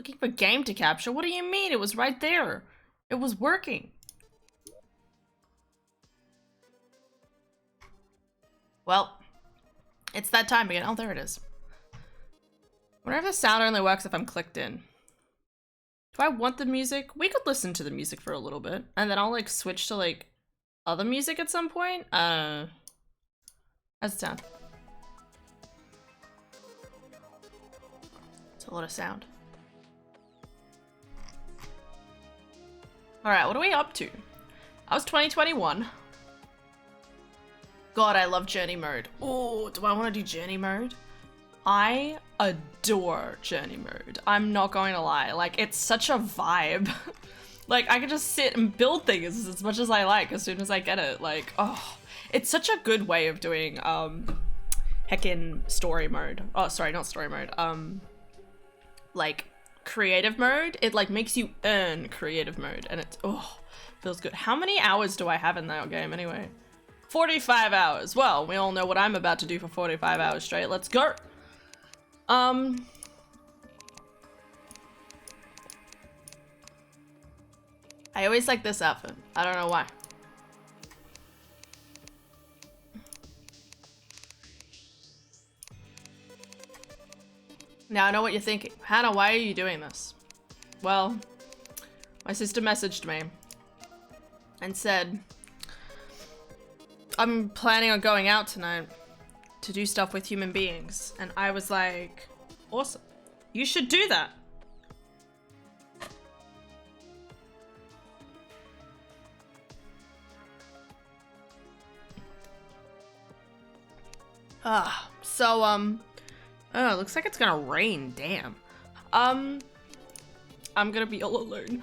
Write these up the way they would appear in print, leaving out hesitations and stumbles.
Looking for game to capture? What do you mean? It was right there. It was working. Well, it's that time again. Oh, there it is. Wonder if the sound only works if I'm clicked in. Do I want the music? We could listen to the music for a little bit, and then I'll like switch to like other music at some point. How's it sound? It's a lot of sound. Alright, what are we up to? I was 2021. God, I love journey mode. Oh, do I want to do journey mode? I adore journey mode. I'm not going to lie. Like, it's such a vibe. Like, I can just sit and build things as much as I like as soon as I get it. Like, oh, it's such a good way of doing, heckin' story mode. Oh, sorry, not story mode. Like, creative mode. It, like, makes you earn creative mode. And it's, oh, feels good. How many hours do I have in that game anyway? 45 hours. Well, we all know what I'm about to do for 45 hours straight. Let's go. I always like this outfit. I don't know why. Now I know what you're thinking. Hannah, why are you doing this? Well, my sister messaged me and said, I'm planning on going out tonight to do stuff with human beings. And I was like, awesome. You should do that. Oh, it looks like it's gonna rain, damn. I'm gonna be all alone.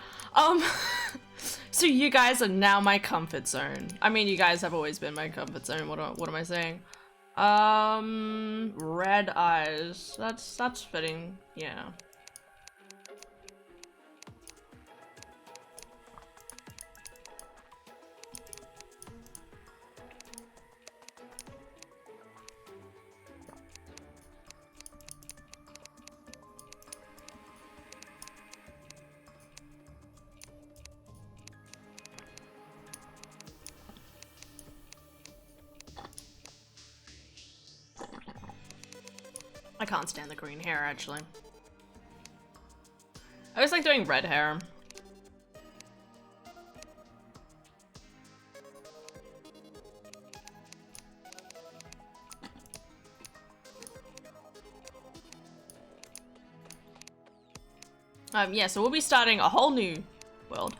So you guys are now my comfort zone. I mean, you guys have always been my comfort zone. What am I saying? Red eyes. That's fitting, yeah. I can't stand the green hair, actually. I always like doing red hair. Yeah, so we'll be starting a whole new world.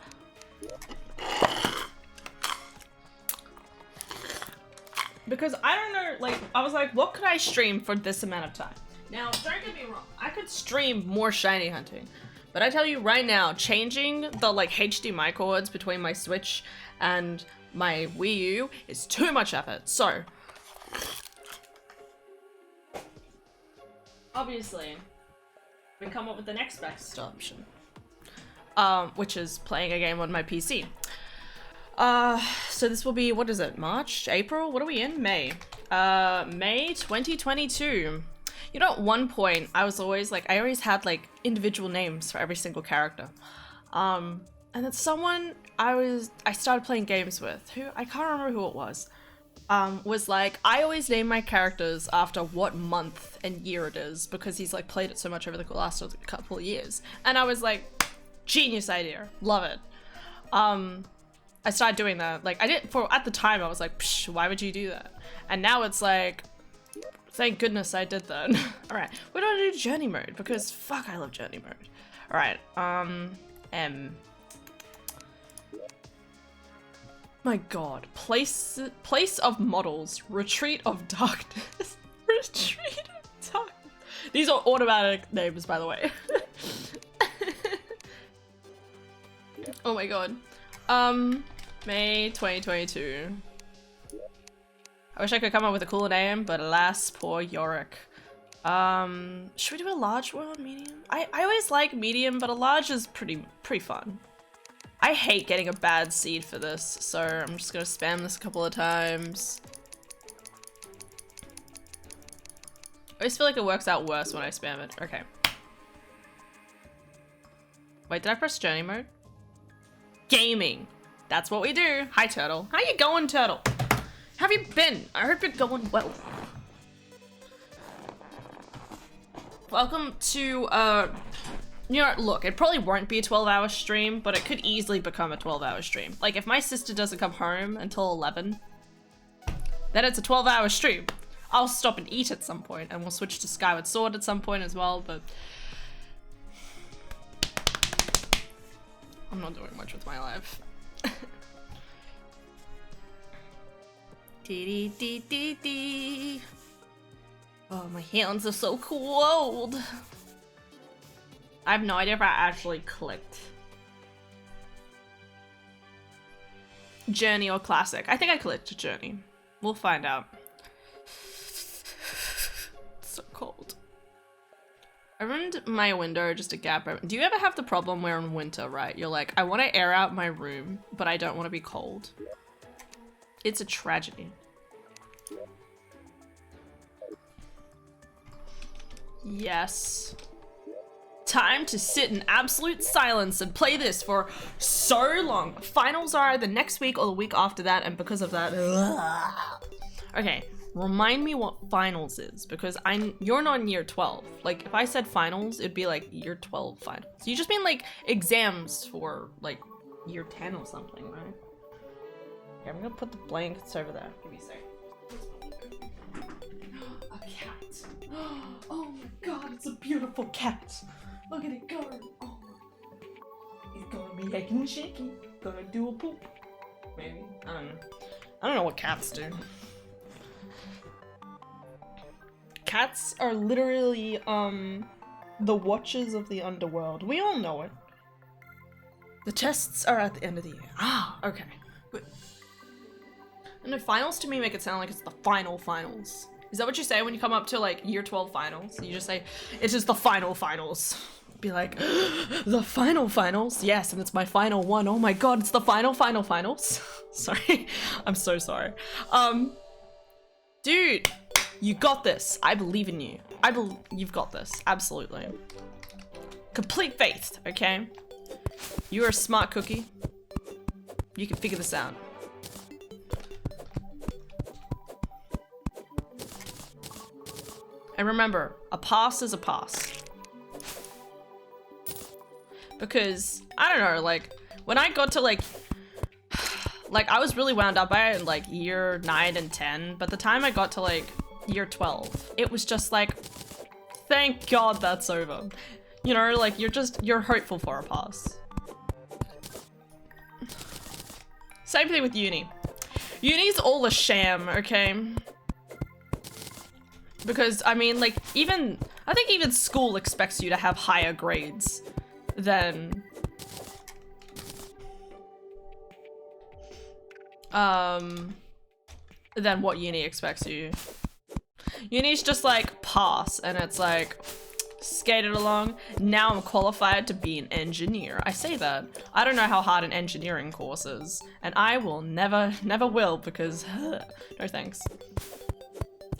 Because I don't know, like, I was like, what could I stream for this amount of time? Now, don't get me wrong, I could stream more shiny hunting, but I tell you right now, changing the, like, HDMI cords between my Switch and my Wii U is too much effort, so. Obviously, we come up with the next best option, which is playing a game on my PC. So this will be, what is it, March? April? What are we in? May. May 2022. You know, at one point, I was always like, I always had like individual names for every single character. And then someone I started playing games with, who, I can't remember who it was like, I always name my characters after what month and year it is, because he's like played it so much over the last couple of years. And I was like, genius idea, love it. I started doing that. Like, I didn't, at the time, I was like, psh, why would you do that? And now it's like, thank goodness I did that. Alright, we're gonna do journey mode, because fuck, I love journey mode. Alright, my god. Place of models. Retreat of darkness. Retreat of darkness. These are automatic names, by the way. Oh my god. May 2022. I wish I could come up with a cooler name, but alas, poor Yorick. Should we do a large world, medium? I always like medium, but a large is pretty fun. I hate getting a bad seed for this, so I'm just gonna spam this a couple of times. I always feel like it works out worse when I spam it. Okay. Wait, did I press journey mode? Gaming. That's what we do. Hi, Turtle. How you going, Turtle? How have you been? I hope you're going well. Welcome to, you know, look, it probably won't be a 12-hour stream, but it could easily become a 12-hour stream. Like, if my sister doesn't come home until 11, then it's a 12-hour stream. I'll stop and eat at some point, and we'll switch to Skyward Sword at some point as well, but I'm not doing much with my life. Dee dee dee dee. Oh, my hands are so cold. I have no idea if I actually clicked Journey or Classic. I think I clicked Journey. We'll find out. It's so cold. I opened my window just a gap. Do you ever have the problem where in winter, right? You're like, I want to air out my room, but I don't want to be cold. It's a tragedy. Yes. Time to sit in absolute silence and play this for so long. Finals are either next week or the week after that, and because of that, okay, remind me what finals is, because you're not in year 12. Like, if I said finals, it'd be like year 12 finals. You just mean like exams for like year 10 or something, right? Okay, I'm gonna put the blankets over there. Give me a sec. A cat. Oh my god, it's a beautiful cat. Look at it go. Oh, he's gonna be shaking shaky. Gonna do a poop. Maybe. I don't know. I don't know what cats do. Cats are literally, the watchers of the underworld. We all know it. The tests are at the end of the year. Ah, okay. Good. And the finals to me make it sound like it's the final finals. Is that what you say when you come up to like year 12 finals? You just say, it is the final finals. Be like, the final finals? Yes, and it's my final one. Oh my god, it's the final finals. Sorry, I'm so sorry. Dude, you got this. I believe in you. You've got this, absolutely. Complete faith, okay? You're a smart cookie. You can figure this out. And remember, a pass is a pass. Because, I don't know, like, when I got to, like, I was really wound up by it in, like, year 9 and 10, but the time I got to, like, year 12, it was just like, thank God that's over. You know, like, you're hopeful for a pass. Same thing with uni. Uni's all a sham, okay? Because, I mean, like, I think even school expects you to have higher grades than what uni expects you. Uni's just like pass, and it's like skated along. Now I'm qualified to be an engineer. I say that. I don't know how hard an engineering course is, and I will never will, because no thanks.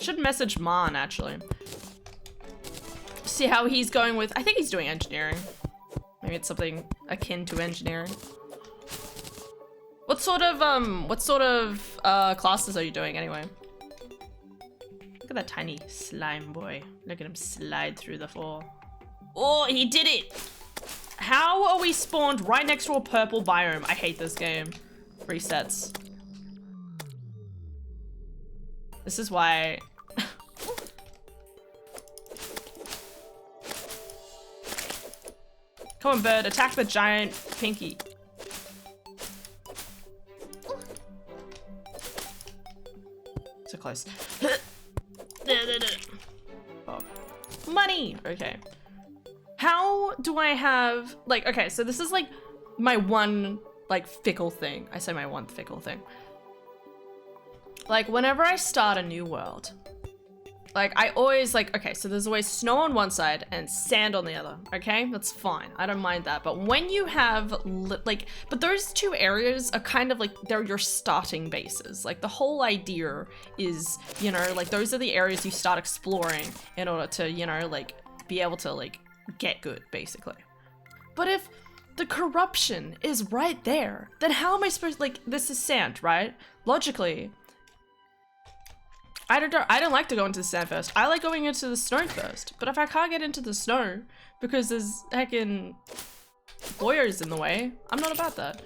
Should message Man actually. See how he's going with, I think he's doing engineering. Maybe it's something akin to engineering. What sort of classes are you doing anyway? Look at that tiny slime boy. Look at him slide through the floor. Oh, he did it! How are we spawned right next to a purple biome? I hate this game. Resets. This is why... Come on, bird, attack the giant pinky. So close. Oh. Money! Okay. How do I have, like, okay, so this is like my one, like, fickle thing. I say my one fickle thing. Like, whenever I start a new world, like, I always, like, okay, so there's always snow on one side and sand on the other, okay? That's fine. I don't mind that. But when you have, like, but those two areas are kind of like, they're your starting bases. Like, the whole idea is, you know, like, those are the areas you start exploring in order to, you know, like, be able to, like, get good, basically. But if the corruption is right there. Then how am I supposed, like, this is sand, right? Logically, I don't like to go into the sand first. I like going into the snow first. But if I can't get into the snow because there's heckin' boyers in the way, I'm not about that.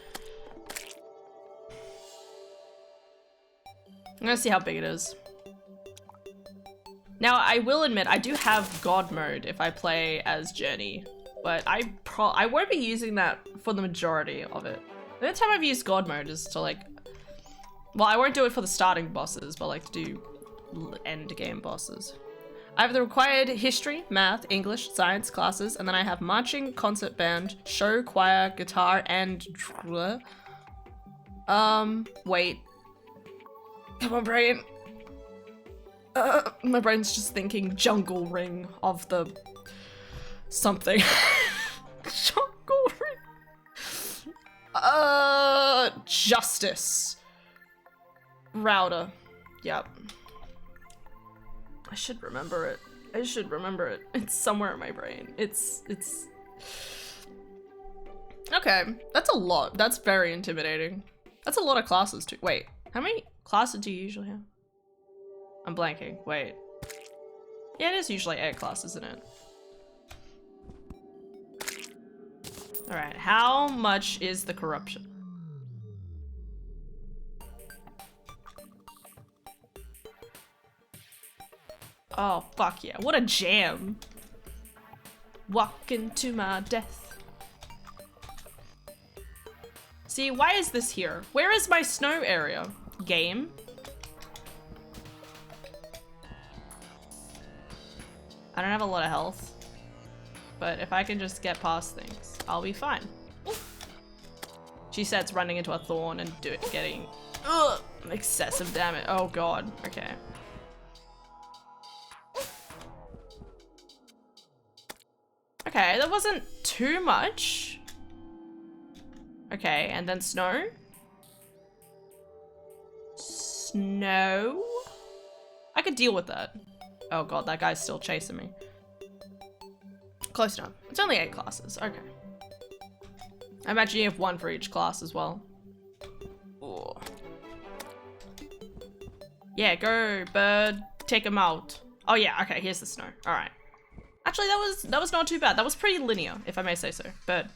I'm gonna see how big it is. Now, I will admit, I do have God mode if I play as Journey, but I won't be using that for the majority of it. The only time I've used God mode is to, like, well, I won't do it for the starting bosses, but like to do end game bosses. I have the required history, math, English, science classes, and then I have marching, concert band, show, choir, guitar, and wait. Come on, brain. My brain's just thinking jungle ring of the something. Jungle ring. Justice. Router. Yep. I should remember it. I should remember it. It's somewhere in my brain. It's... Okay, that's a lot. That's very intimidating. That's a lot of classes too. Wait, how many classes do you usually have? I'm blanking. Wait. Yeah, it is usually 8 classes, isn't it? Alright, how much is the corruption? Oh, fuck yeah. What a jam. Walk into my death. See, why is this here? Where is my snow area? Game? I don't have a lot of health, but if I can just get past things, I'll be fine. She says running into a thorn and getting excessive damage. Oh god, okay. Okay, that wasn't too much. Okay, and then snow. Snow? I could deal with that. Oh god, that guy's still chasing me. Close enough. It's only 8 classes, okay. I imagine you have 1 for each class as well. Ooh. Yeah, go bird, take him out. Oh yeah, okay, here's the snow, all right. Actually, that was not too bad. That was pretty linear, if I may say so. Bird,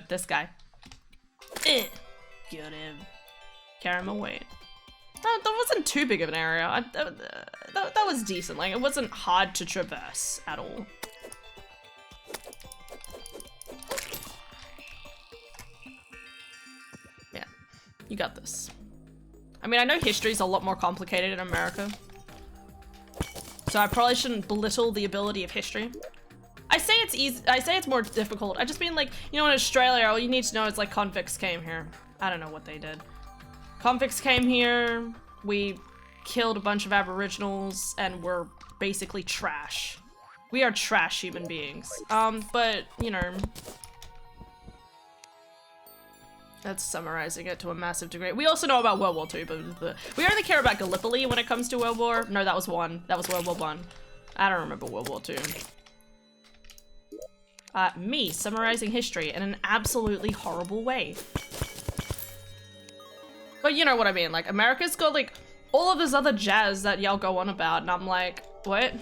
this guy. Get him. Carry him away. That wasn't too big of an area. That was decent. Like, it wasn't hard to traverse at all. Yeah, you got this. I mean, I know history's a lot more complicated in America, so I probably shouldn't belittle the ability of history. I say it's easy. I say it's more difficult. I just mean, like, you know, in Australia, all you need to know is like convicts came here. I don't know what they did. Convicts came here, we killed a bunch of aboriginals, and we're basically trash. We are trash human beings. But, you know, that's summarizing it to a massive degree. We also know about World War II, but we only care about Gallipoli when it comes to World War. No, that was 1. That was World War I. I don't remember World War II. Me summarizing history in an absolutely horrible way. But you know what I mean, like, America's got, like, all of this other jazz that y'all go on about, and I'm like, what?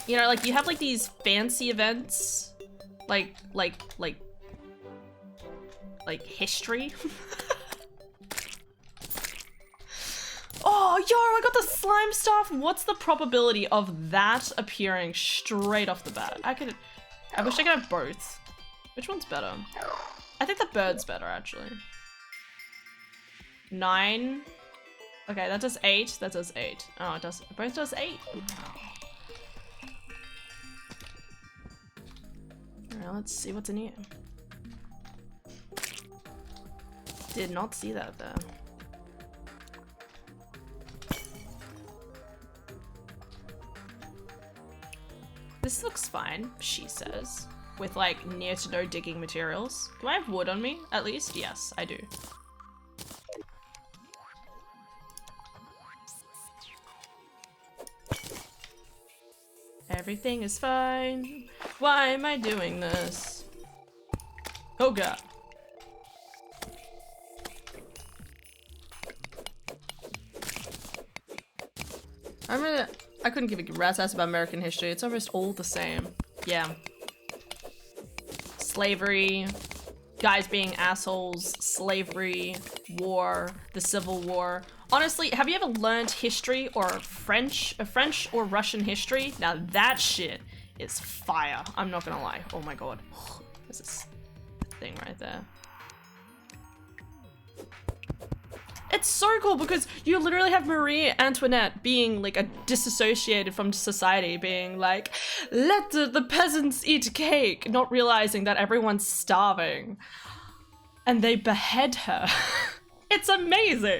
You know, like, you have, like, these fancy events, like history. Oh, yo, I got the slime stuff! What's the probability of that appearing straight off the bat? I wish I could have both. Which one's better? I think the bird's better, actually. 9. Okay, that does 8. That does 8. Oh, it does. Both does 8. Alright, let's see what's in here. Did not see that there. This looks fine, she says, with like near to no digging materials. Do I have wood on me, at least? Yes, I do. Everything is fine. Why am I doing this? Oh god. I couldn't give a rat's ass about American history. It's almost all the same. Yeah. Slavery, guys being assholes, slavery, war, the Civil War. Honestly, have you ever learned history or French or Russian history? Now that shit is fire. I'm not gonna lie. Oh my god. There's this thing right there. It's so cool because you literally have Marie Antoinette being like a disassociated from society, being like, let the peasants eat cake, not realizing that everyone's starving. And they behead her. It's amazing.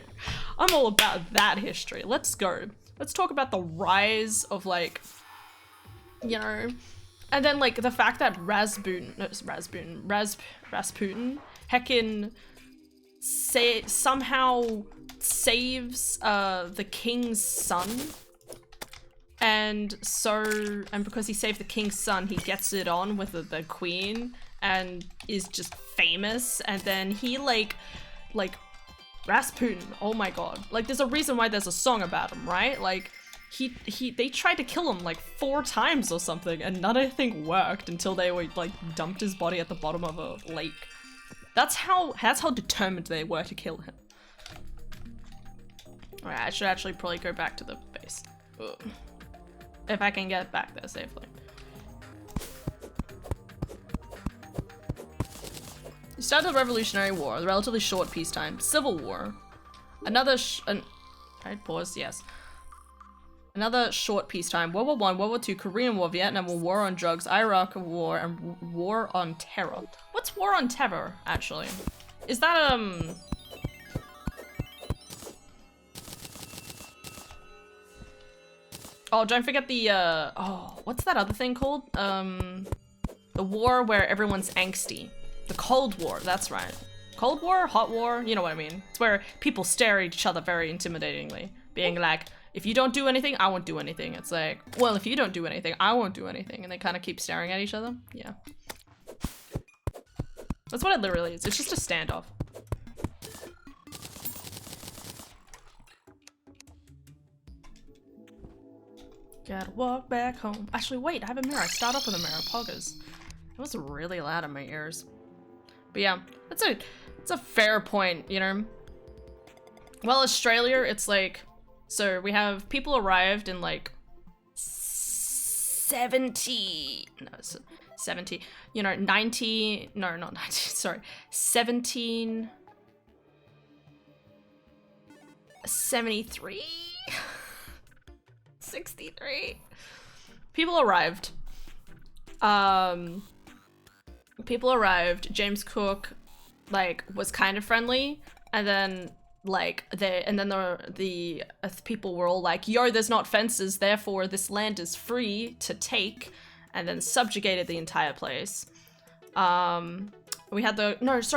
I'm all about that history. Let's go. Let's talk about the rise of like, you know, and then like the fact that Rasputin heckin' somehow saves the king's son, and because he saved the king's son, he gets it on with the queen and is just famous, and then he like Rasputin, oh my god, like there's a reason why there's a song about him, right? Like they tried to kill him like 4 times or something, and none I think worked until they were like dumped his body at the bottom of a lake. That's how determined they were to kill him. Alright, I should actually probably go back to the base. Ugh. If I can get back there safely. You started the Revolutionary War, the relatively short peacetime. Civil War. Alright, pause, yes. Another short peacetime. World War I, World War II, Korean War, Vietnam War, War on Drugs, Iraq War, and War on Terror. What's War on Terror, actually? Is that, Oh, don't forget the, oh, what's that other thing called? The war where everyone's angsty. The Cold War, that's right. Cold War? Hot War? You know what I mean. It's where people stare at each other very intimidatingly. Being like, if you don't do anything, I won't do anything. It's like, well, if you don't do anything, I won't do anything. And they kind of keep staring at each other. Yeah. That's what it literally is. It's just a standoff. Gotta walk back home. Actually, wait, I have a mirror. I start off with a mirror. Poggers. It was really loud in my ears. But yeah, it's a fair point, you know? Well, Australia, it's like, so we have people arrived in like 70, you know, 90, no, not 90, sorry, 1773? 63? People arrived. James Cook, like, was kind of friendly, and then the people were all like, yo, there's not fences, therefore this land is free to take, and then subjugated the entire place. We had the, it was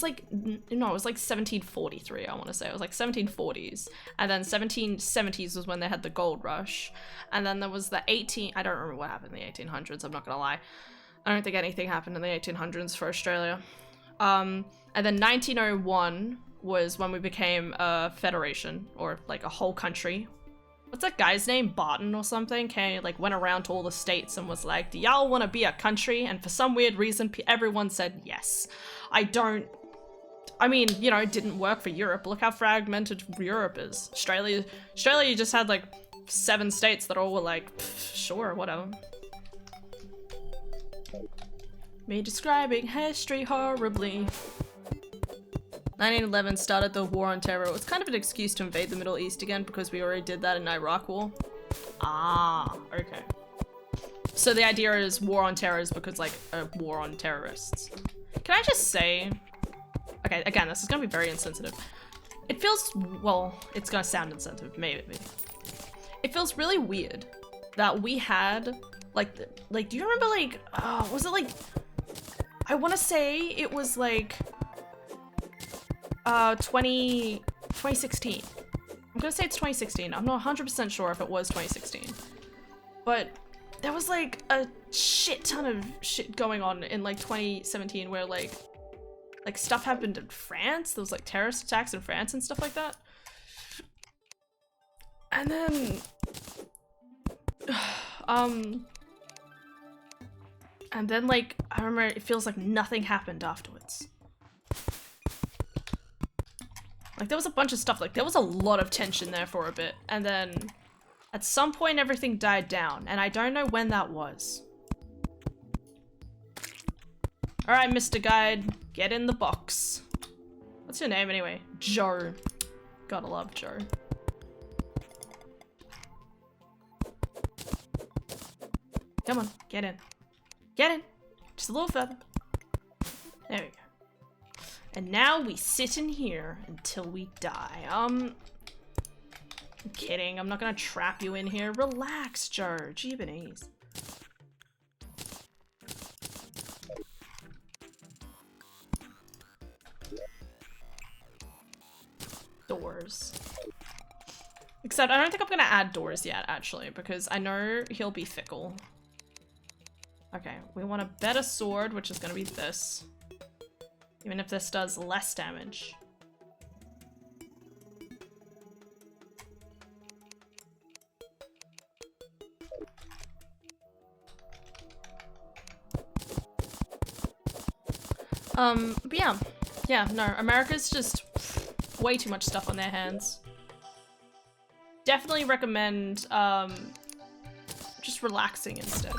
like 1743, I want to say. It was like 1740s, and then 1770s was when they had the gold rush, and then there was the I don't remember what happened in the 1800s, I'm not gonna lie. I don't think anything happened in the 1800s for Australia. And then 1901 was when we became a federation, or like a whole country. What's that guy's name? Barton or something? Okay, like went around to all the states and was like, do y'all want to be a country? And for some weird reason, everyone said yes. I mean, you know, it didn't work for Europe. Look how fragmented Europe is. Australia just had like 7 states that all were like, sure, whatever. Me describing history horribly. 1911 started the War on Terror. It was kind of an excuse to invade the Middle East again because we already did that in Iraq War. Ah, okay. So the idea is War on Terror is because like a war on terrorists. Can I just say, okay, again, this is gonna be very insensitive. It feels, well, it's gonna sound insensitive, maybe. It feels really weird that we had, like, do you remember like, was it like, I wanna say it was like, 2016. I'm gonna say it's 2016. I'm not 100% sure if it was 2016. But there was like a shit ton of shit going on in like 2017 where like stuff happened in France. There was like terrorist attacks in France and stuff like that. And then like I remember it feels like nothing happened afterwards. Like there was a bunch of stuff, like there was a lot of tension there for a bit, and then at some point everything died down, and I don't know when that was. Alright, Mr. Guide, get in the box. What's your name anyway? Joe. Gotta love Joe. Come on, get in. Get in! Just a little further. There we go. And now we sit in here until we die. I'm kidding. I'm not gonna trap you in here. Relax, Joe. Jeebanies. Doors. Except I don't think I'm gonna add doors yet, actually, because I know he'll be fickle. Okay, we want a better sword, which is gonna be this. Even if this does less damage. But yeah. Yeah, no, America's just way too much stuff on their hands. Definitely recommend, just relaxing instead.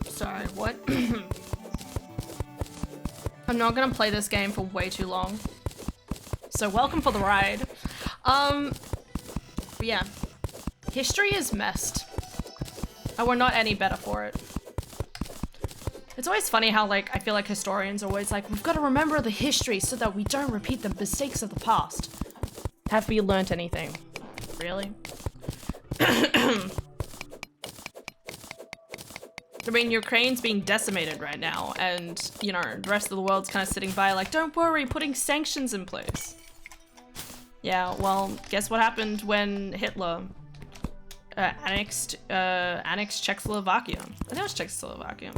Sorry, what? I'm not gonna play this game for way too long. So welcome for the ride. But yeah. History is messed. And we're not any better for it. It's always funny how, like, I feel like historians are always like, we've got to remember the history so that we don't repeat the mistakes of the past. Have we learnt anything? Really? I mean, Ukraine's being decimated right now, and, you know, the rest of the world's kind of sitting by like, don't worry, putting sanctions in place. Yeah, well, guess what happened when Hitler annexed Czechoslovakia? I think it was Czechoslovakia.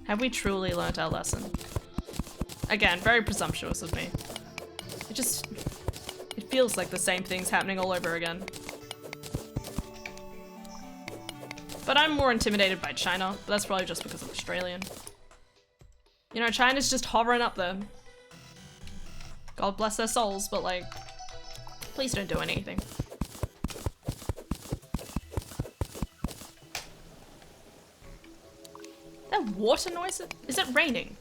Have we truly learnt our lesson? Again, very presumptuous of me. It feels like the same thing's happening all over again. But I'm more intimidated by China, but that's probably just because I'm Australian. You know, China's just hovering up there. God bless their souls, but like, please don't do anything. That water noise? Is it raining?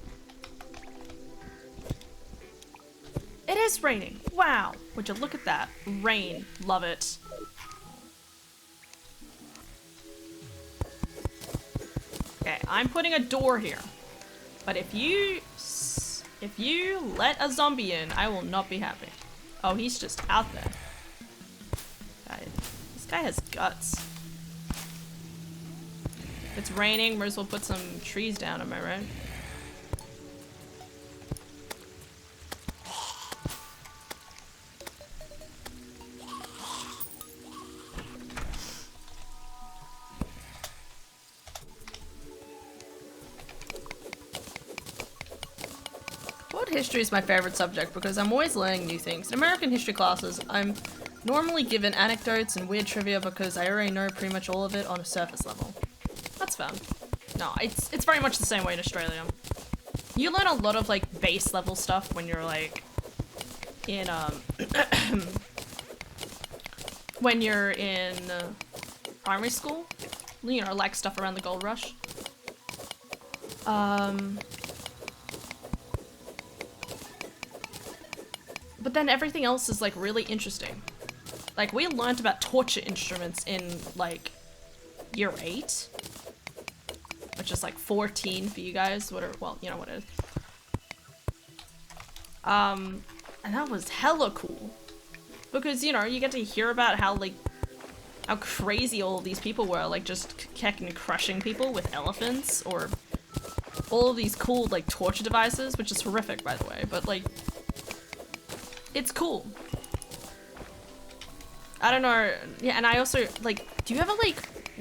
It is raining. Wow. Would you look at that? Rain. Love it. Okay, I'm putting a door here. But if you let a zombie in, I will not be happy. Oh, he's just out there. This guy has guts. If it's raining, might as well put some trees down, am I right? World history is my favorite subject because I'm always learning new things. In American history classes, I'm normally given anecdotes and weird trivia because I already know pretty much all of it on a surface level. That's fun. No, it's very much the same way in Australia. You learn a lot of like base level stuff when you're like in when you're in primary school. You know, like stuff around the gold rush. But then everything else is like really interesting. Like we learned about torture instruments in like year 8. Which is like 14 for you guys, whatever, well, you know what it is. And that was hella cool. Because, you know, you get to hear about how like how crazy all of these people were, like just crushing people with elephants, or all of these cool like torture devices, which is horrific by the way, but like it's cool. I don't know. Yeah, and I also like, do you ever like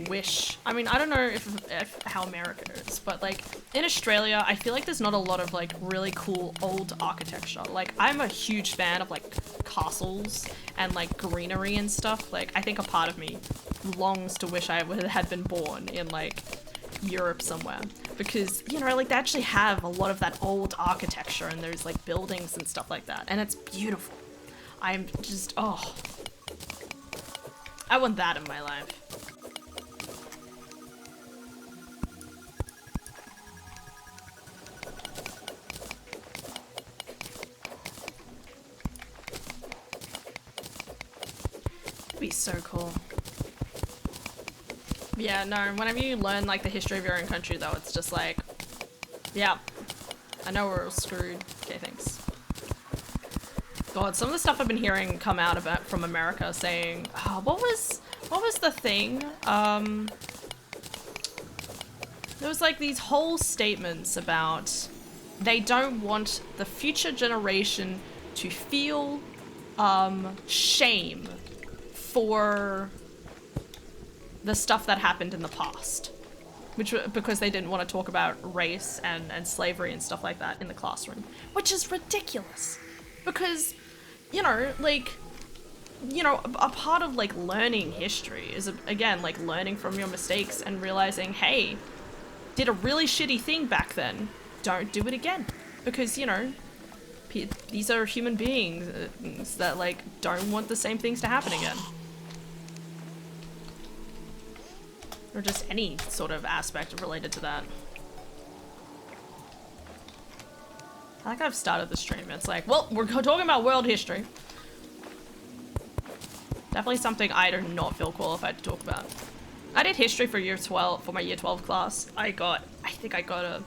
wish, I mean, I don't know if how America is, but like in Australia I feel like there's not a lot of like really cool old architecture. Like I'm a huge fan of like castles and like greenery and stuff. Like I think a part of me longs to wish I had been born in like Europe somewhere, because you know, like they actually have a lot of that old architecture and there's like buildings and stuff like that, and it's beautiful. I'm just, oh, I want that in my life. It'd be so cool. Yeah, no, whenever you learn like the history of your own country though, it's just like, yeah, I know we're all screwed. Okay, thanks. God, some of the stuff I've been hearing come out about from America saying, oh, what was the thing? There was like these whole statements about they don't want the future generation to feel shame for the stuff that happened in the past, which because they didn't want to talk about race and slavery and stuff like that in the classroom, which is ridiculous. Because, you know, like, you know, a part of like learning history is again like learning from your mistakes and realizing, hey, did a really shitty thing back then, don't do it again, because you know, these are human beings that like don't want the same things to happen again. Or just any sort of aspect related to that. I think I've started the stream. It's like, well, we're talking about world history. Definitely something I do not feel qualified to talk about. I did history for year 12, for my year 12 class. I think I got a,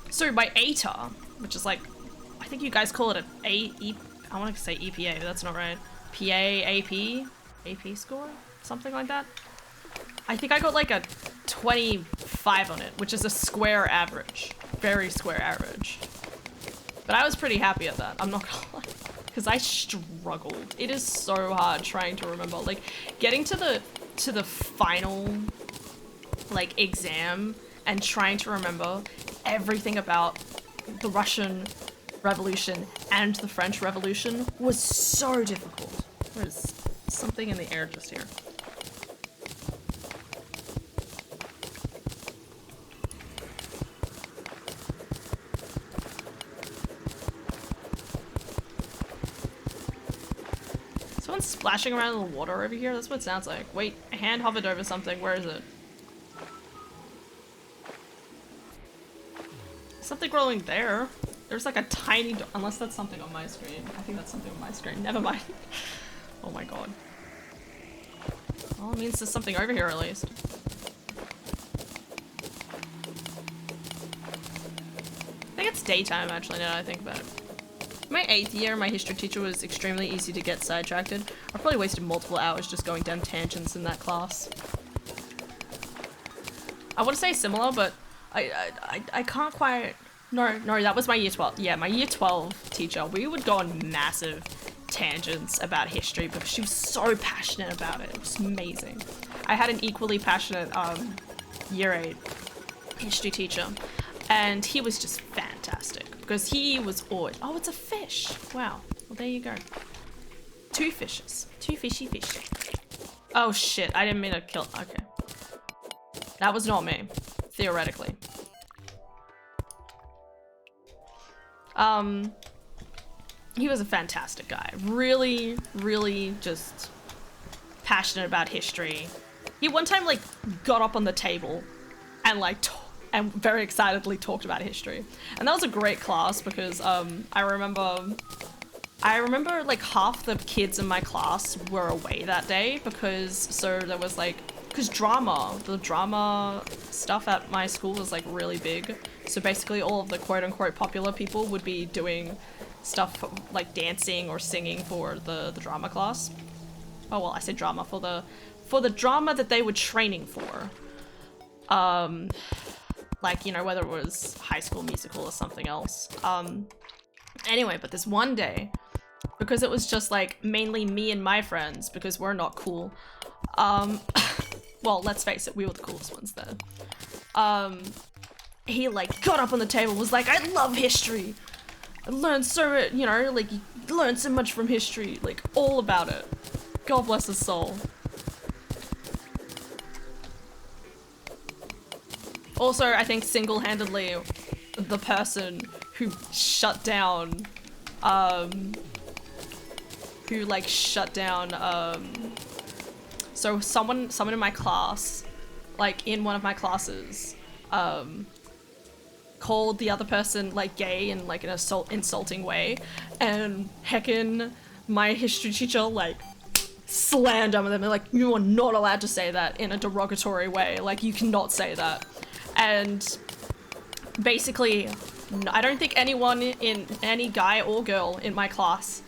so my ATAR, which is like, I think you guys call it I want to say EPA, but that's not right. AP score? Something like that. I think I got like a 25 on it, which is a square average. Very square average. But I was pretty happy at that, I'm not gonna lie. Because I struggled. It is so hard trying to remember. Like, getting to the final, like, exam and trying to remember everything about the Russian Revolution and the French Revolution was so difficult. There's something in the air just here. Someone's splashing around in the water over here? That's what it sounds like. Wait, a hand hovered over something. Where is it? Something growing there. There's like a tiny unless that's something on my screen. I think that's something on my screen. Never mind. Oh my god. Well, it means there's something over here at least. I think it's daytime actually, now that I think about it. My 8th year, my history teacher was extremely easy to get sidetracked. I probably wasted multiple hours just going down tangents in that class. I want to say similar, but I can't quite. No, that was my year 12. Yeah, my year 12 teacher. We would go on massive tangents about history because she was so passionate about it. It was amazing. I had an equally passionate year 8 history teacher, and he was just fantastic because he was always, oh, it's a fish. Wow. Well, there you go. 2 fishes. 2 fishy fish. Oh shit, I didn't mean to kill. Okay. That was not me, theoretically. He was a fantastic guy. Really, really just passionate about history. He one time like got up on the table and like and very excitedly talked about history. And that was a great class because I remember like half the kids in my class were away that day because so there was like, because the drama stuff at my school was like really big. So basically all of the quote unquote popular people would be doing stuff like dancing or singing for the drama class. Oh well, I said drama, for for the drama that they were training for. Like, you know, whether it was High School Musical or something else. Anyway, but this one day, because it was just like mainly me and my friends, because we're not cool. Well, let's face it, we were the coolest ones then. He like got up on the table, was like, I love history. I learned so, you know, like you learn so much from history, like all about it. God bless his soul. Also, I think single-handedly the person who shut down, so someone in my class, like in one of my classes, called the other person like gay in like an insulting way, and heckin' my history teacher like slammed on them. They're like, you are not allowed to say that in a derogatory way, like you cannot say that. And basically, I don't think anyone in any guy or girl in my class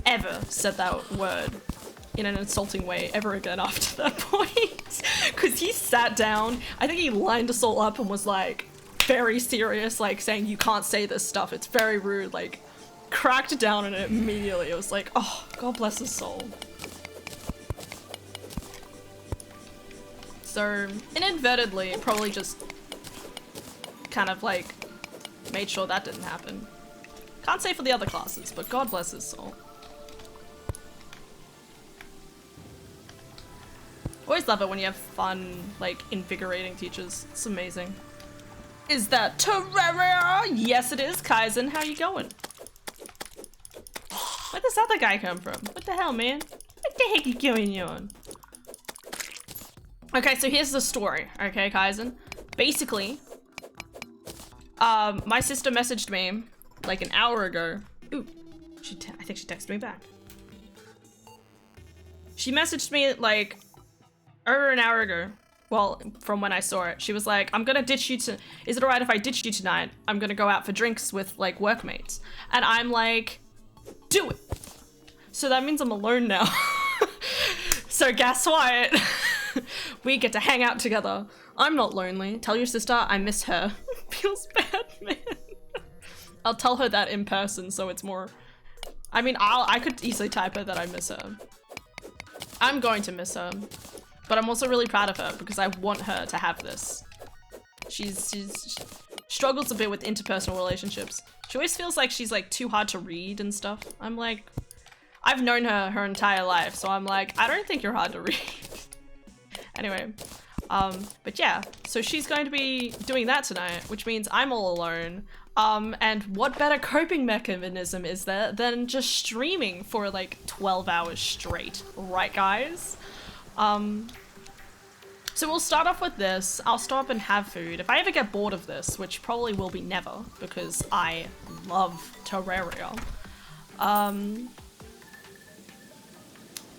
ever said that word in an insulting way ever again after that point. Because he sat down, I think he lined us all up and was like very serious, like saying you can't say this stuff, it's very rude, like cracked down on it immediately. It was like, oh, God bless his soul. So inadvertently, probably just kind of like made sure that didn't happen. Can't say for the other classes, but God bless his soul. Always love it when you have fun, like invigorating teachers. It's amazing. Is that Terraria? Yes, it is. Kaizen, how you going? Where'd this other guy come from? What the hell, man? What the heck you going on? Okay, so here's the story. Okay, Kaizen. Basically, my sister messaged me like an hour ago. Ooh, I think she texted me back. She messaged me like over an hour ago. Well, from when I saw it. She was like, I'm gonna ditch you to, is it alright if I ditch you tonight? I'm gonna go out for drinks with like workmates. And I'm like, do it. So that means I'm alone now. So guess what? We get to hang out together. I'm not lonely. Tell your sister I miss her. Feels bad, man. I'll tell her that in person, so it's more... I mean, I could easily type her that I miss her. I'm going to miss her. But I'm also really proud of her because I want her to have this. She struggles a bit with interpersonal relationships. She always feels like she's like too hard to read and stuff. I'm like... I've known her entire life, so I'm like, I don't think you're hard to read. Anyway, but yeah, so she's going to be doing that tonight, which means I'm all alone. And what better coping mechanism is there than just streaming for like 12 hours straight, right guys? So we'll start off with this. I'll stop and have food. If I ever get bored of this, which probably will be never, because I love Terraria,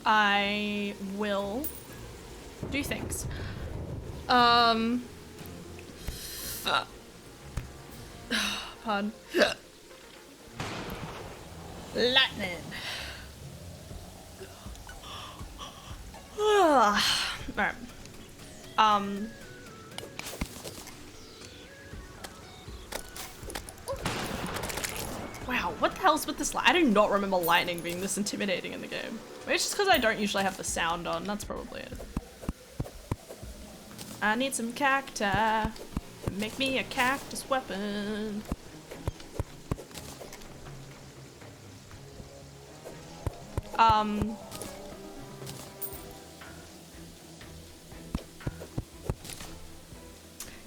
I will do things. Pardon. Lightning. Alright. Wow, what the hell's with this light? I do not remember lightning being this intimidating in the game. Maybe it's just because I don't usually have the sound on. That's probably it. I need some cacti. Make me a cactus weapon.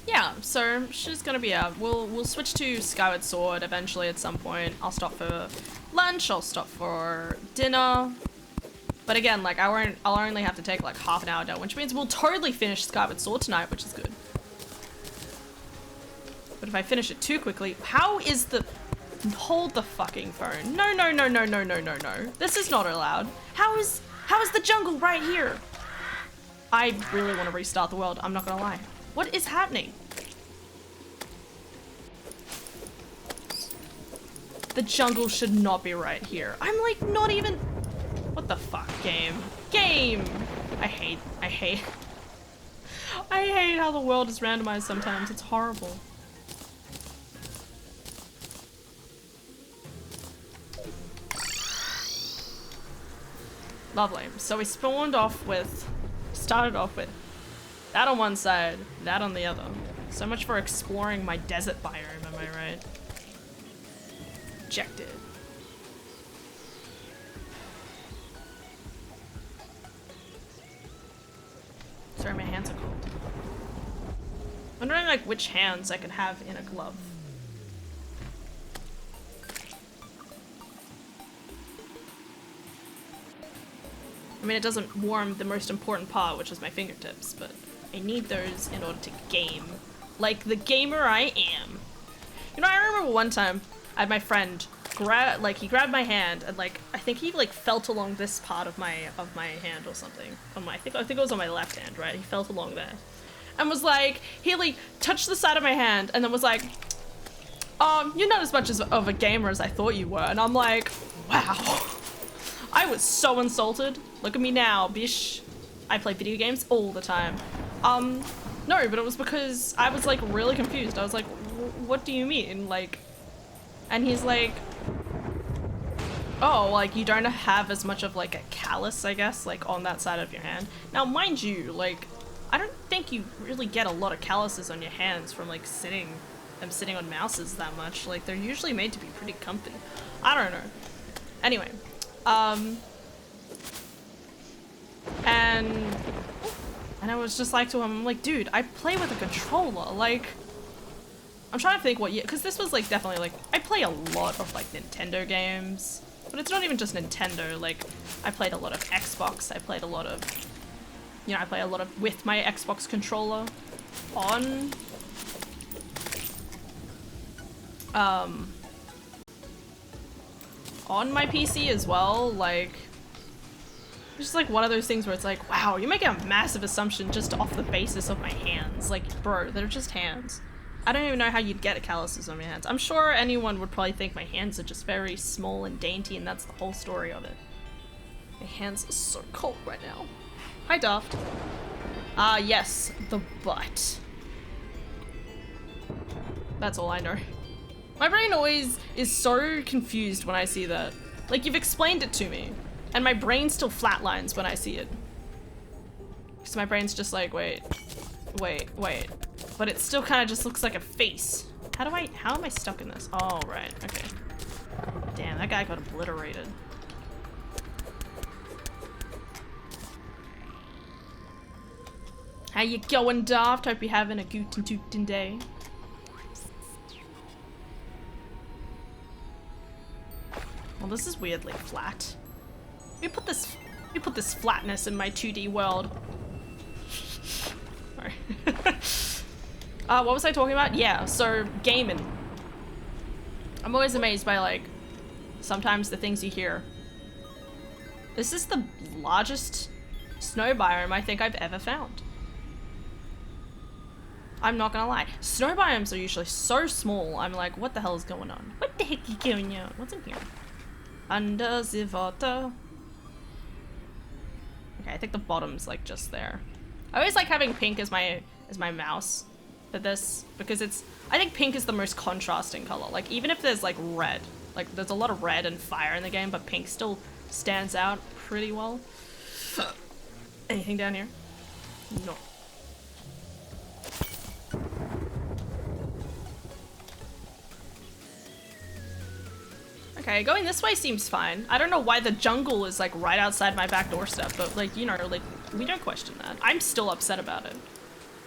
Yeah, so she's gonna be out. We'll switch to Skyward Sword eventually at some point. I'll stop for lunch, I'll stop for dinner. But again, like I'll only have to take like half an hour down, which means we'll totally finish Skyward Sword tonight, which is good. But if I finish it too quickly, how is the... Hold the fucking phone. No, no, no, no, no, no, no, no. This is not allowed. How is the jungle right here? I really want to restart the world, I'm not gonna lie. What is happening? The jungle should not be right here. I'm like not even... What the fuck, game? Game! I hate I hate how the world is randomized sometimes. It's horrible. Lovely. So we started off with that on one side, that on the other. So much for exploring my desert biome, am I right? Rejected. Sorry, my hands are cold. Wondering like which hands I could have in a glove. I mean, it doesn't warm the most important part, which is my fingertips, but I need those in order to game. Like the gamer I am. You know, I remember one time I had my friend he grabbed my hand and like I think he like felt along this part of my hand or something. I think it was on my left hand, right? He felt along there. And was like, he like touched the side of my hand and then was like, you're not as much of a gamer as I thought you were. And I'm like, wow. I was so insulted. Look at me now, bish. I play video games all the time. No, but it was because I was like really confused. I was like, what do you mean? Like, and he's like, oh, like you don't have as much of like a callus, I guess, like on that side of your hand. Now, mind you, like, I don't think you really get a lot of calluses on your hands from like sitting on mouses that much. Like, they're usually made to be pretty comfy. I don't know. Anyway. And I was just like to him, I'm like, dude, I play with a controller. Like, I'm trying to think what year, because this was like definitely like, I play a lot of like Nintendo games, but it's not even just Nintendo. Like, I played a lot of Xbox. I played a lot of, you know, I play a lot of with my Xbox controller on my PC as well. Like, it's just like one of those things where it's like, wow, you're making a massive assumption just off the basis of my hands. Like, bro, they're just hands. I don't even know how you'd get calluses on my hands. I'm sure anyone would probably think my hands are just very small and dainty, and that's the whole story of it. My hands are so cold right now. Hi, Daft. Yes, the butt. That's all I know. My brain always is so confused when I see that. Like, you've explained it to me, and my brain still flatlines when I see it. So my brain's just like, wait. But it still kind of just looks like a face. How am I stuck in this? Oh, right, okay. Damn, that guy got obliterated. How you going, Daft? Hope you're having a guten tootin' day. Well, this is weirdly flat. You put this flatness in my 2D world. Sorry. What was I talking about? Yeah, so gaming. I'm always amazed by like sometimes the things you hear. This is the largest snow biome I think I've ever found. I'm not gonna lie. Snow biomes are usually so small. I'm like, what the hell is going on? What the heck is going on? What's in here? Under the water. Okay, I think the bottom's like just there. I always like having pink as my mouse for this because I think pink is the most contrasting color. Like, even if there's like red, like there's a lot of red and fire in the game, but pink still stands out pretty well. Anything down here? No. Okay, going this way seems fine. I don't know why the jungle is like right outside my back doorstep, but like, you know, like we don't question that. I'm still upset about it.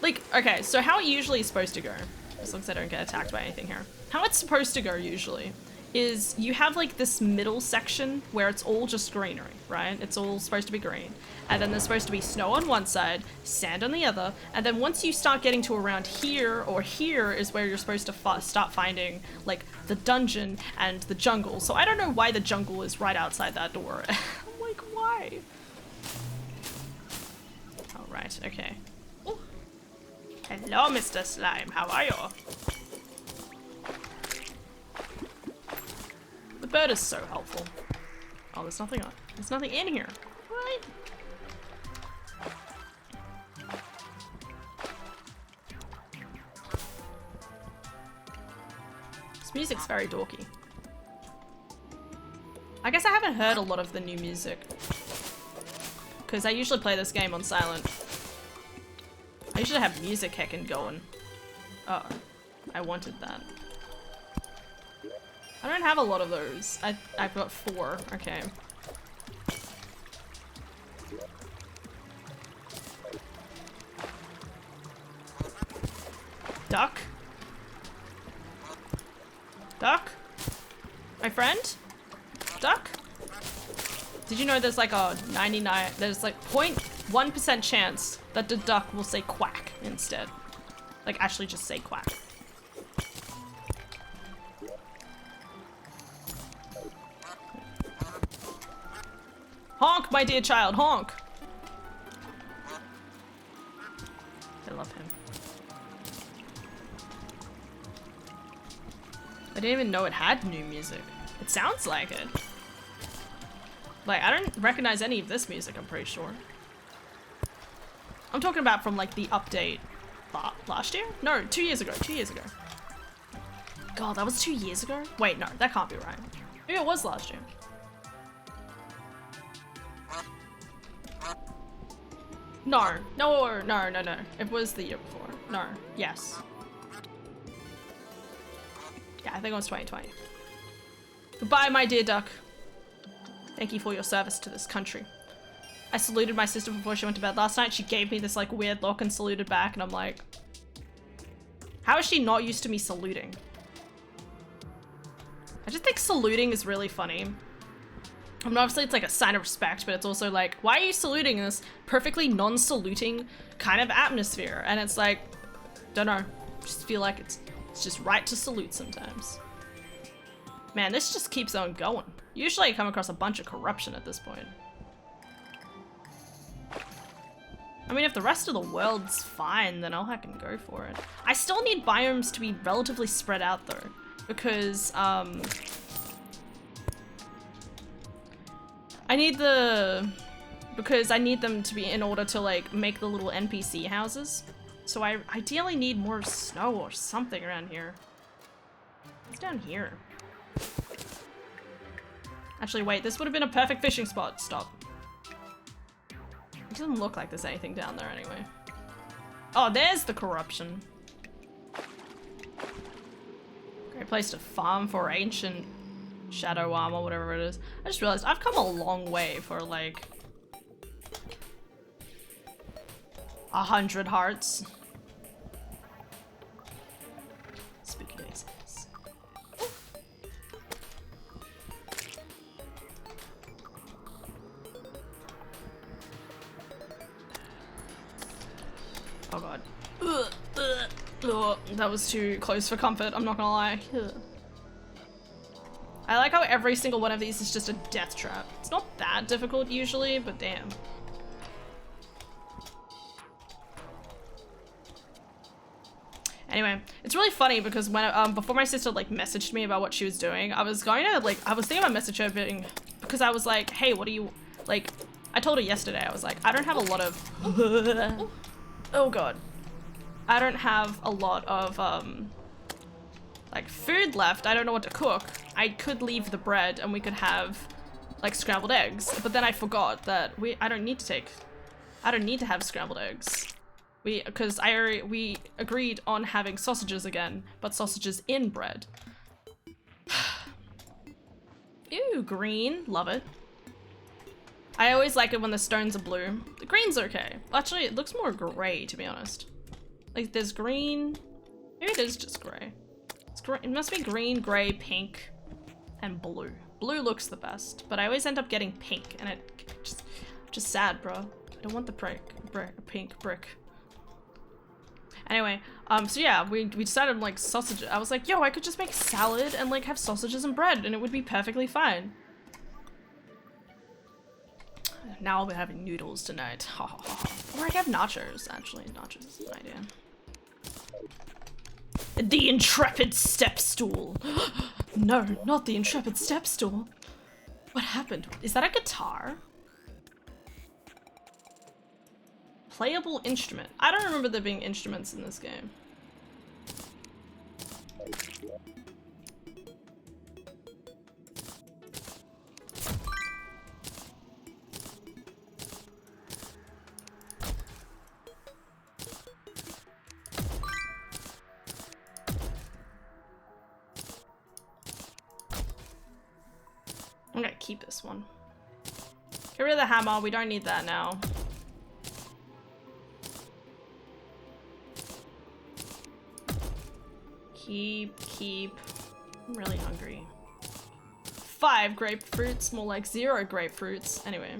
Like, okay, so how it usually is supposed to go, as long as I don't get attacked by anything here. How it's supposed to go usually is you have like this middle section where it's all just greenery, right? It's all supposed to be green. And then there's supposed to be snow on one side, sand on the other, and then once you start getting to around here or here is where you're supposed to start finding like the dungeon and the jungle. So I don't know why the jungle is right outside that door. I'm like, why? All right, okay. Ooh. Hello, Mr. Slime, how are you? The bird is so helpful. Oh, there's nothing in here. What? music's very dorky. I guess I haven't heard a lot of the new music. Because I usually play this game on silent. I usually have music heckin' going. Oh, I wanted that. I don't have a lot of those. I've got 4. Okay. Duck? Duck? My friend? Duck? Did you know there's like a 99, there's like 0.1% chance that the duck will say quack instead. Like actually just say quack. Honk, my dear child, honk! I love him. I didn't even know it had new music. It sounds like it. Like, I don't recognize any of this music, I'm pretty sure. I'm talking about from like the update last year? No, 2 years ago, 2 years ago. God, that was 2 years ago? Wait, no, that can't be right. Maybe it was last year. No, no, no, no, no. It was the year before. No, yes. Yeah, I think it was 2020. Goodbye, my dear duck. Thank you for your service to this country. I saluted my sister before she went to bed last night. She gave me this like weird look and saluted back, and I'm like, how is she not used to me saluting? I just think saluting is really funny. I mean, obviously it's like a sign of respect, but it's also like, why are you saluting in this perfectly non-saluting kind of atmosphere? And it's like, don't know, just feel like it's just right to salute sometimes. Man, this just keeps on going. Usually I come across a bunch of corruption at this point. I mean, if the rest of the world's fine, then I'll heck and go for it. I still need biomes to be relatively spread out though, because I need them to be in order to like make the little NPC houses. So I ideally need more snow or something around here. What's down here? Actually, wait, this would have been a perfect fishing spot. Stop. It doesn't look like there's anything down there anyway. Oh, there's the corruption. Great place to farm for ancient shadow armor, whatever it is. I just realized I've come a long way for like 100 hearts. Spooky days. Oh god. That was too close for comfort, I'm not gonna lie. I like how every single one of these is just a death trap. It's not that difficult usually, but damn. Anyway, it's really funny because when before my sister like messaged me about what she was doing, I was thinking about message her being, because I was like, hey, what do you like? I told her yesterday, I was like, I don't have a lot of oh god. I don't have a lot of like food left. I don't know what to cook. I could leave the bread and we could have like scrambled eggs, but then I forgot that I don't need to have scrambled eggs. Because we agreed on having sausages again, but sausages in bread. Ew, green, love it. I always like it when the stones are blue. The green's okay. Actually, it looks more gray, to be honest. Like, there's green. Maybe it is just gray. It's gray. It must be green, gray, pink, and blue. Blue looks the best, but I always end up getting pink, and it just sad, bro. I don't want the pink brick. Anyway, so yeah, we decided like sausage. I was like, yo, I could just make salad and like have sausages and bread, and it would be perfectly fine. Now I'll be having noodles tonight. Or I have nachos, actually. Nachos is an idea. The intrepid step stool. No, not the intrepid step stool. What happened? Is that a guitar? Playable instrument. I don't remember there being instruments in this game. I'm gonna keep this one. Get rid of the hammer, we don't need that now. Keep. I'm really hungry. 5 grapefruits, more like 0 grapefruits. Anyway.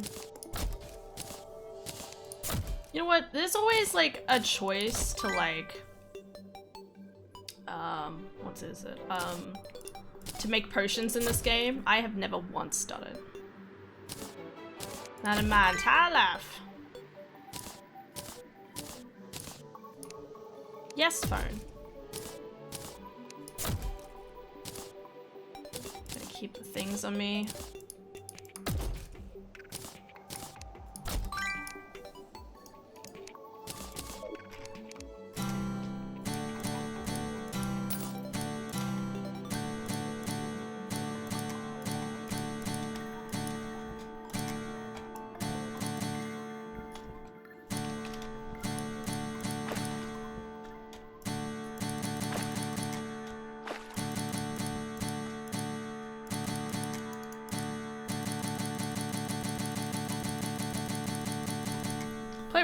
You know what? There's always like a choice to like, what is it? To make potions in this game. I have never once done it. Not in my entire life. Yes, phone. Gonna keep the things on me.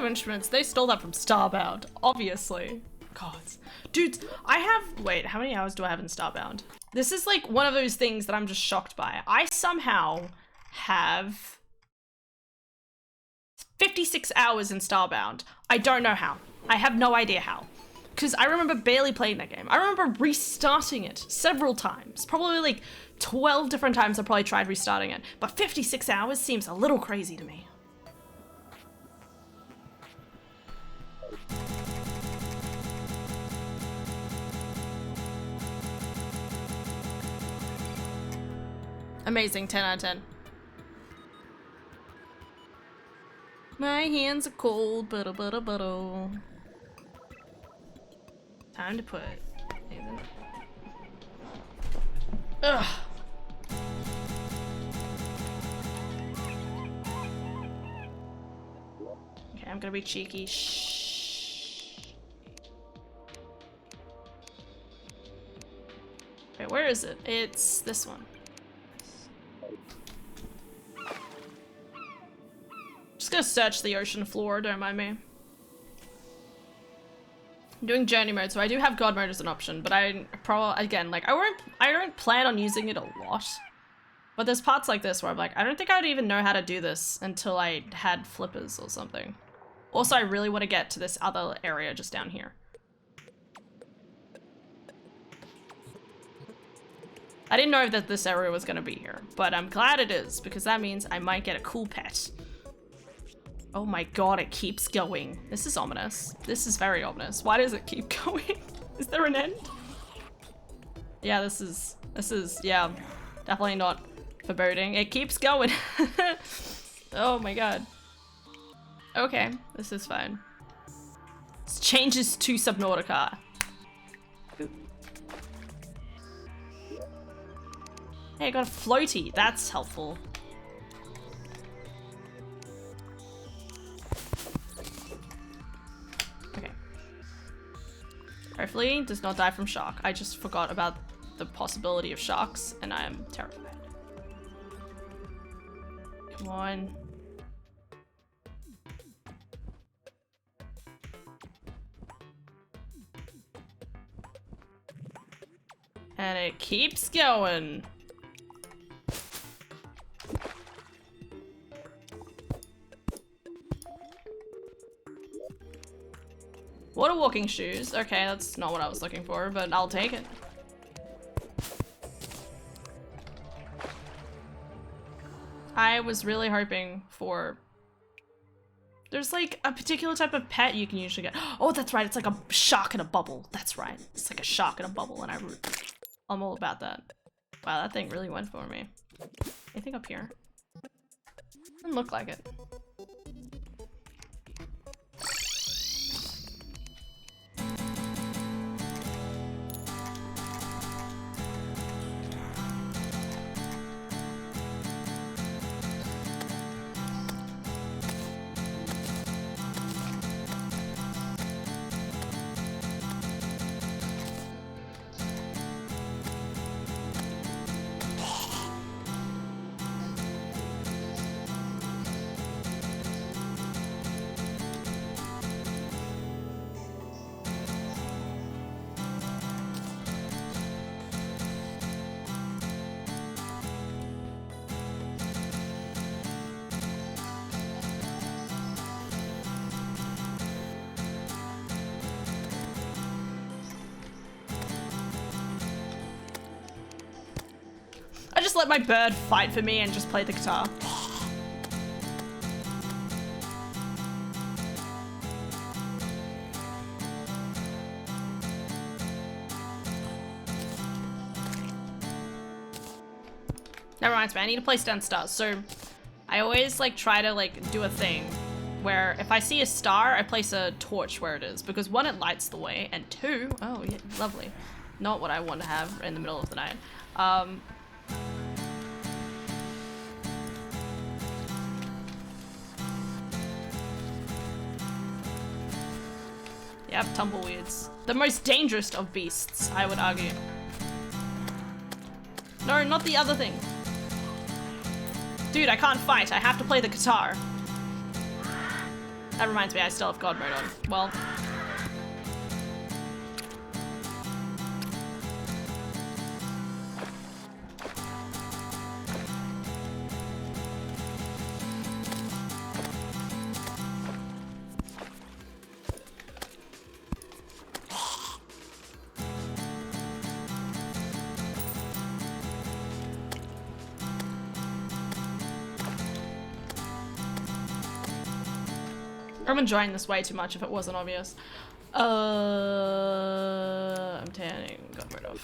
Instruments, they stole that from Starbound, obviously. God. Dude, I have, wait, how many hours do I have in Starbound? This is like one of those things that I'm just shocked by. I somehow have 56 hours in Starbound. I don't know how. I have no idea how. Because I remember barely playing that game. I remember restarting it several times. Probably like 12 different times I probably tried restarting it. But 56 hours seems a little crazy to me. Amazing, 10 out of 10. My hands are cold, but time to put. Ugh. Okay, I'm gonna be cheeky. Shh. Wait, where is it? It's this one. Just gonna search the ocean floor, don't mind me. I'm doing journey mode, so I do have god mode as an option, but I probably, again, like, I don't plan on using it a lot. But there's parts like this where I'm like, I don't think I'd even know how to do this until I had flippers or something. Also, I really want to get to this other area just down here. I didn't know that this area was gonna be here, but I'm glad it is, because that means I might get a cool pet. Oh my god, it keeps going. This is ominous. This is very ominous. Why does it keep going? Is there an end? Yeah, this is, yeah, definitely not foreboding. It keeps going. Oh my god. Okay, this is fine. This changes to Subnautica. Ooh. Hey, I got a floaty. That's helpful. Hopefully does not die from shock. I just forgot about the possibility of shocks and I am terrified. Come on. And it keeps going. Water walking shoes. Okay, that's not what I was looking for, but I'll take it. I was really hoping for... There's like a particular type of pet you can usually get. Oh, that's right. It's like a shark in a bubble. That's right. It's like a shark in a bubble, and I'm all about that. Wow, that thing really went for me. Anything up here? Doesn't look like it. just let my bird fight for me and just play the guitar? That reminds me, I need to place down stars. So I always like try to like do a thing where if I see a star, I place a torch where it is, because one, it lights the way, and two, oh yeah, lovely. Not what I want to have in the middle of the night. Yep, tumbleweeds. The most dangerous of beasts, I would argue. No, not the other thing. Dude, I can't fight. I have to play the guitar. That reminds me, I still have God mode on. Well. I'm enjoying this way too much if it wasn't obvious. I'm tanning, got rid of.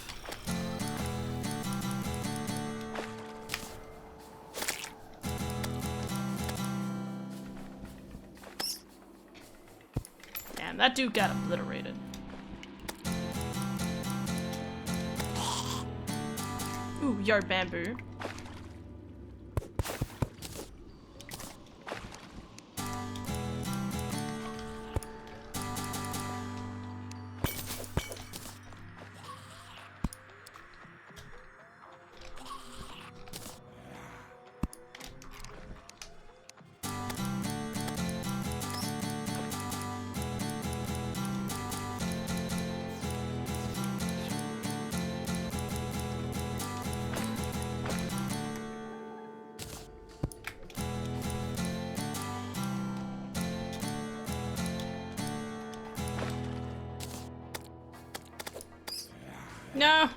Damn, that dude got obliterated. Ooh, yard bamboo. No.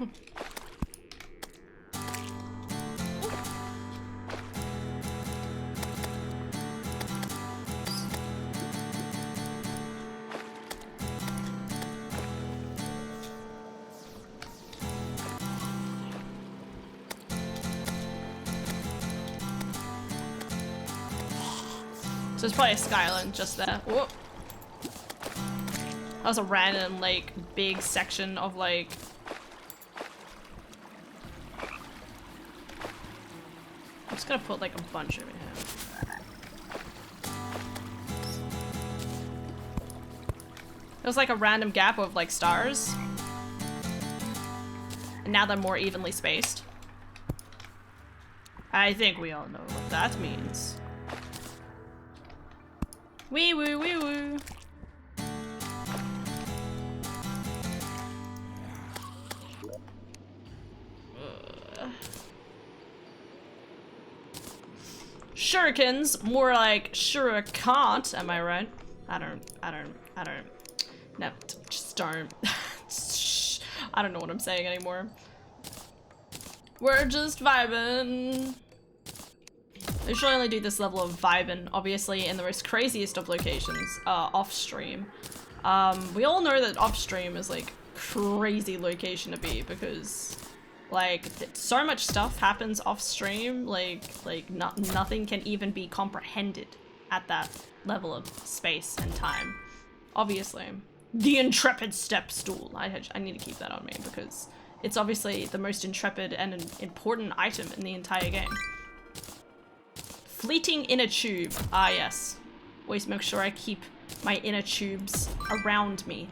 So there's probably a skyline just there. Whoop. That was a random, like, big section of, like... I'm just gonna put, like, a bunch over here. It was, like, a random gap of, like, stars. And now they're more evenly spaced. I think we all know what that means. Wee woo wee woo. Shurikens, more like sure can't, am I right? I don't, no, just don't. I don't know what I'm saying anymore. We're just vibing. We should only do this level of vibing, obviously, in the most craziest of locations, off stream. We all know that off stream is like crazy location to be because like so much stuff happens off stream, like nothing can even be comprehended at that level of space and time. Obviously, the intrepid step stool. I need to keep that on me because it's obviously the most intrepid and an important item in the entire game. Fleeting inner tube. Ah, yes. Always make sure I keep my inner tubes around me.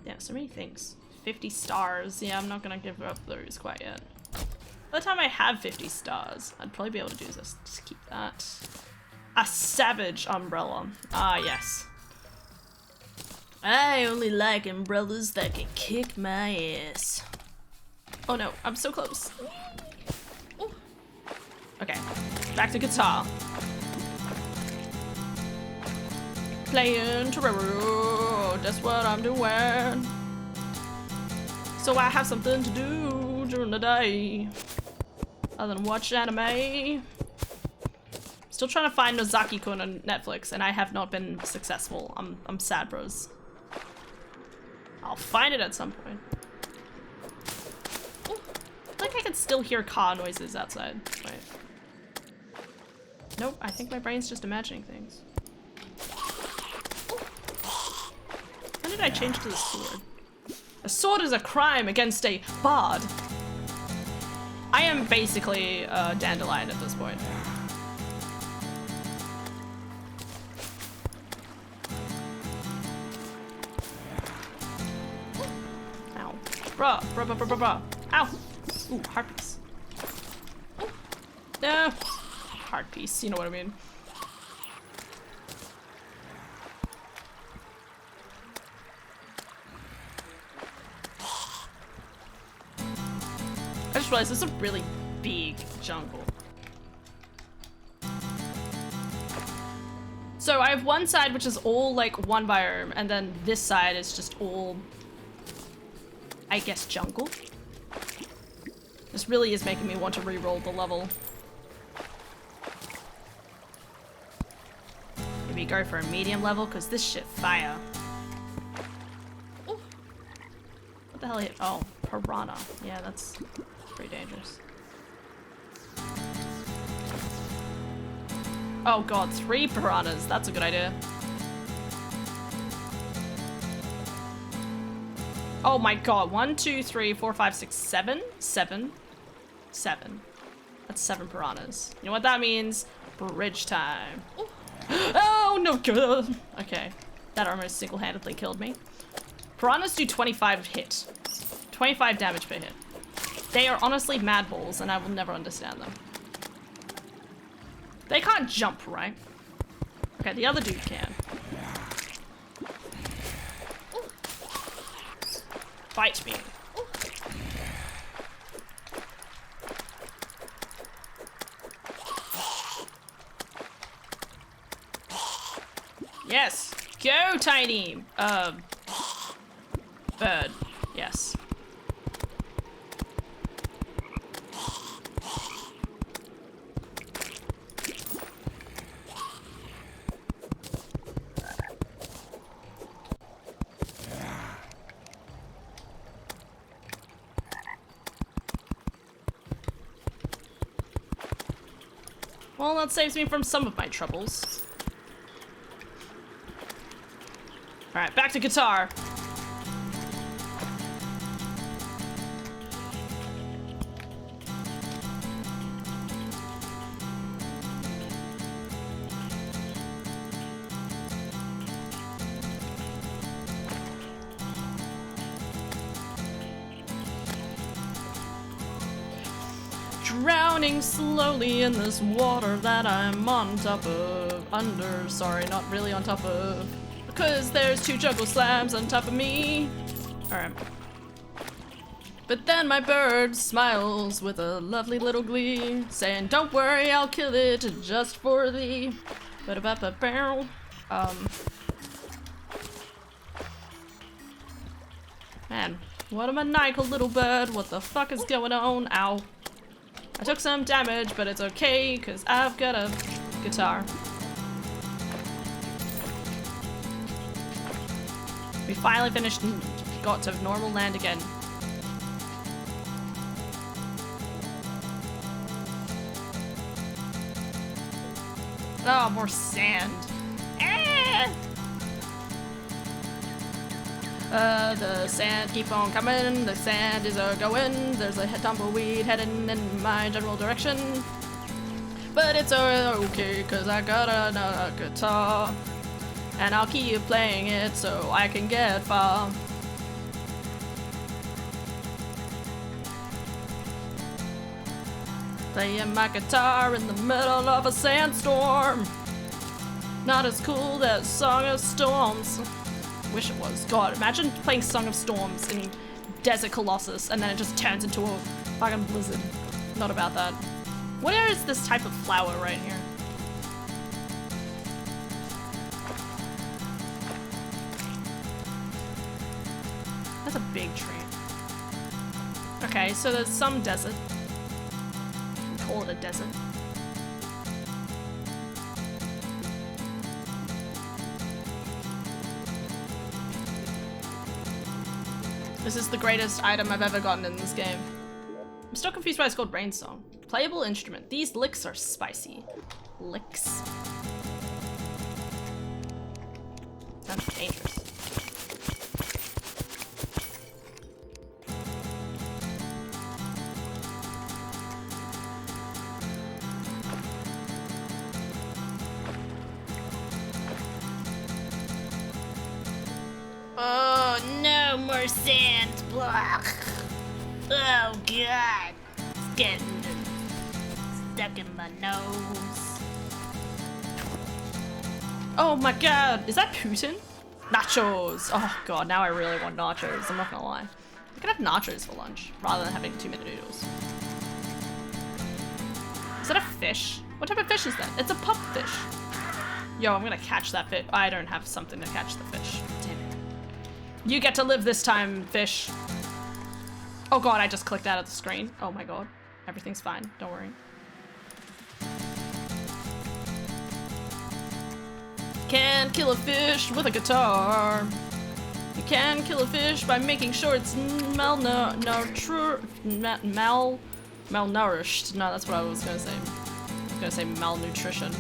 Yeah, so many things. 50 stars. Yeah, I'm not gonna give up those quite yet. By the time I have 50 stars, I'd probably be able to do this. Just keep that. A savage umbrella. Ah, yes. I only like umbrellas that can kick my ass. Oh no, I'm so close. Okay, back to guitar. Playing Terraria, that's what I'm doing. So I have something to do during the day other than watch anime. Still trying to find Nozaki-kun on Netflix, and I have not been successful. I'm sad, bros. I'll find it at some point. Ooh, I feel like I can still hear car noises outside. Wait. Nope, I think my brain's just imagining things. When did I change to the sword? A sword is a crime against a bard. I am basically a dandelion at this point. Ow. Bruh. Ow. Ooh, heart piece. No. Heart piece, you know what I mean. I just realized this is a really big jungle. So I have one side which is all like one biome, and then this side is just all, I guess, jungle. This really is making me want to re-roll the level. Maybe go for a medium level, because this shit fire. Ooh. What the hell hit? Oh, piranha. Yeah, that's pretty dangerous. Oh god, 3 piranhas. That's a good idea. Oh my god, 1, 2, 3, 4, 5, 6, 7? 7. That's 7 piranhas. You know what that means? Bridge time. Oh no, good. Okay, that almost single-handedly killed me. Piranhas do 25 hit. 25 damage per hit. They are honestly mad balls, and I will never understand them. They can't jump, right? Okay, the other dude can. Bite me. Yes! Go, tiny! Bird. Yes. Well, that saves me from some of my troubles. Alright, back to guitar. Drowning slowly in this water that I'm on top of. Sorry, not really on top of. Because there's 2 juggle slams on top of me. Alright. But then my bird smiles with a lovely little glee, saying, don't worry, I'll kill it just for thee. Ba-da-ba-ba-bow. Man, what a maniacal little bird. What the fuck is going on? Ow. I took some damage, but it's okay, because I've got a guitar. We finally finished and got to normal land again. Oh, more sand. The sand keep on coming, the sand is going, there's a tumbleweed heading in my general direction. But it's okay, cause I got another guitar, and I'll keep playing it so I can get far. Playing my guitar in the middle of a sandstorm. Not as cool as Song of Storms. Wish it was. God, imagine playing Song of Storms in Desert Colossus and then it just turns into a fucking blizzard. Not about that. Where is this type of flower right here? That's a big tree. Okay, so there's some desert. Call it a desert. This is the greatest item I've ever gotten in this game. I'm still confused why it's called Rain Song. Playable instrument. These licks are spicy. Licks. Sounds dangerous. Oh, no more sand. Blah. Oh, God. It's getting stuck in my nose. Oh, my God. Is that Putin? Nachos. Oh, God. Now I really want nachos. I'm not gonna lie. I could have nachos for lunch rather than having 2-minute noodles. Is that a fish? What type of fish is that? It's a pup fish. Yo, I'm gonna catch that fish. I don't have something to catch the fish. Damn it. You get to live this time, fish. Oh god, I just clicked out of the screen. Oh my god. Everything's fine, don't worry. Can kill a fish with a guitar. You can kill a fish by making sure it's malnourished. No, that's what I was gonna say. I was gonna say malnutrition.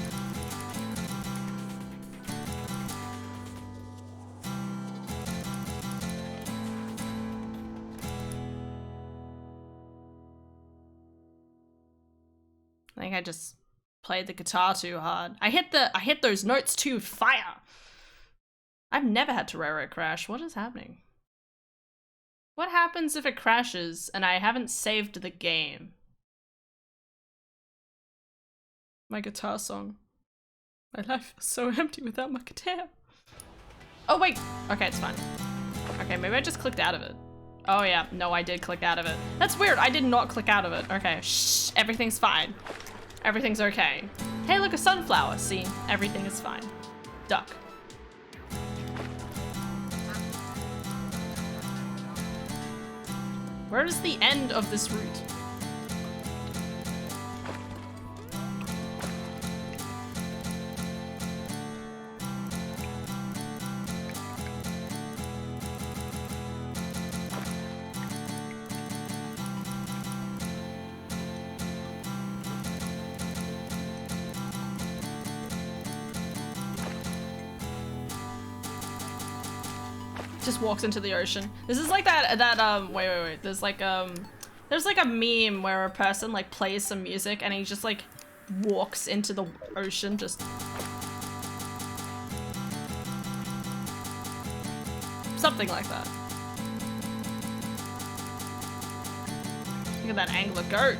I think I just played the guitar too hard. I hit those notes too fire. I've never had Terraria crash. What is happening? What happens if it crashes and I haven't saved the game? My guitar song. My life is so empty without my guitar. Oh wait, okay, it's fine. Okay, maybe I just clicked out of it. Oh yeah, no, I did click out of it. That's weird, I did not click out of it. Okay, shh, everything's fine. Everything's okay. Hey, look, a sunflower. See, everything is fine. Duck. Where is the end of this route? Just walks into the ocean. This is like wait. There's like a meme where a person like plays some music and he just like walks into the ocean, just something like that. Look at that angler goat.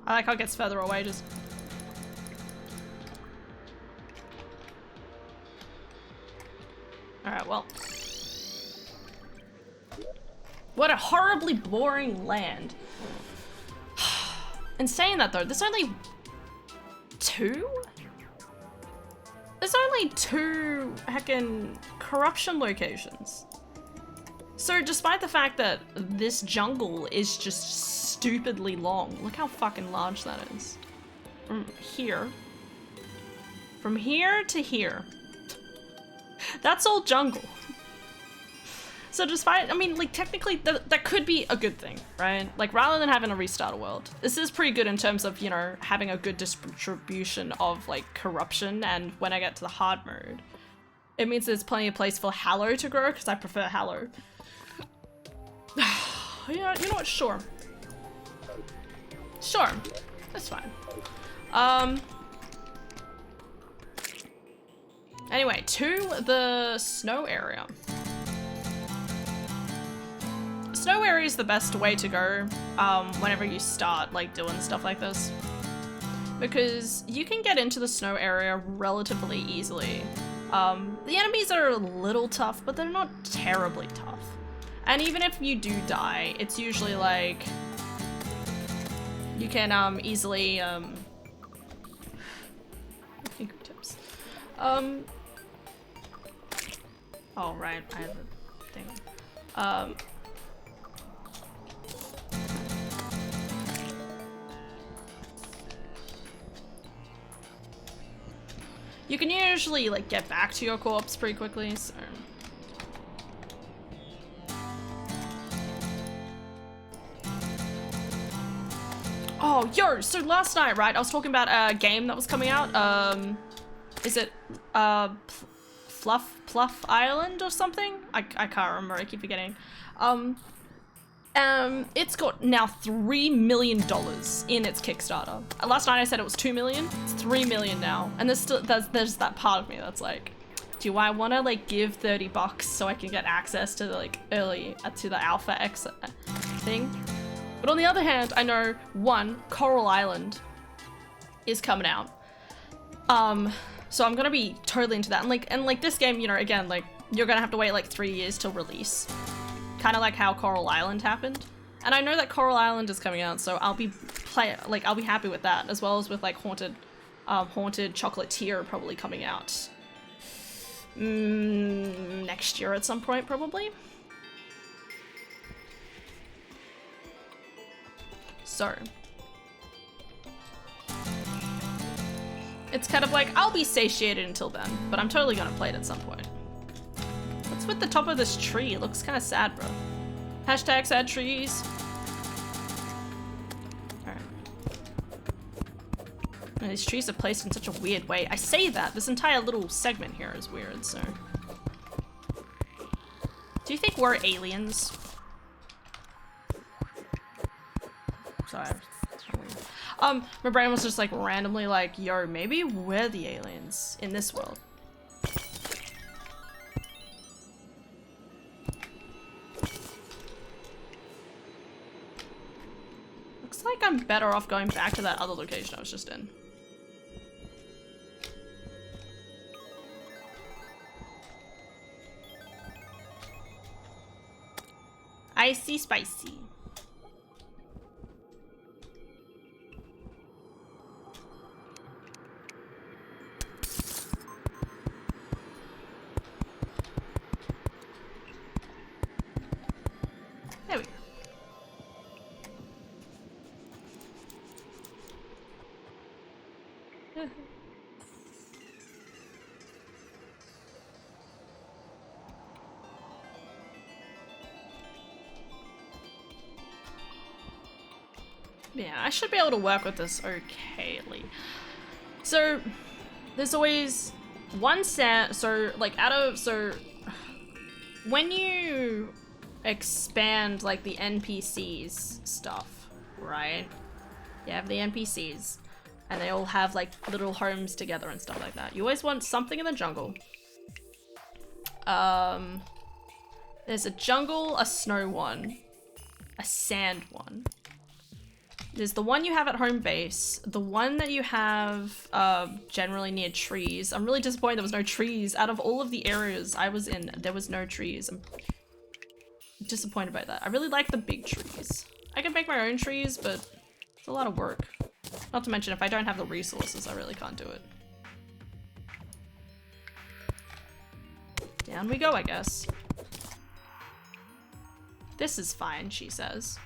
I like how it gets further away, just... Alright, well. What a horribly boring land. In saying that though, there's only two? There's only two heckin' corruption locations. So despite the fact that this jungle is just stupidly long, look how fucking large that is. From here to here. That's all jungle. So despite, I mean, like technically that could be a good thing, right? Like rather than having to restart a world, this is pretty good in terms of, you know, having a good distribution of like corruption. And when I get to the hard mode, it means there's plenty of place for Hallow to grow because I prefer Hallow. Yeah, you know what? Sure. Sure. That's fine. Anyway, to the snow area. Snow area is the best way to go whenever you start like doing stuff like this. Because you can get into the snow area relatively easily The enemies are a little tough, but they're not terribly tough. And even if you do die, it's usually like you can easily fingertips. Oh right, I have a thing. You can usually like get back to your corpse pretty quickly, so. Oh, yo, so last night, right, I was talking about a game that was coming out. Is it Fluff Island or something? I can't remember, I keep forgetting. It's got now $3 million in its Kickstarter. Last night I said it was 2 million. It's 3 million now. And there's still, there's that part of me that's like, do I want to like give $30 so I can get access to the like early, to the alpha X thing? But on the other hand, I know one, Coral Island is coming out. So I'm gonna be totally into that. And like this game, you know, again, like you're gonna have to wait like 3 years till release. Kind of like how Coral Island happened. And I know that Coral Island is coming out, so I'll be I'll be happy with that, as well as with like Haunted Chocolatier probably coming out next year at some point, probably. So it's kind of like I'll be satiated until then, but I'm totally gonna play it at some point. What's with the top of this tree? It looks kind of sad, bro. Hashtag sad trees. Alright. These trees are placed in such a weird way. I say that. This entire little segment here is weird, so. Do you think we're aliens? Sorry. My brain was just like randomly like, yo, maybe we're the aliens in this world. Looks like I'm better off going back to that other location I was just in. Icy spicy. There we go. Yeah, I should be able to work with this okayly. So, there's always one set, so like when you expand like the NPCs stuff, right? You have the NPCs and they all have like little homes together and stuff like that. You always want something in the jungle. There's a jungle, a snow one, a sand one. There's the one you have at home base, the one that you have generally near trees. I'm really disappointed there was no trees. Out of all of the areas I was in, there was no trees. I'm disappointed by that. I really like the big trees. I can make my own trees, but it's a lot of work. Not to mention, if I don't have the resources, I really can't do it. Down we go, I guess. This is fine, she says.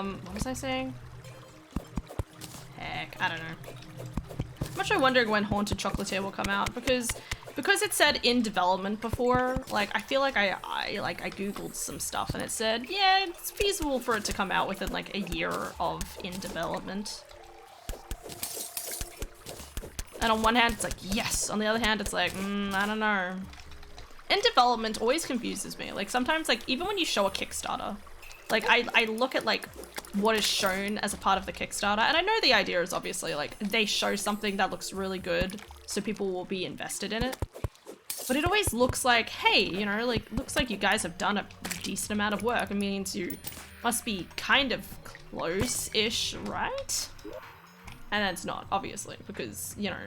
What was I saying? Heck, I don't know. I'm actually wondering when Haunted Chocolatier will come out because it said in development before. Like, I feel like I googled some stuff and it said, yeah, it's feasible for it to come out within like a year of in development. And on one hand, it's like, yes. On the other hand, it's like, I don't know. In development always confuses me. Like sometimes, like even when you show a Kickstarter, like I look at like what is shown as a part of the Kickstarter, and I know the idea is obviously like they show something that looks really good so people will be invested in it. But it always looks like, hey, you know, like looks like you guys have done a decent amount of work. It means you must be kind of close-ish, right? And it's not, obviously, because, you know,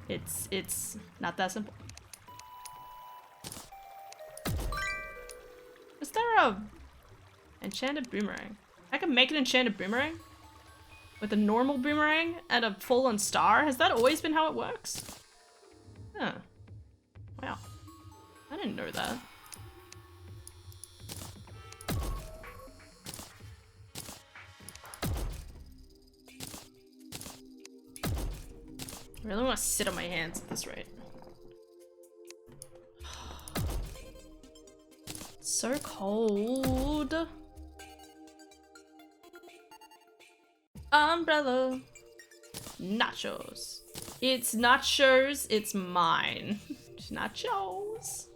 it's not that simple. Is there a enchanted boomerang? I can make an enchanted boomerang? With a normal boomerang and a fallen star? Has that always been how it works? Huh. Wow. I didn't know that. I really want to sit on my hands at this rate. It's so cold. Umbrella. Nachos. It's nachos, it's mine. Nachos. It's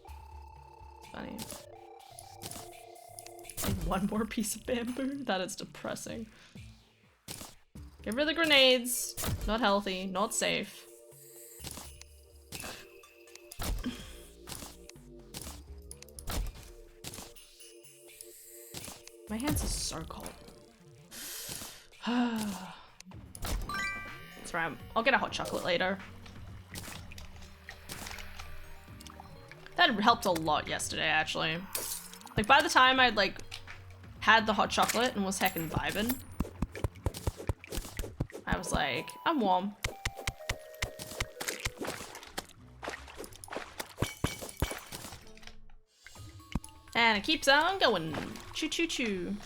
funny. And one more piece of bamboo? That is depressing. Get rid of the grenades. Not healthy, not safe. My hands are so cold. That's right, I'll get a hot chocolate later. That helped a lot yesterday, actually. Like, by the time I'd, like, had the hot chocolate and was heckin' vibing, I was like, I'm warm. And it keeps on going. Choo choo choo.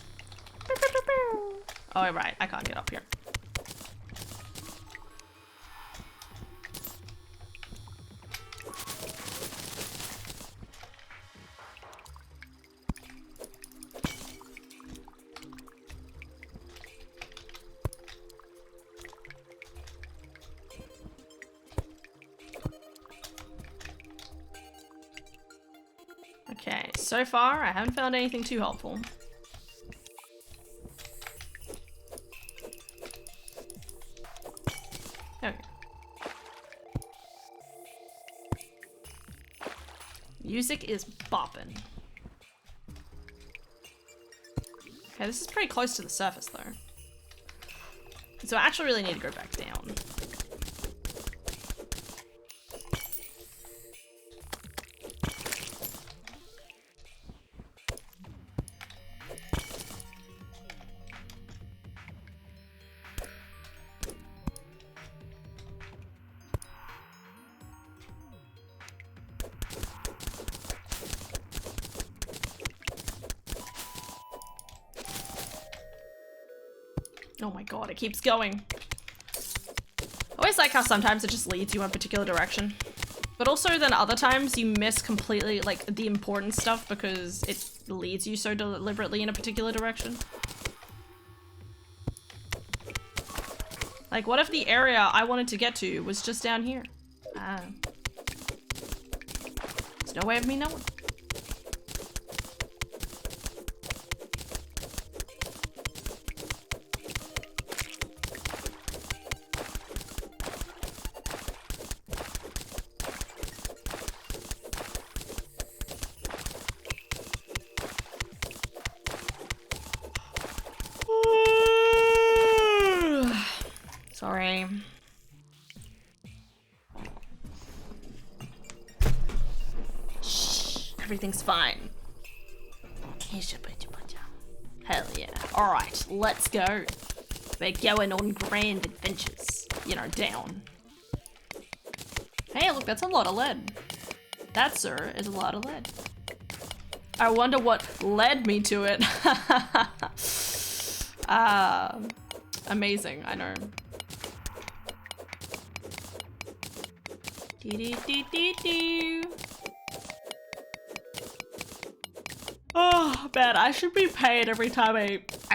Oh, right, I can't get up here. Okay, so far I haven't found anything too helpful. Okay. Music is bopping. Okay, this is pretty close to the surface though. So I actually really need to go back down. Oh my god, it keeps going. I always like how sometimes it just leads you in a particular direction. But also then other times you miss completely like the important stuff because it leads you so deliberately in a particular direction. Like what if the area I wanted to get to was just down here? There's no way of me knowing. Sorry. Shh, everything's fine. Hell yeah. Alright, let's go. We're going on grand adventures. You know, down. Hey, look, that's a lot of lead. That, sir, is a lot of lead. I wonder what led me to it. Amazing, I know. Oh man, I should be paid every time I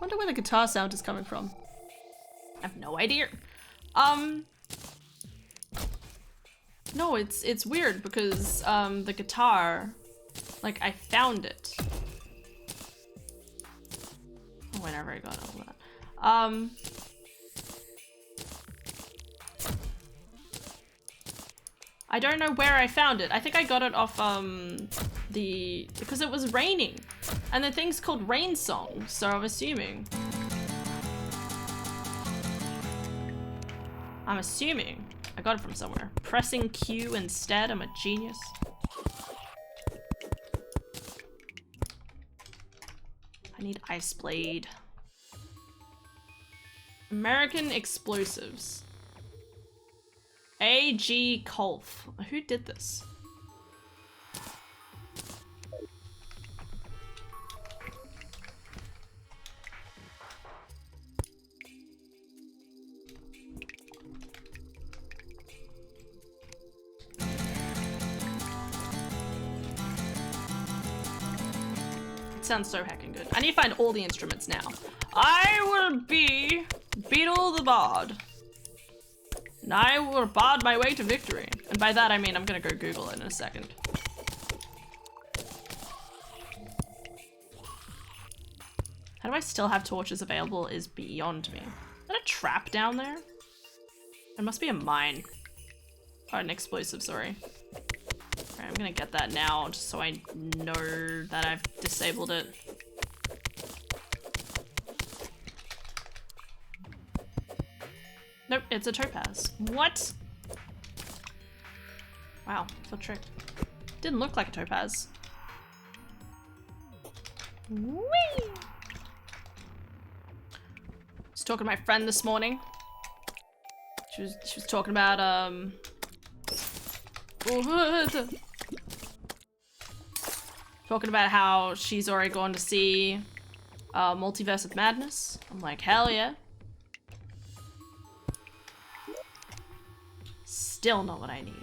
Wonder where the guitar sound is coming from. I have no idea. No, it's weird because the guitar, like I found it. Oh, whenever I got all that. I don't know where I found it. I think I got it off because it was raining. And the thing's called Rain Song, so I'm assuming. I got it from somewhere. Pressing Q instead, I'm a genius. I need Ice Blade. American Explosives. A.G. Kolf. Who did this? It sounds so heckin' good. I need to find all the instruments now. I will be Beetle the Bard. And I will bard my way to victory. And by that I mean I'm gonna go Google it in a second. How do I still have torches available is beyond me. Is that a trap down there? There must be a mine. Or an explosive, sorry. Alright, I'm gonna get that now just so I know that I've disabled it. Nope, it's a topaz. What? Wow, I feel tricked. Didn't look like a topaz. Whee! I was talking to my friend this morning. She was talking about talking about how she's already gone to see Multiverse of Madness. I'm like, hell yeah. Still not what I need.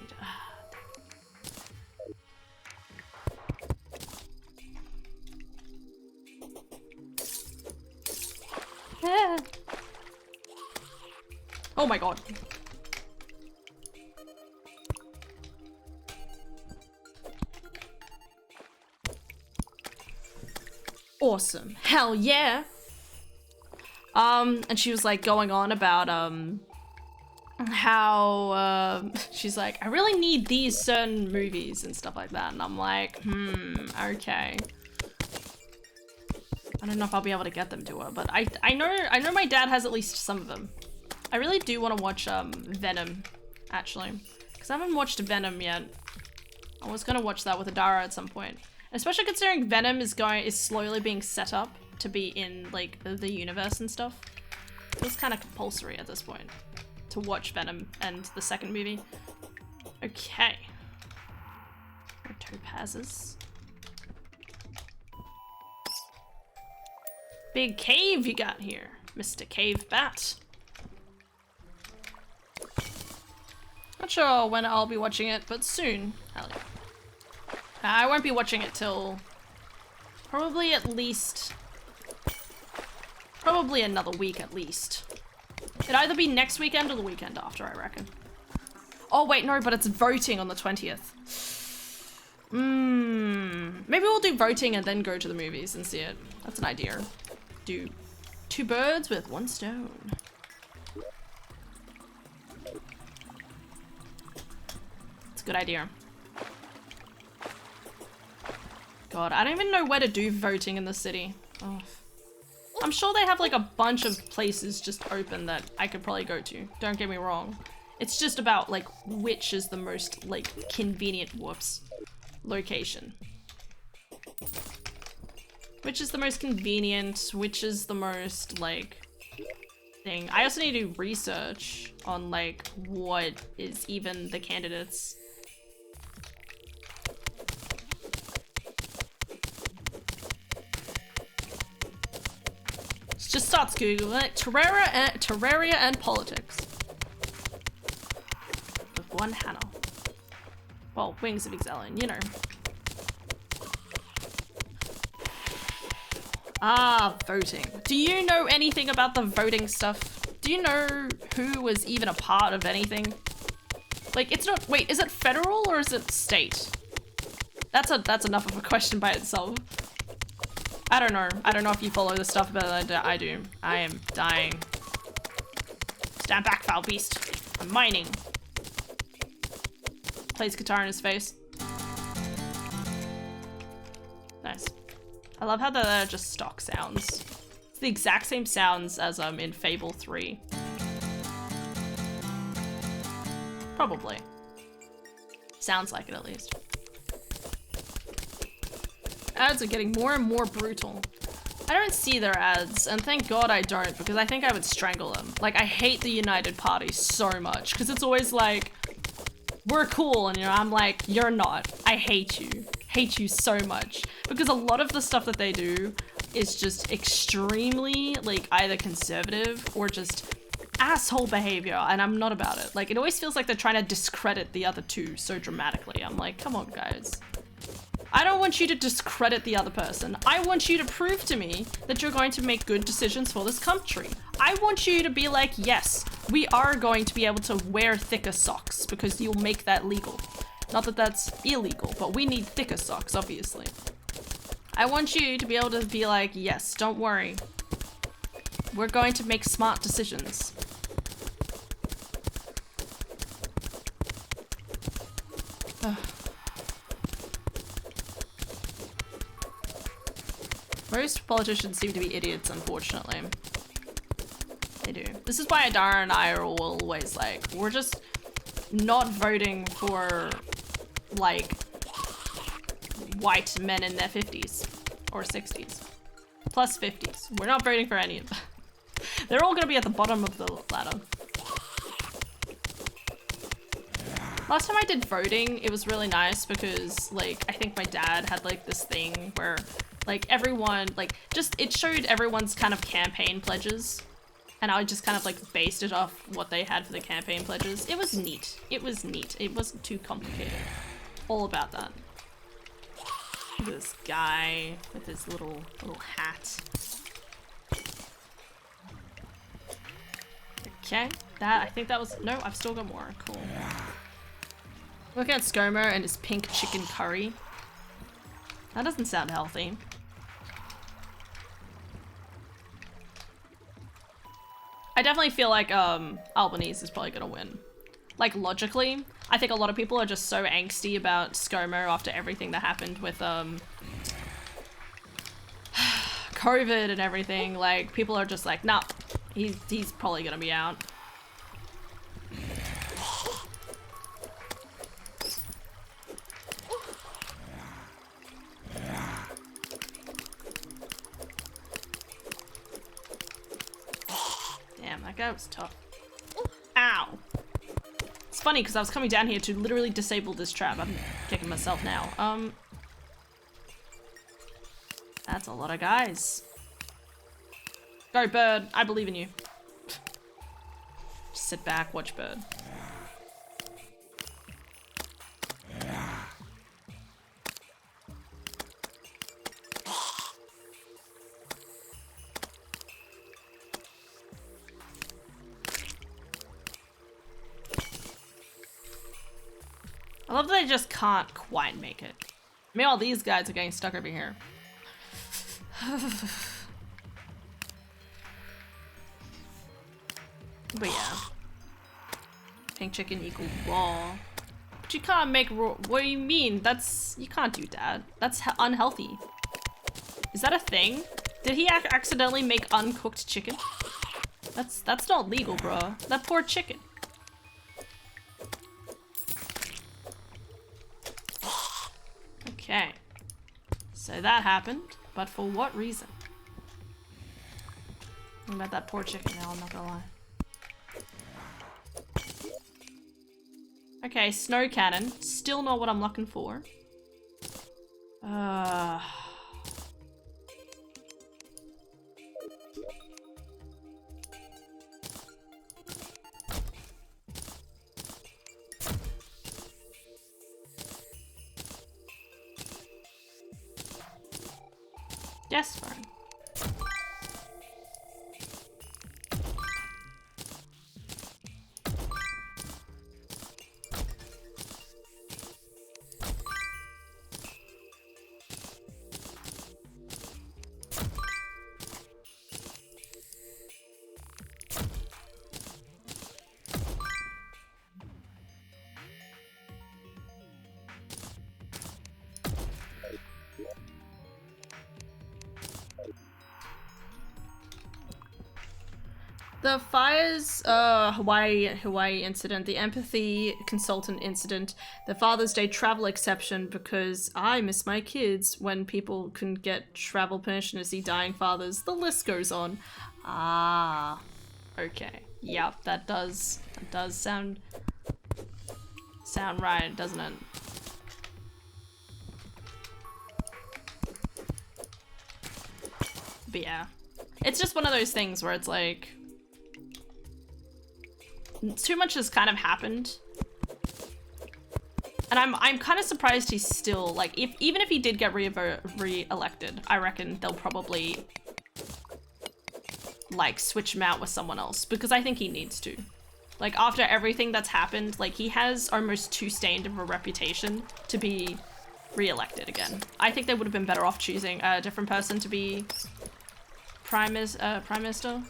Oh my god. Awesome. Hell yeah. And she was like going on about how she's like, I really need these certain movies and stuff like that, and I'm like, okay. I don't know if I'll be able to get them to her, but I know my dad has at least some of them. I really do want to watch Venom, actually, because I haven't watched Venom yet. I was gonna watch that with Adara at some point, especially considering Venom is slowly being set up to be in like the universe and stuff. It's kind of compulsory at this point to watch Venom and the second movie. Okay. Topazes. Big cave you got here, Mr. Cave Bat. Not sure when I'll be watching it, but soon. Hell yeah. I won't be watching it till probably another week at least. It'd either be next weekend or the weekend after, I reckon. Oh wait, no, but it's voting on the 20th. Maybe we'll do voting and then go to the movies and see it. That's an idea. Do 2 birds with 1 stone. It's a good idea. God, I don't even know where to do voting in the city. Oh. I'm sure they have like a bunch of places just open that I could probably go to. Don't get me wrong. It's just about like which is the most like convenient location. Which is the most convenient, which is the most like thing. I also need to do research on like what is even the candidates. Just starts Googling it. Terraria and politics. With one Hannah. Well, Wings of Excellion, you know. Ah, voting. Do you know anything about the voting stuff? Do you know who was even a part of anything? Like, it's not- wait, is it federal or is it state? That's enough of a question by itself. I don't know. I don't know if you follow this stuff, but I do. I am dying. Stand back, foul beast. I'm mining. Plays guitar in his face. Nice. I love how they're just stock sounds. It's the exact same sounds as in Fable 3. Probably. Sounds like it at least. Ads are getting more and more brutal. I don't see their ads, and thank God I don't, because I think I would strangle them. Like, I hate the United Party so much, because it's always like, we're cool, and you know, I'm like, you're not. I hate you. Hate you so much. Because a lot of the stuff that they do is just extremely, like, either conservative or just asshole behavior, and I'm not about it. Like, it always feels like they're trying to discredit the other two so dramatically. I'm like, come on, guys. I don't want you to discredit the other person. I want you to prove to me that you're going to make good decisions for this country. I want you to be like, yes, we are going to be able to wear thicker socks because you'll make that legal. Not that that's illegal, but we need thicker socks, obviously. I want you to be able to be like, yes, don't worry. We're going to make smart decisions. Most politicians seem to be idiots, unfortunately. They do. This is why Adara and I are always like, we're just not voting for, like, white men in their 50s or 60s. Plus 50s. We're not voting for any of them. They're all gonna be at the bottom of the ladder. Last time I did voting, it was really nice because, like, I think my dad had, like, this thing where, like, everyone, like, just, it showed everyone's kind of campaign pledges. And I just kind of, like, based it off what they had for the campaign pledges. It was neat. It was neat. It wasn't too complicated. All about that. Look at this guy with his little hat. Okay, that, I think that was, no, I've still got more, cool. Look at ScoMo and his pink chicken curry. That doesn't sound healthy. I definitely feel like Albanese is probably gonna win. Like, logically, I think a lot of people are just so angsty about ScoMo after everything that happened with COVID and everything. Like, people are just like, nah, he's probably gonna be out. Damn, that guy was tough. Ow. It's funny because I was coming down here to literally disable this trap. I'm kicking myself now. That's a lot of guys. Go, Bird. I believe in you. Just sit back, watch Bird. I love that they just can't quite make it. Meanwhile, these guys are getting stuck over here. But yeah. Pink chicken equals raw. But you can't make raw. What do you mean? You can't do that. That's unhealthy. Is that a thing? Did he accidentally make uncooked chicken? That's not legal, bro. That poor chicken. Okay. So that happened, but for what reason? What about that poor chicken now, I'm not gonna lie. Okay, snow cannon. Still not what I'm looking for. Yes, fine. the fires, Hawaii incident, the empathy consultant incident, the Father's Day travel exception because I miss my kids when people can get travel permission to see dying fathers. The list goes on. Ah, okay. Yep, that does sound right, doesn't it? But yeah, it's just one of those things where it's like too much has kind of happened, and I'm kind of surprised he's still like, even if he did get re-elected, I reckon they'll probably like switch him out with someone else, because I think he needs to. Like, after everything that's happened, like, he has almost too stained of a reputation to be re-elected again. I think they would have been better off choosing a different person to be Prime Minister.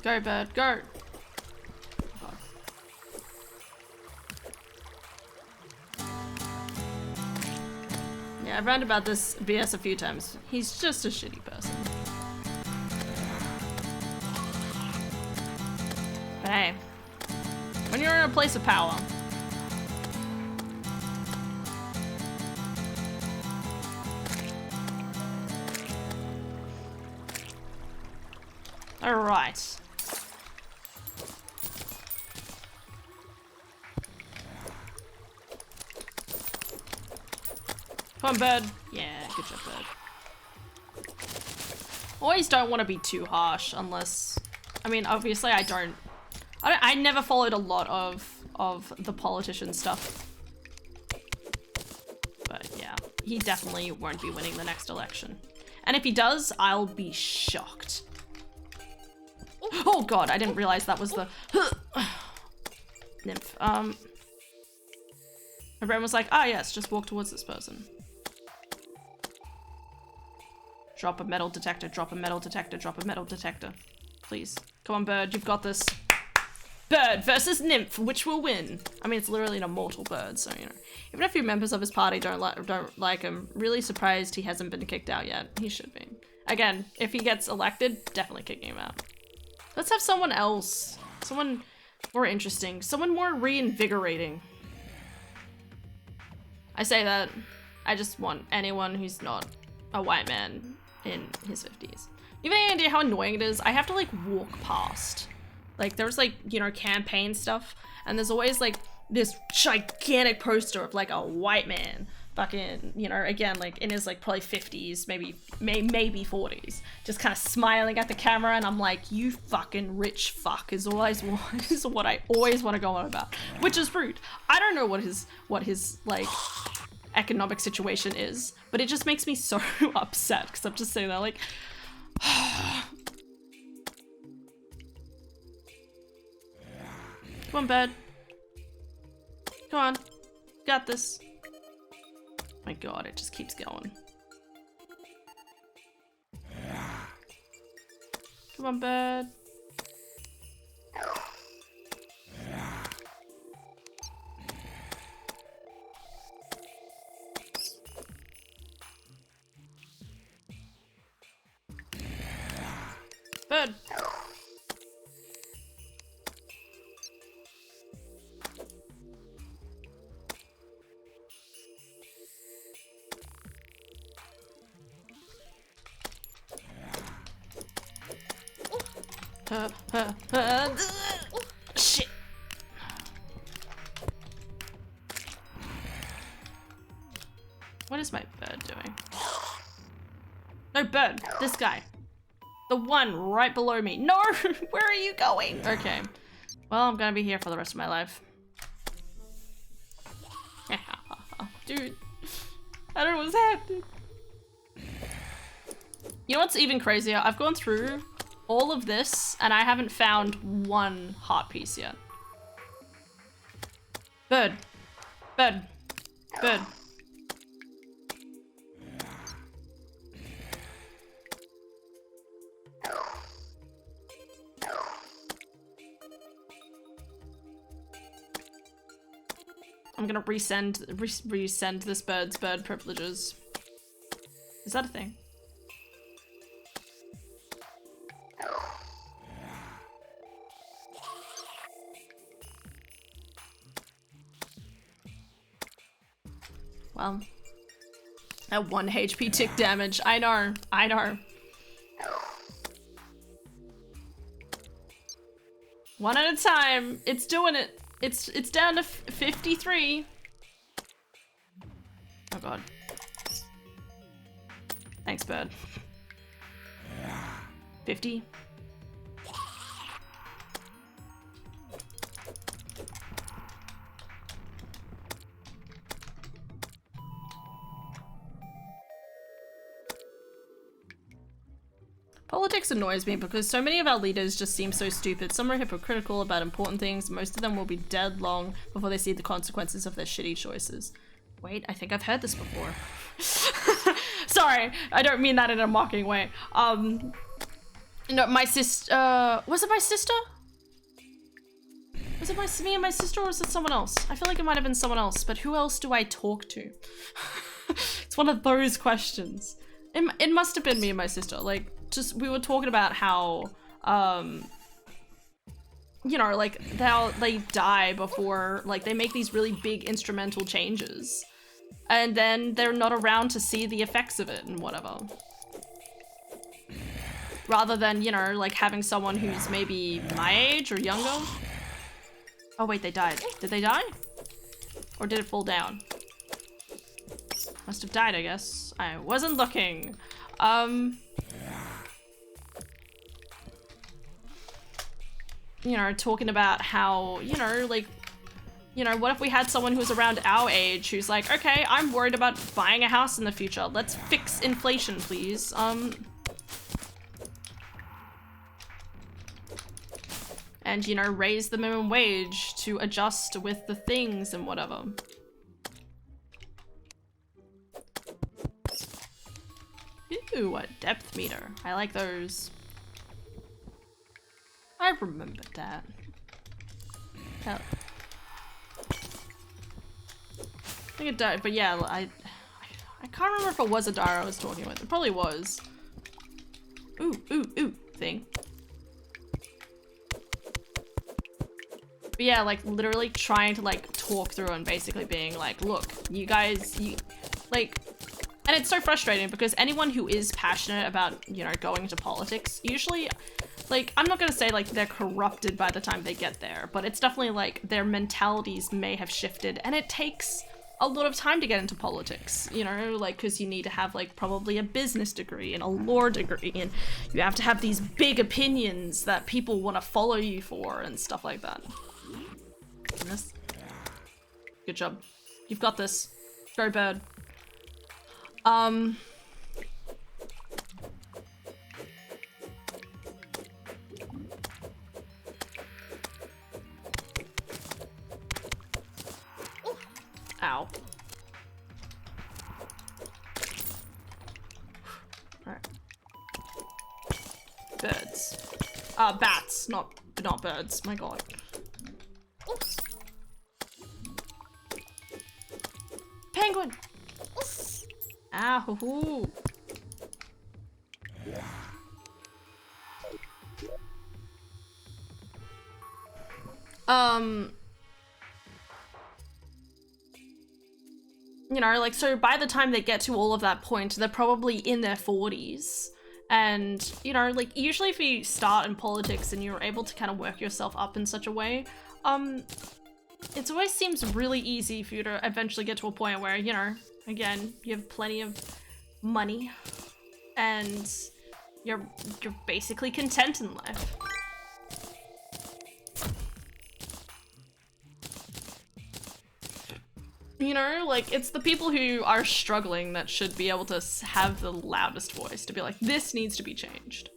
Go, bird, go! Oh. Yeah, I've read about this BS a few times. He's just a shitty person. But hey, when you're in a place of power, alright. Come on, bird. Yeah, good job, bird. Always don't want to be too harsh unless, I mean, obviously I never followed a lot of the politician stuff. But yeah, he definitely won't be winning the next election. And if he does, I'll be shocked. Oh god, I didn't realize that was the nymph. My brain was like, ah yes, just walk towards this person. Drop a metal detector, drop a metal detector, drop a metal detector. Please. Come on, bird, you've got this. Bird versus nymph, which will win? I mean, it's literally an immortal bird, so, you know. Even a few members of his party don't like him. Really surprised he hasn't been kicked out yet. He should be. Again, if he gets elected, definitely kicking him out. Let's have someone else. Someone more interesting. Someone more reinvigorating. I say that, I just want anyone who's not a white man in his 50s. You have any idea how annoying it is? I have to like walk past. Like there's like, you know, campaign stuff, and there's always like this gigantic poster of like a white man fucking, you know, again, like in his like probably 50s, maybe 40s, just kind of smiling at the camera, and I'm like, you fucking rich fuck is always is what I always want to go on about, which is rude. I don't know what his like economic situation is, but it just makes me so upset because I'm just sitting there like come on, bird. Come on. Got this. My god, it just keeps going. Come on, bird. Bird. Shit. What is my bird doing? No, bird. This guy. The one right below me. No! Where are you going? Okay. Well, I'm gonna be here for the rest of my life. Dude. I don't know what's happening. You know what's even crazier? I've gone through all of this and I haven't found one heart piece yet. Bird. Bird. Bird. I'm gonna resend this bird's bird privileges. Is that a thing? Well, at 1 HP tick damage. I know, I know. One at a time. It's doing it. It's down to 53. Oh god. Thanks, bird. 50. Politics annoys me because so many of our leaders just seem so stupid. Some are hypocritical about important things. Most of them will be dead long before they see the consequences of their shitty choices. Wait, I think I've heard this before. Sorry, I don't mean that in a mocking way. No, my sister, was it my sister? Was it me and my sister, or was it someone else? I feel like it might have been someone else, but who else do I talk to? It's one of those questions. It must have been me and my sister. Like, just, we were talking about how, you know, like, how they die before, like, they make these really big instrumental changes. And then they're not around to see the effects of it and whatever. Rather than, you know, like, having someone who's maybe my age or younger. Oh wait, they died. Did they die? Or did it fall down? Must have died, I guess. I wasn't looking. You know, talking about how, you know, like, you know, what if we had someone who's around our age who's like, okay, I'm worried about buying a house in the future. Let's fix inflation, please. And, you know, raise the minimum wage to adjust with the things and whatever. Ooh, a depth meter. I like those. I remembered that. Hell. I think it died, but yeah, I can't remember if it was a Dara I was talking with. It probably was. Ooh, ooh, ooh, thing. But yeah, like, literally trying to, like, talk through and basically being like, look, you guys, like, and it's so frustrating because anyone who is passionate about, you know, going into politics, usually, like, I'm not gonna say, like, they're corrupted by the time they get there, but it's definitely, like, their mentalities may have shifted, and it takes a lot of time to get into politics, you know, like, because you need to have, like, probably a business degree and a law degree, and you have to have these big opinions that people want to follow you for and stuff like that. Goodness. Good job. You've got this. Go bird. Ow. Alright. Birds. Bats, not birds. My god. Oops. Penguin! Ah, hoo hoo. You know, like, so by the time they get to all of that point, they're probably in their 40s. And, you know, like, usually if you start in politics and you're able to kind of work yourself up in such a way, it always seems really easy for you to eventually get to a point where, you know, again, you have plenty of money and you're basically content in life. You know, like, it's the people who are struggling that should be able to have the loudest voice to be like, this needs to be changed.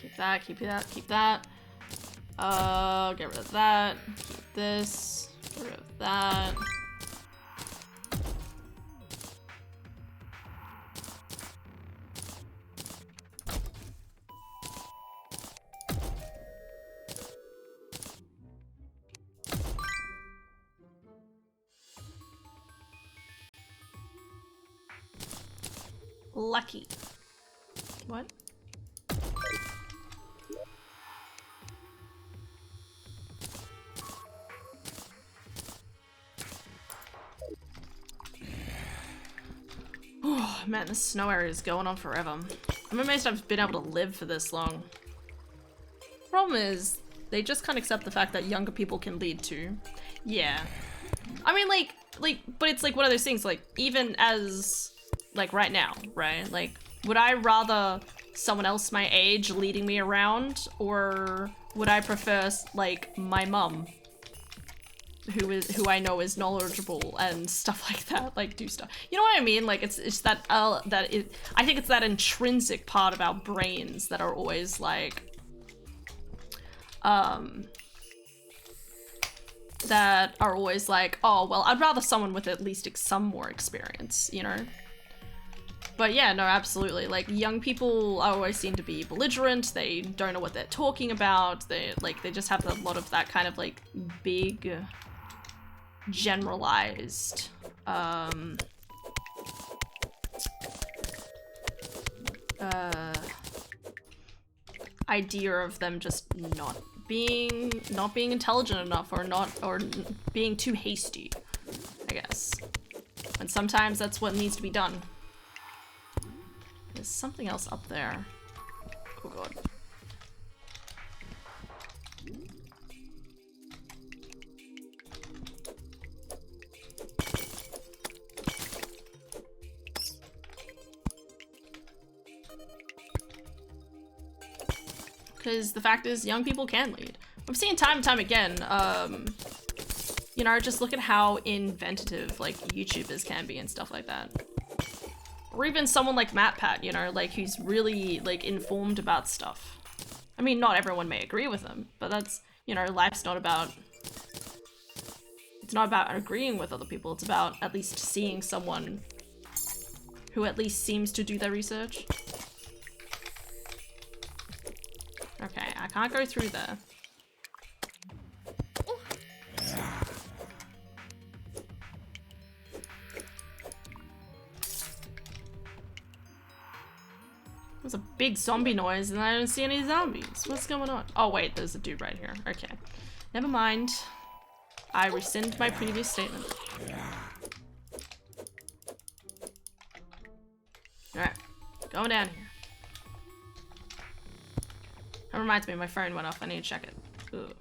Keep that, keep that, keep that. Get rid of that. Keep this. Get rid of that. Lucky. What? Oh man, this snow area is going on forever. I'm amazed I've been able to live for this long. Problem is, they just can't accept the fact that younger people can lead too. Yeah. I mean, like, but it's like one of those things, like, even as, like, right now, right? Like, would I rather someone else my age leading me around, or would I prefer, like, my mum, who I know is knowledgeable and stuff like that, like, do stuff. You know what I mean? Like, it's that, I think it's that intrinsic part of our brains that are always, like, that are always like, oh, well, I'd rather someone with at least some more experience, you know? But yeah, no, absolutely. Like, young people always seem to be belligerent, they don't know what they're talking about, they just have a lot of that kind of, like, big, generalized, idea of them just not being intelligent enough, or being too hasty, I guess. And sometimes that's what needs to be done. There's something else up there. Oh god. Because the fact is, young people can lead. I've seen time and time again, you know, just look at how inventive, like, YouTubers can be and stuff like that. Or even someone like MatPat, you know, like, who's really, like, informed about stuff. I mean, not everyone may agree with him, but that's, you know, life's not about... It's not about agreeing with other people, it's about at least seeing someone who at least seems to do their research. Okay, I can't go through there. There's a big zombie noise and I don't see any zombies. What's going on? Oh wait, there's a dude right here. Okay. Never mind. I rescind my previous statement. Alright. Going down here. That reminds me, my phone went off. I need to check it. Ugh.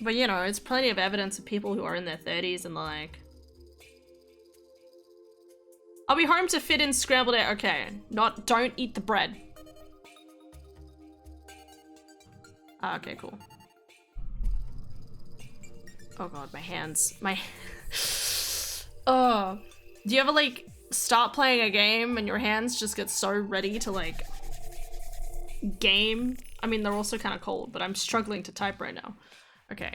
But you know, it's plenty of evidence of people who are in their 30s and like... I'll be home to fit in scrambled egg. Okay, don't eat the bread. Okay, cool. Oh god, my hands. Oh. Do you ever, like, start playing a game and your hands just get so ready to, like, game? I mean, they're also kind of cold, but I'm struggling to type right now. Okay.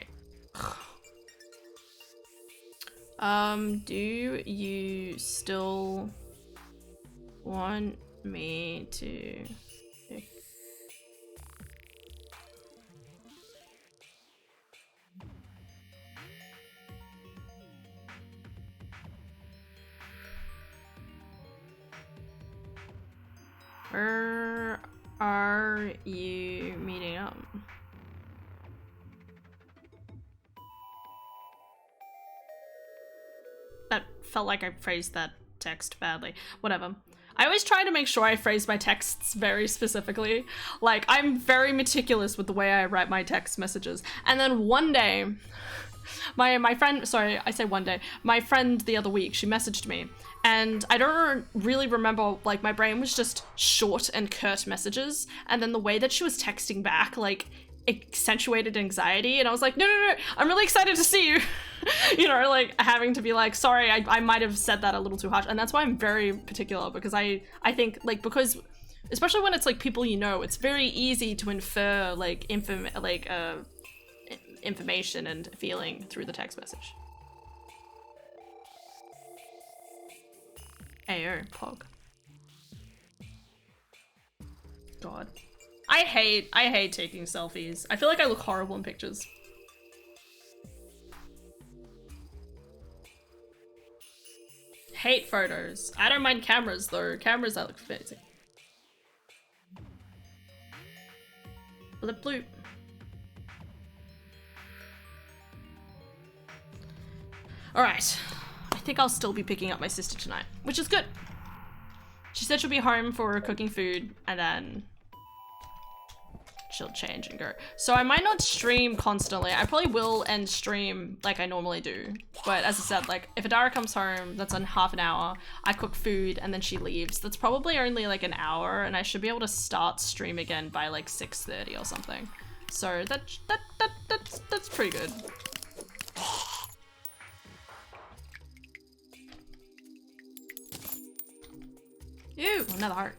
Do you still want me to... Where are you meeting up? That felt like I phrased that text badly. Whatever. I always try to make sure I phrase my texts very specifically. Like, I'm very meticulous with the way I write my text messages. And then one day, my friend, sorry, I say one day, my friend the other week, she messaged me. And I don't really remember, like, my brain was just short and curt messages. And then the way that she was texting back, like, accentuated anxiety. And I was like, no, I'm really excited to see you. You know, like, having to be like, sorry, I might have said that a little too harsh. And that's why I'm very particular, because I think, like, because, especially when it's, like, people you know, it's very easy to infer, like, information and feeling through the text message. Ayo, Pog. God. I hate taking selfies. I feel like I look horrible in pictures. Hate photos. I don't mind cameras though. Cameras, I look fancy. Blip bloop. Alright. I think I'll still be picking up my sister tonight, which is good. She said she'll be home for cooking food and then she'll change and go. So I might not stream constantly. I probably will end stream like I normally do. But as I said, like if Adara comes home, that's on half an hour. I cook food and then she leaves. That's probably only like an hour and I should be able to start stream again by like 6:30 or something. So that's pretty good. Ew, another heart.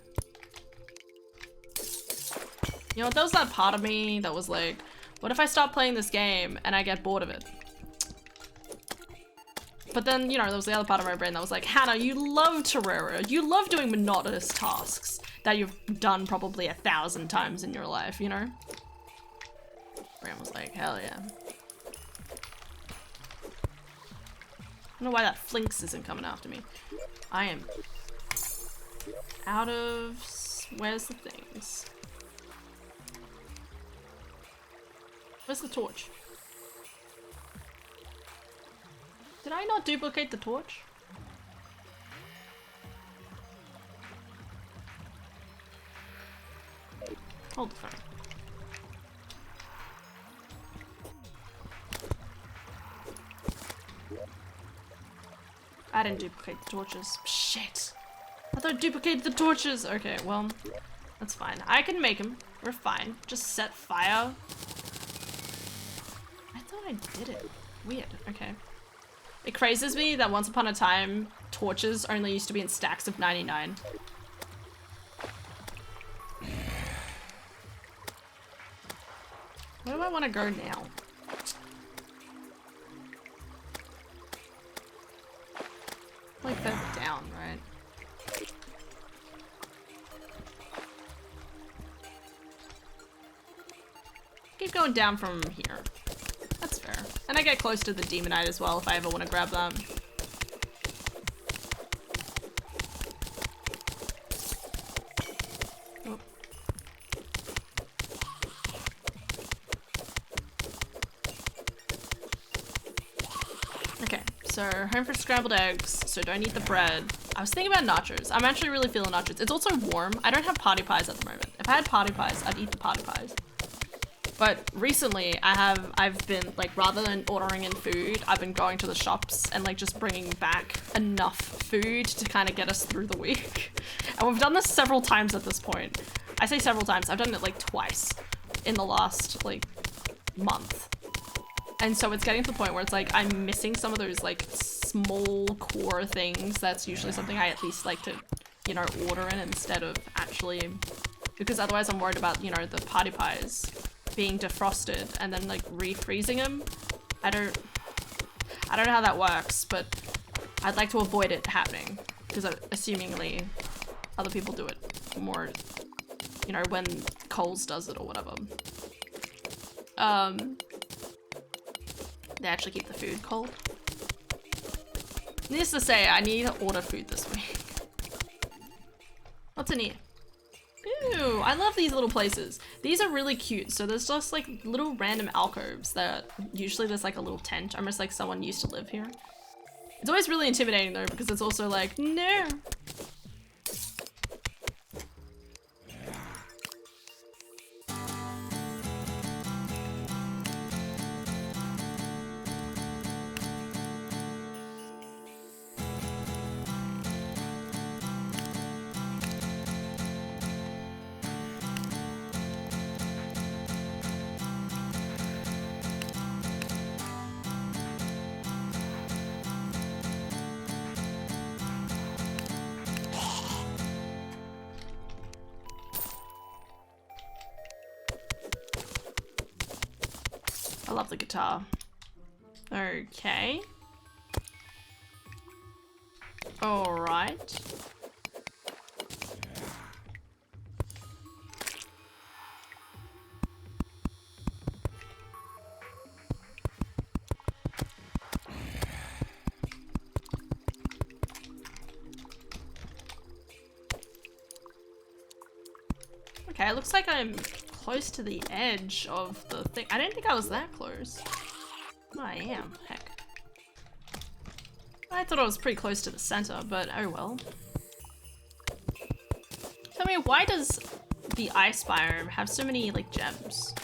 You know, there was that part of me that was like, what if I stop playing this game and I get bored of it? But then, you know, there was the other part of my brain that was like, Hannah, you love Terraria. You love doing monotonous tasks that you've done probably 1,000 times in your life, you know? Brain was like, hell yeah. I don't know why that Flinks isn't coming after me. I am out of... Where's the things? Where's the torch? Did I not duplicate the torch? Hold the phone. I didn't duplicate the torches. Shit. I thought I duplicated the torches. Okay, well, that's fine. I can make them. We're fine. Just set fire. I thought I did it. Weird. Okay. It crazes me that once upon a time, torches only used to be in stacks of 99. Where do I want to go now? Like further down, right? Keep going down from here. That's fair. And I get close to the Demonite as well if I ever want to grab them. Oh. Okay, so home for scrambled eggs, so don't eat the bread. I was thinking about nachos. I'm actually really feeling nachos. It's also warm. I don't have party pies at the moment. If I had party pies, I'd eat the party pies. But recently, I've been, like, rather than ordering in food, I've been going to the shops and, like, just bringing back enough food to kind of get us through the week. And we've done this several times at this point. I say several times. I've done it, like, twice in the last, like, month. And so it's getting to the point where it's like, I'm missing some of those, like, small core things. That's usually something I at least like to, you know, order in instead of actually... Because otherwise I'm worried about, you know, the party pies being defrosted and then like refreezing them. I don't know how that works, but I'd like to avoid it happening because assumingly other people do it more, you know, when Coles does it or whatever. They actually keep the food cold. Needless to say, I need to order food this week. What's in here? Ew, I love these little places. These are really cute. So there's just like little random alcoves that usually there's like a little tent, almost like someone used to live here. It's always really intimidating though because it's also like, no. I love the guitar. Okay. All right. Okay, it looks like I'm close to the edge of the thing. I didn't think I was that close. Oh, I am. Heck. I thought I was pretty close to the center, but oh well. Tell me, why does the ice biome have so many, like, gems?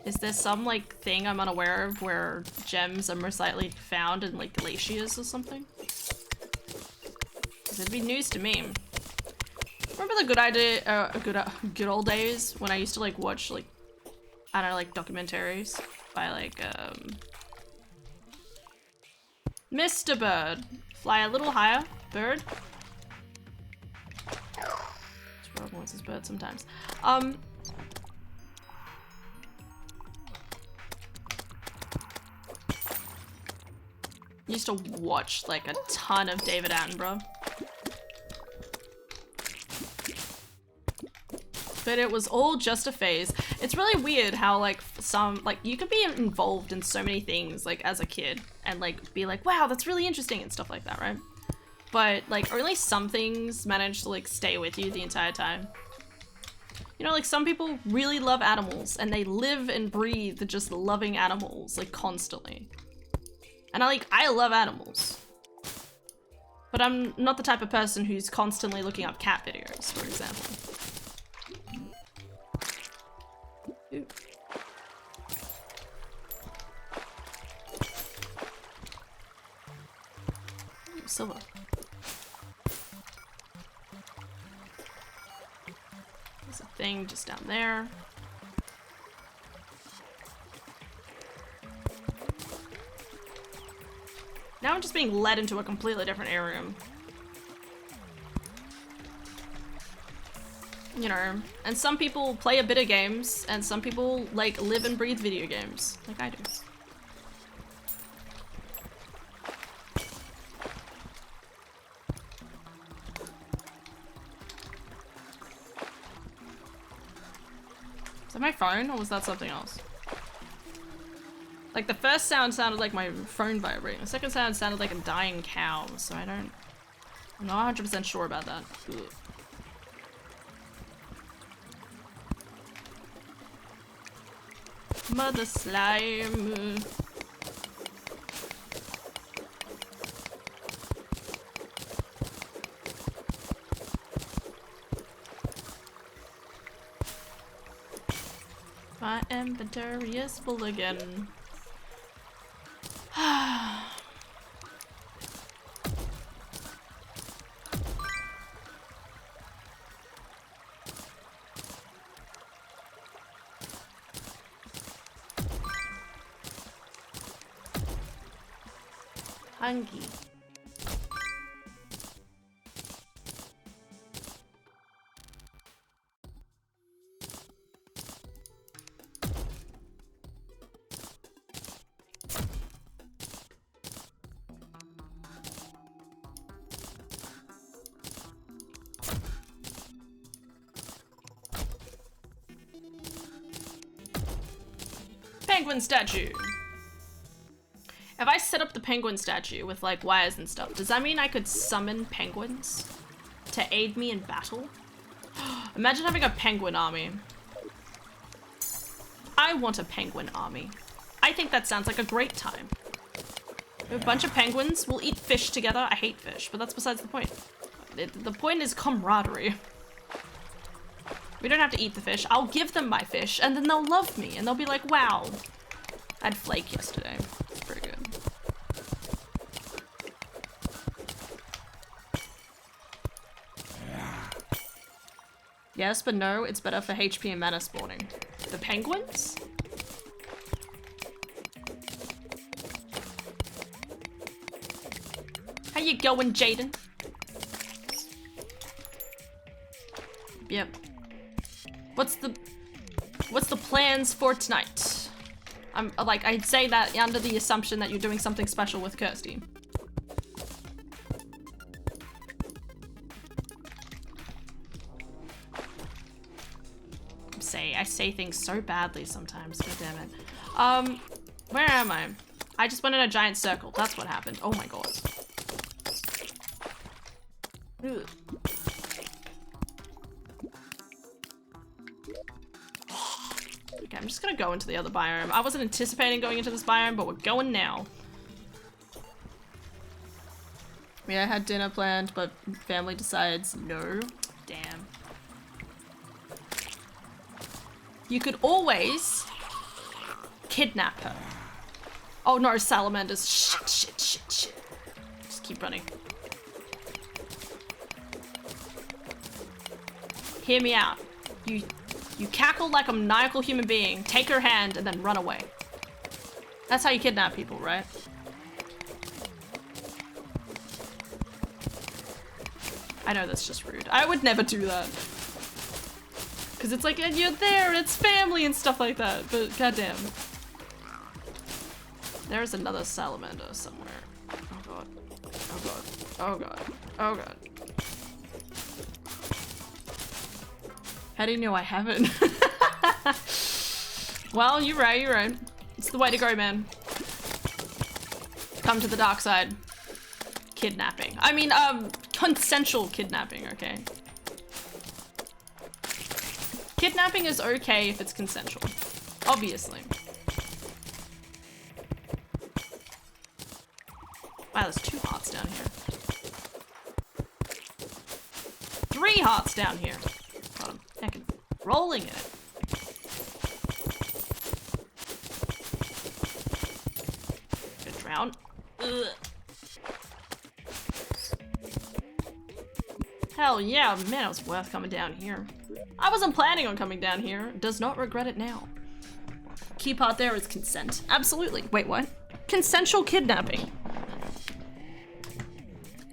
Is there some, like, thing I'm unaware of where gems are most likely found in, like, glaciers or something? Because it'd be news to me. Remember the good old days when I used to, like, watch, like, I don't know, like, documentaries by, like, Mr. Bird. Fly a little higher, bird. Squirrel wants his bird sometimes. Used to watch like a ton of David Attenborough. But it was all just a phase. It's really weird how like you can be involved in so many things like as a kid and like be like, wow, that's really interesting and stuff like that, right? But like only some things manage to like stay with you the entire time. You know, like some people really love animals and they live and breathe just loving animals like constantly. And I love animals. But I'm not the type of person who's constantly looking up cat videos, for example. Ooh. Ooh, silver. There's a thing just down there. Now I'm just being led into a completely different area. You know, and some people play a bit of games, and some people, like, live and breathe video games, like I do. Is that my phone, or was that something else? Like, the first sound sounded like my phone vibrating. The second sound sounded like a dying cow, so I'm not 100% sure about that. Ugh. Mother slime. My inventory is full again. Hungry. Penguin statue. If I set up the penguin statue with like wires and stuff, does that mean I could summon penguins to aid me in battle? Imagine having a penguin army. I want a penguin army. I think that sounds like a great time. A bunch of penguins will eat fish together. I hate fish, but that's besides the point. The point is camaraderie. We don't have to eat the fish. I'll give them my fish, and then they'll love me, and they'll be like, wow. I had flake yesterday. It's pretty good. Yes, but no, it's better for HP and mana spawning. The penguins? How you going, Jaden? Yep. What's the plans for tonight? I'm like, I'd say that under the assumption that you're doing something special with Kirsty. I say things so badly sometimes, god damn it. Where am I? I just went in a giant circle, that's what happened. Oh my god. Ugh. Okay, I'm just gonna go into the other biome. I wasn't anticipating going into this biome, but we're going now. Yeah, I had dinner planned, but family decides no. Damn. You could always kidnap her. Oh no, salamanders. Shit, shit, shit, shit. Just keep running. Hear me out. You cackle like a maniacal human being, take her hand, and then run away. That's how you kidnap people, right? I know that's just rude. I would never do that. Because it's like, and you're there, it's family and stuff like that, but goddamn. There's another salamander somewhere. Oh god. Oh god. Oh god. Oh god. How do you know I haven't? Well, you're right, you're right. It's the way to go, man. Come to the dark side. Kidnapping. I mean, consensual kidnapping, okay? Kidnapping is okay if it's consensual. Obviously. Wow, there's 2 hearts down here. 3 hearts down here. God, I'm heckin' rolling in it. Gonna drown. Ugh. Hell yeah, man, it was worth coming down here. I wasn't planning on coming down here. Does not regret it now. Key part there is consent. Absolutely. Wait, what? Consensual kidnapping.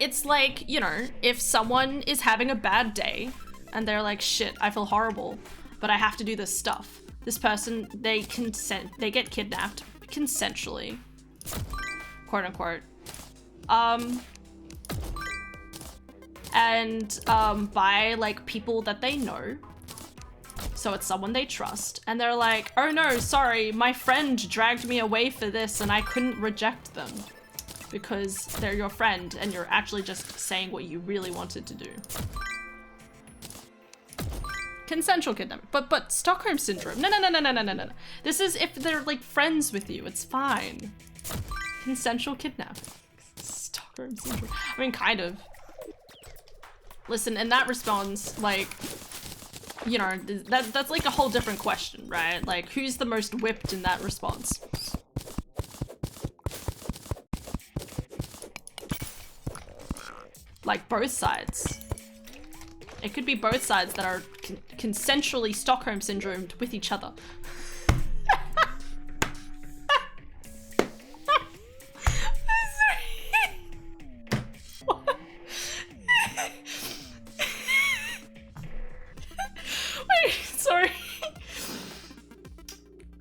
It's like, you know, if someone is having a bad day and they're like, shit, I feel horrible, but I have to do this stuff. This person, they get kidnapped consensually, quote unquote. And by like people that they know. So it's someone they trust, and they're like, oh no, sorry, my friend dragged me away for this and I couldn't reject them. Because they're your friend and you're actually just saying what you really wanted to do. Consensual kidnapping. But Stockholm Syndrome. No. This is if they're like friends with you, it's fine. Consensual kidnapping. Stockholm Syndrome. I mean, kind of. Listen, in that response, like, you know, that's like a whole different question, right? Like, who's the most whipped in that response? Like, both sides. It could be both sides that are consensually Stockholm Syndromed with each other. Sorry.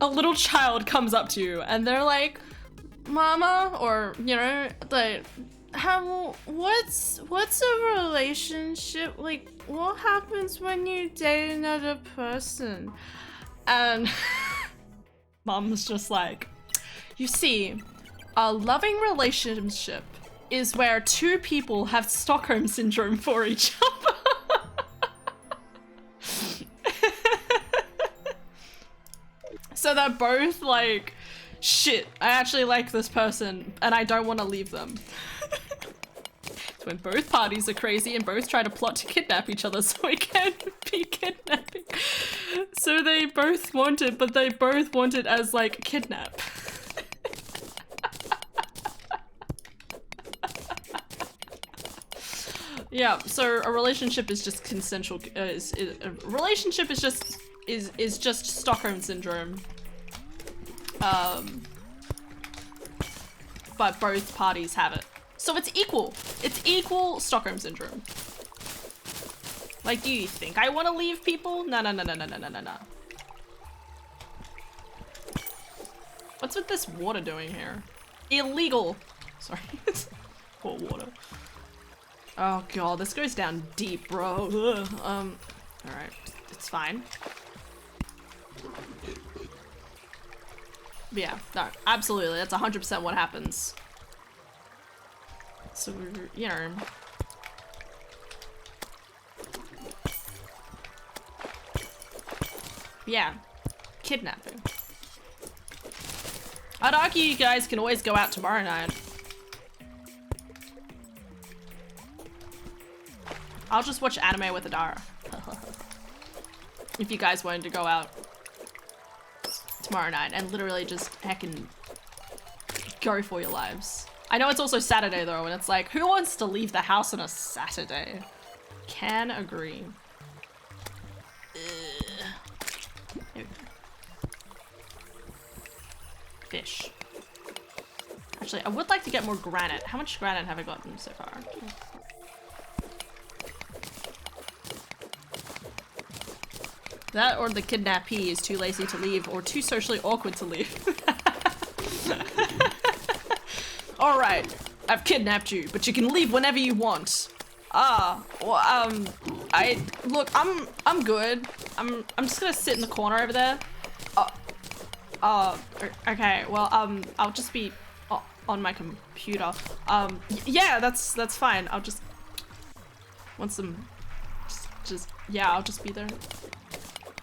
A little child comes up to you and they're like, Mama, or, you know, like, what's a relationship? Like, what happens when you date another person? And Mom's just like, you see, a loving relationship is where 2 people have Stockholm Syndrome for each other. So they're both like, shit, I actually like this person and I don't want to leave them. It's when both parties are crazy and both try to plot to kidnap each other so it can be kidnapping. So they both want it, but they both want it as like kidnap. Yeah, so a relationship is just consensual, a relationship is just Stockholm Syndrome. But both parties have it. So it's equal. It's equal Stockholm Syndrome. Like, do you think I want to leave people? No. What's with this water doing here? Illegal. Sorry. Poor water. Oh god, this goes down deep, bro. Ugh. Alright. It's fine. But yeah, no, absolutely. That's 100% what happens. So, you know. Yeah. kidnapping. I'd argue you guys can always go out tomorrow night. I'll just watch anime with Adara. If you guys wanted to go out tomorrow night and literally just heckin' go for your lives. I know it's also Saturday though, and it's like, who wants to leave the house on a Saturday? Can agree. Fish. Actually, I would like to get more granite. How much granite have I gotten so far? That or the kidnappee is too lazy to leave or too socially awkward to leave. Alright, I've kidnapped you, but you can leave whenever you want. Look, I'm good. I'm just gonna sit in the corner over there. Okay, well, I'll just be on my computer. Yeah, that's fine. I'll just want some, yeah, I'll just be there.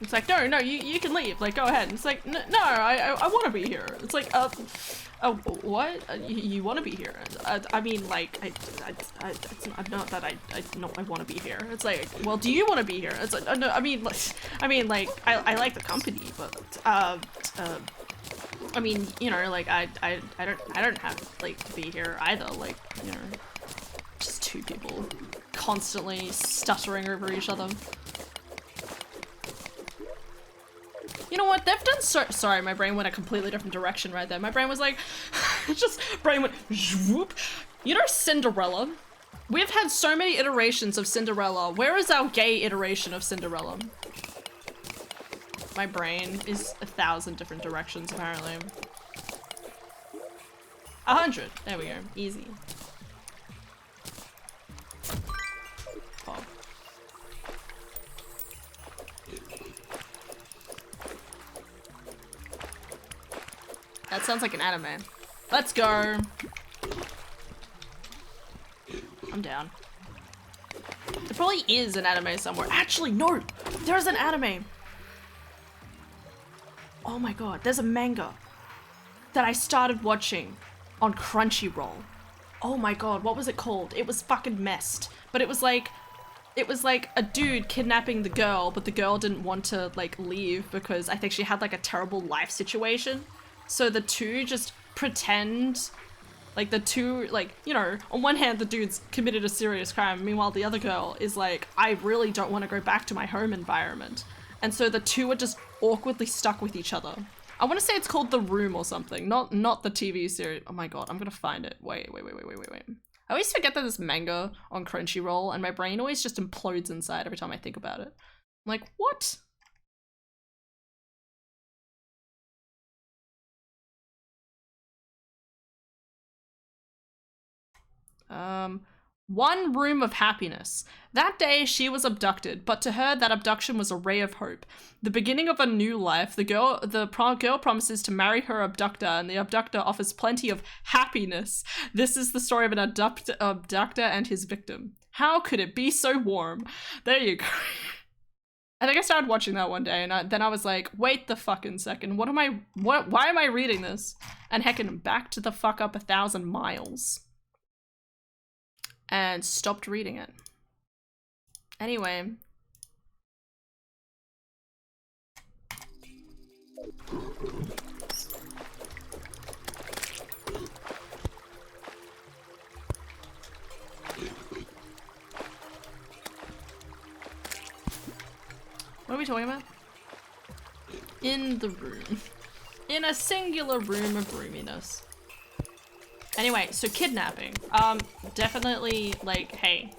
It's like, no, you can leave. Like, go ahead. It's like, no, I want to be here. It's like, oh, what? You want to be here? I mean, like, it's not that I want to be here. It's like, well, do you want to be here? It's like, no, I mean, like, I like the company, but, I mean, you know, like, I don't have, like, to be here either. Like, you know, just two people constantly stuttering over each other. You know what? They've done sorry, my brain went a completely different direction right there. My brain was like, brain went whoop. You know Cinderella? We've had so many iterations of Cinderella. Where is our gay iteration of Cinderella? My brain is 1,000 different directions, apparently. 100. There we go. Easy. Oh. That sounds like an anime. Let's go. I'm down. There probably is an anime somewhere. Actually, no! There's an anime! Oh my god, there's a manga that I started watching on Crunchyroll. Oh my god, what was it called? It was fucking messed. But it was like a dude kidnapping the girl, but the girl didn't want to like leave because I think she had like a terrible life situation. So the two just pretend, like the two, like, you know, on one hand the dude's committed a serious crime, meanwhile the other girl is like, I really don't want to go back to my home environment. And so the two are just awkwardly stuck with each other. I want to say it's called The Room or something, not the TV series. Oh my god, I'm gonna find it. Wait. I always forget that there's manga on Crunchyroll and my brain always just implodes inside every time I think about it. I'm like, what? One Room of Happiness. That day she was abducted, but to her that abduction was a ray of hope. The beginning of a new life. The girl promises to marry her abductor, and the abductor offers plenty of happiness. This is the story of an abductor and his victim. How could it be so warm? There you go. I think I started watching that one day, and then I was like, wait the fucking second. Why am I reading this? And heckin' backed the fuck up 1,000 miles. And stopped reading it. Anyway. What are we talking about? In the room. In a singular room of roominess. Anyway, so kidnapping. Definitely, like, hey.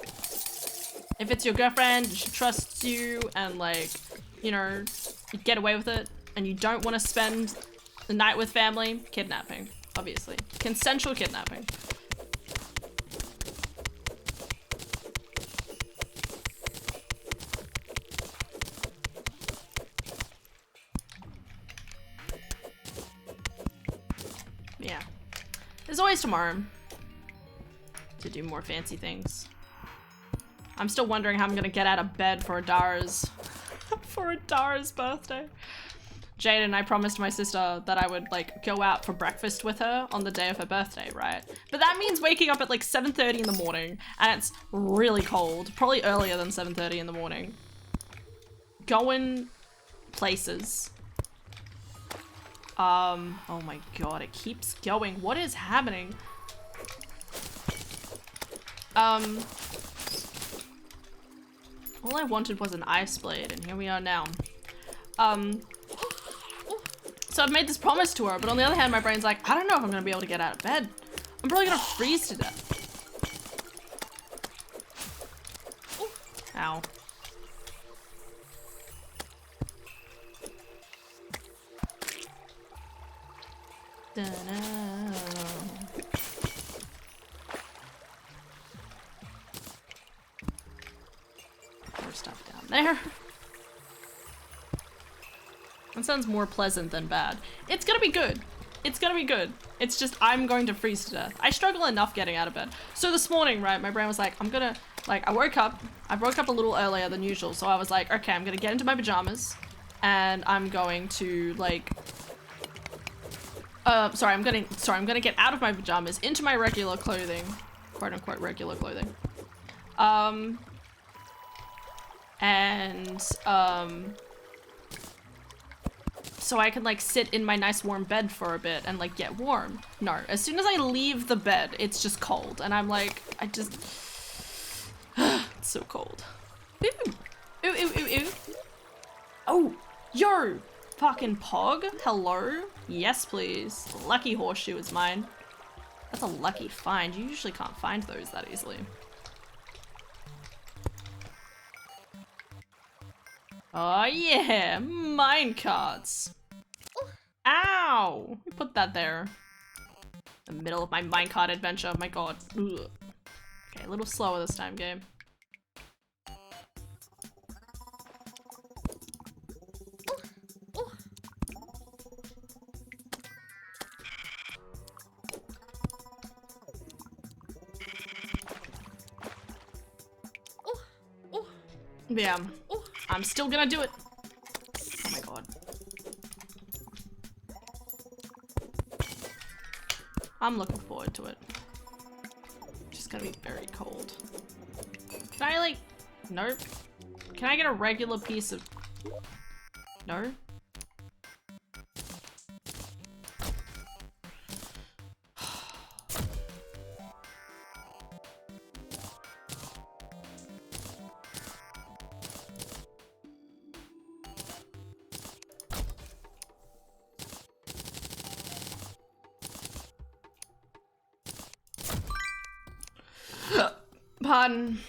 If it's your girlfriend, she trusts you, and, like, you know, you get away with it, and you don't want to spend the night with family, kidnapping, obviously. Consensual kidnapping. Yeah. There's always tomorrow to do more fancy things. I'm still wondering how I'm gonna get out of bed for Adara's birthday. Jaden, I promised my sister that I would like go out for breakfast with her on the day of her birthday, right? But that means waking up at like 7:30 in the morning and it's really cold, probably earlier than 7:30 in the morning. Going places. Oh my god, it keeps going. What is happening? All I wanted was an ice blade, and here we are now. So I've made this promise to her, but on the other hand, my brain's like, I don't know if I'm gonna be able to get out of bed. I'm probably gonna freeze to death. Ow. More stuff down there. That sounds more pleasant than bad. It's gonna be good. It's gonna be good. It's just I'm going to freeze to death. I struggle enough getting out of bed. So this morning, right, my brain was like, I'm gonna, like, I woke up a little earlier than usual, so I was like, okay, I'm gonna get into my pajamas, and I'm going to, like, I'm gonna get out of my pajamas into my regular clothing, quote unquote regular clothing. So I can like sit in my nice warm bed for a bit and like get warm. No, as soon as I leave the bed, it's just cold. And I'm like, it's so cold. Ooh, ooh, ooh, ooh, ooh. Oh, yo, fucking pog, hello? Yes, please. Lucky horseshoe is mine. That's a lucky find. You usually can't find those that easily. Oh yeah, minecarts. Ow! We put that there. In the middle of my minecart adventure, my god. Ugh. Okay, a little slower this time, game. Yeah, I'm still gonna do it. Oh my god. I'm looking forward to it. Just gonna be very cold. Can I like, nope. Can I get a regular piece of, no? Pardon.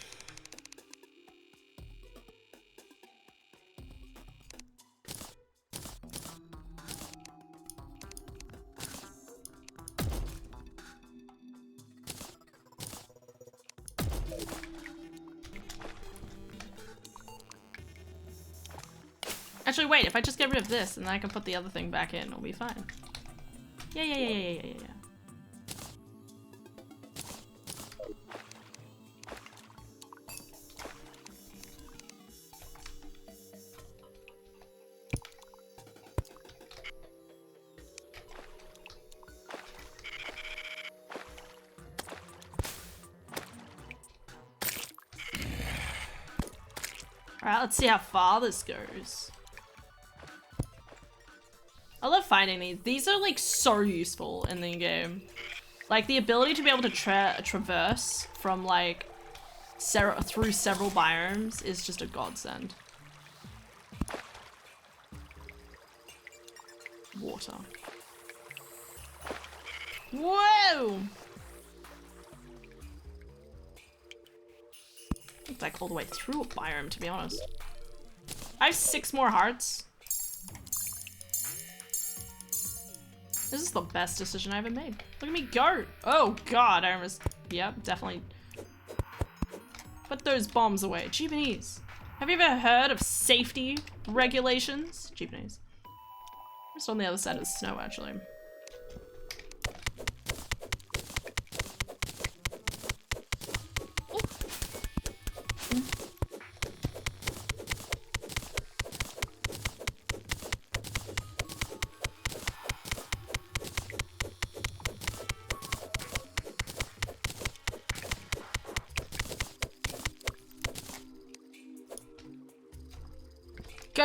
Actually, wait, if I just get rid of this and then I can put the other thing back in, it'll be fine. Yeah. Alright, let's see how far this goes. I love finding these. These are like so useful in the game. Like the ability to be able to traverse from like through several biomes is just a godsend. Water. Whoa! It's like all the way through a biome, to be honest. I have 6 more hearts. This is the best decision I ever made. Look at me go! Oh god, I almost... Yep, definitely. Put those bombs away. Jeepanese. Have you ever heard of safety regulations? Jeepanese. Just on the other side of the snow, actually.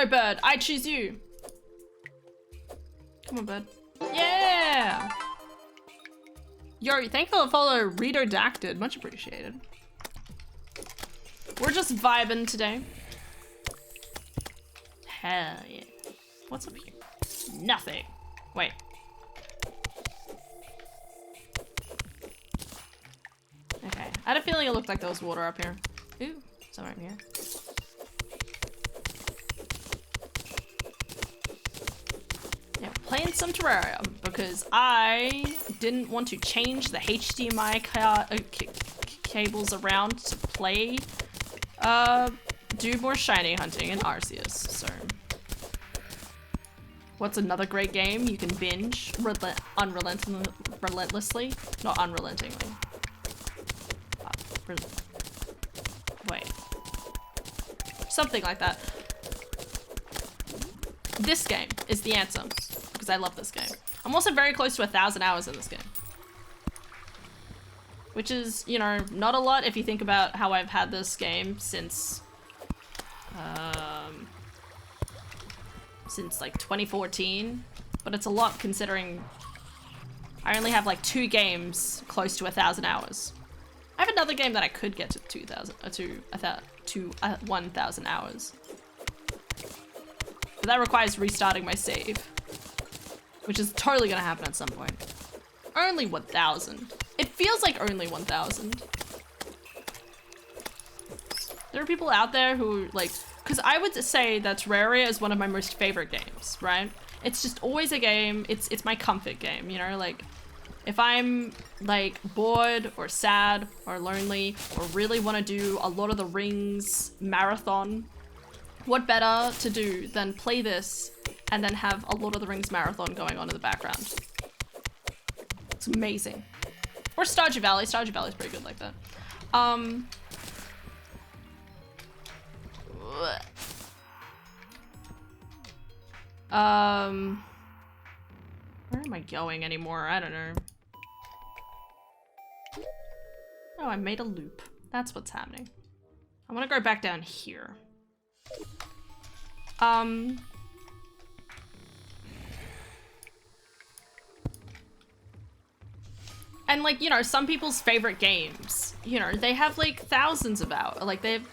No, bird. I choose you. Come on, bird. Yeah! Yo, thank you for the follow, Redacted. Much appreciated. We're just vibing today. Hell yeah. What's up here? Nothing. Wait. Okay. I had a feeling it looked like there was water up here. Ooh, somewhere in here. Yeah, playing some Terraria because I didn't want to change the HDMI cables around to play, do more shiny hunting in Arceus, so. What's another great game you can binge relentlessly? Not unrelentingly. Wait. Something like that. This game is the answer, because I love this game. I'm also very close to 1,000 hours in this game. Which is, you know, not a lot if you think about how I've had this game since like 2014, but it's a lot considering I only have like 2 games close to 1,000 hours. I have another game that I could get to 1,000 hours. But that requires restarting my save, which is totally gonna happen at some point. Only 1,000. It feels like only 1,000. There are people out there who like, because I would say that Terraria is one of my most favorite games, right? It's just always a game, it's my comfort game, you know, like if I'm like bored or sad or lonely or really want to do a Lord of the Rings marathon, what better to do than play this and then have a Lord of the Rings marathon going on in the background? It's amazing. Or Stardew Valley. Stardew Valley's pretty good like that. Where am I going anymore? I don't know. Oh, I made a loop. That's what's happening. I want to go back down here. And like, you know, some people's favorite games, you know, they have like thousands of hours, like they have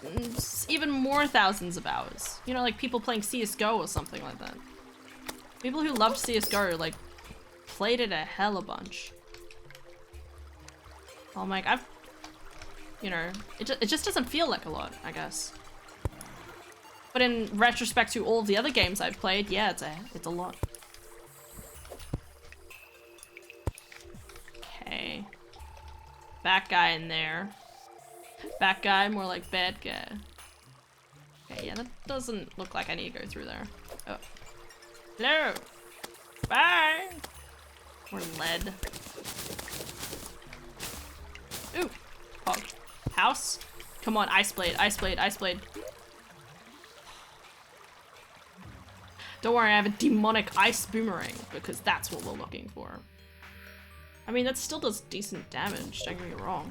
even more thousands of hours. You know, like people playing CSGO or something like that. People who loved CSGO, like, played it a hell a bunch. I'm like, you know, it just doesn't feel like a lot, I guess. But in retrospect to all of the other games I've played, yeah, it's a lot. Okay. Bad guy in there. Bad guy, more like bad guy. Okay, yeah, that doesn't look like I need to go through there. Oh. Hello! Bye! More lead. Ooh! Hog. House? Come on, ice blade, ice blade, ice blade. Don't worry, I have a demonic ice boomerang, because that's what we're looking for. I mean, that still does decent damage, don't get me wrong.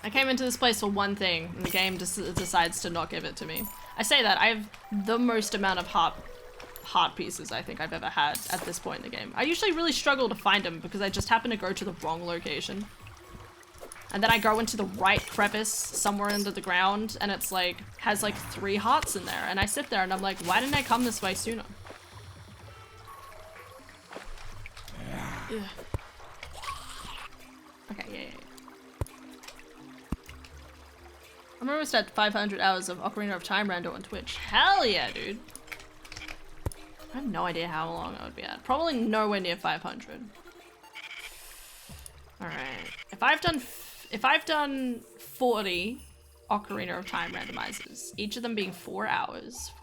I came into this place for one thing, and the game decides to not give it to me. I say that, I have the most amount of heart pieces I think I've ever had at this point in the game. I usually really struggle to find them because I just happen to go to the wrong location. And then I go into the right crevice somewhere under the ground, and it's like, has like 3 hearts in there, and I sit there and I'm like, why didn't I come this way sooner? Ugh. Okay, yeah. I'm almost at 500 hours of Ocarina of Time rando on Twitch. Hell yeah, dude. I have no idea how long I would be at. Probably nowhere near 500. Alright. If I've done 40 Ocarina of Time randomizers, each of them being 4 hours,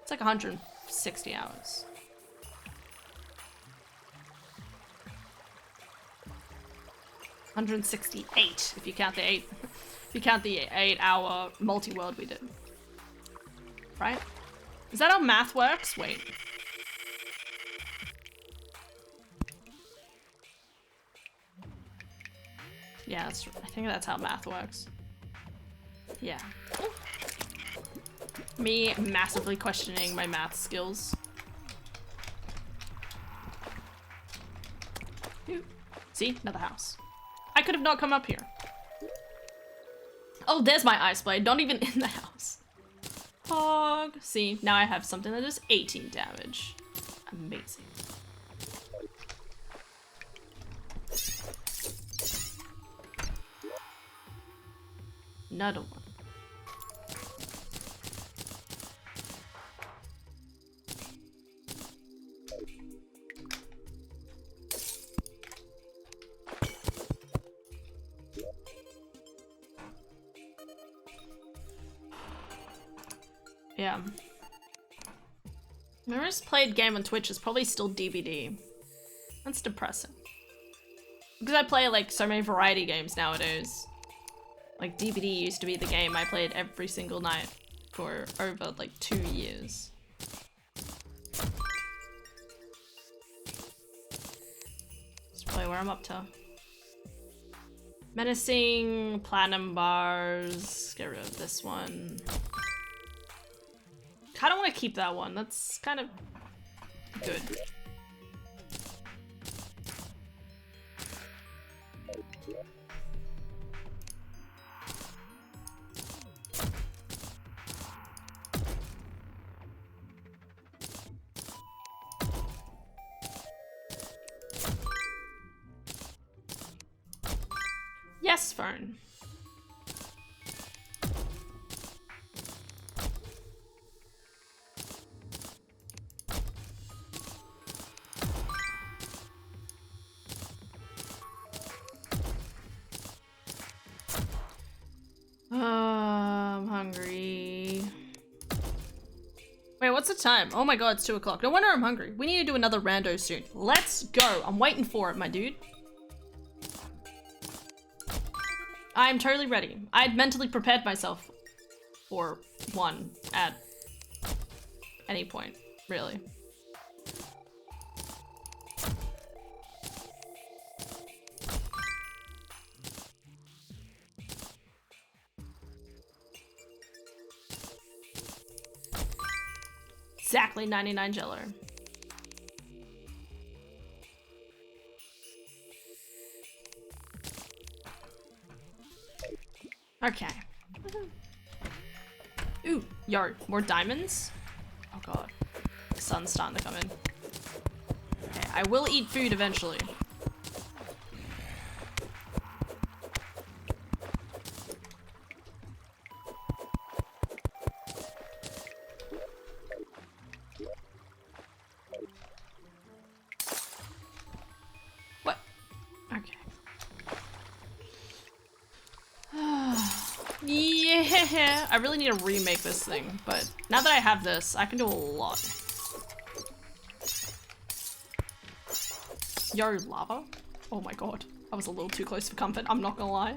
it's like 160 hours. $168 if you count the 8-hour multi-world we did. Right? Is that how math works? Wait. Yeah, I think that's how math works. Yeah. Me massively questioning my math skills. Ooh. See? Another house. I could have not come up here. Oh, there's my ice blade. Not even in the house. Hog. See, now I have something that does 18 damage. Amazing. Another one. Yeah. My most played game on Twitch is probably still DVD. That's depressing. Because I play like so many variety games nowadays. Like DVD used to be the game I played every single night for over like 2 years. Let's play where I'm up to. Menacing, platinum bars, get rid of this one. I don't want to keep that one. That's kind of good. Yes, Fern. I'm hungry. Wait, what's the time? Oh my god, it's 2 o'clock. No wonder I'm hungry. We need to do another rando soon. Let's go. I'm waiting for it, my dude. I'm totally ready. I had mentally prepared myself for one at any point, really. Exactly 99 Jello. Okay. Ooh, yo, more diamonds? Oh god. The sun's starting to come in. Okay, I will eat food eventually. What? Okay. Yeah, I really need to remake this thing, but now that I have this, I can do a lot. Yo, lava? Oh my god. I was a little too close for comfort, I'm not gonna lie.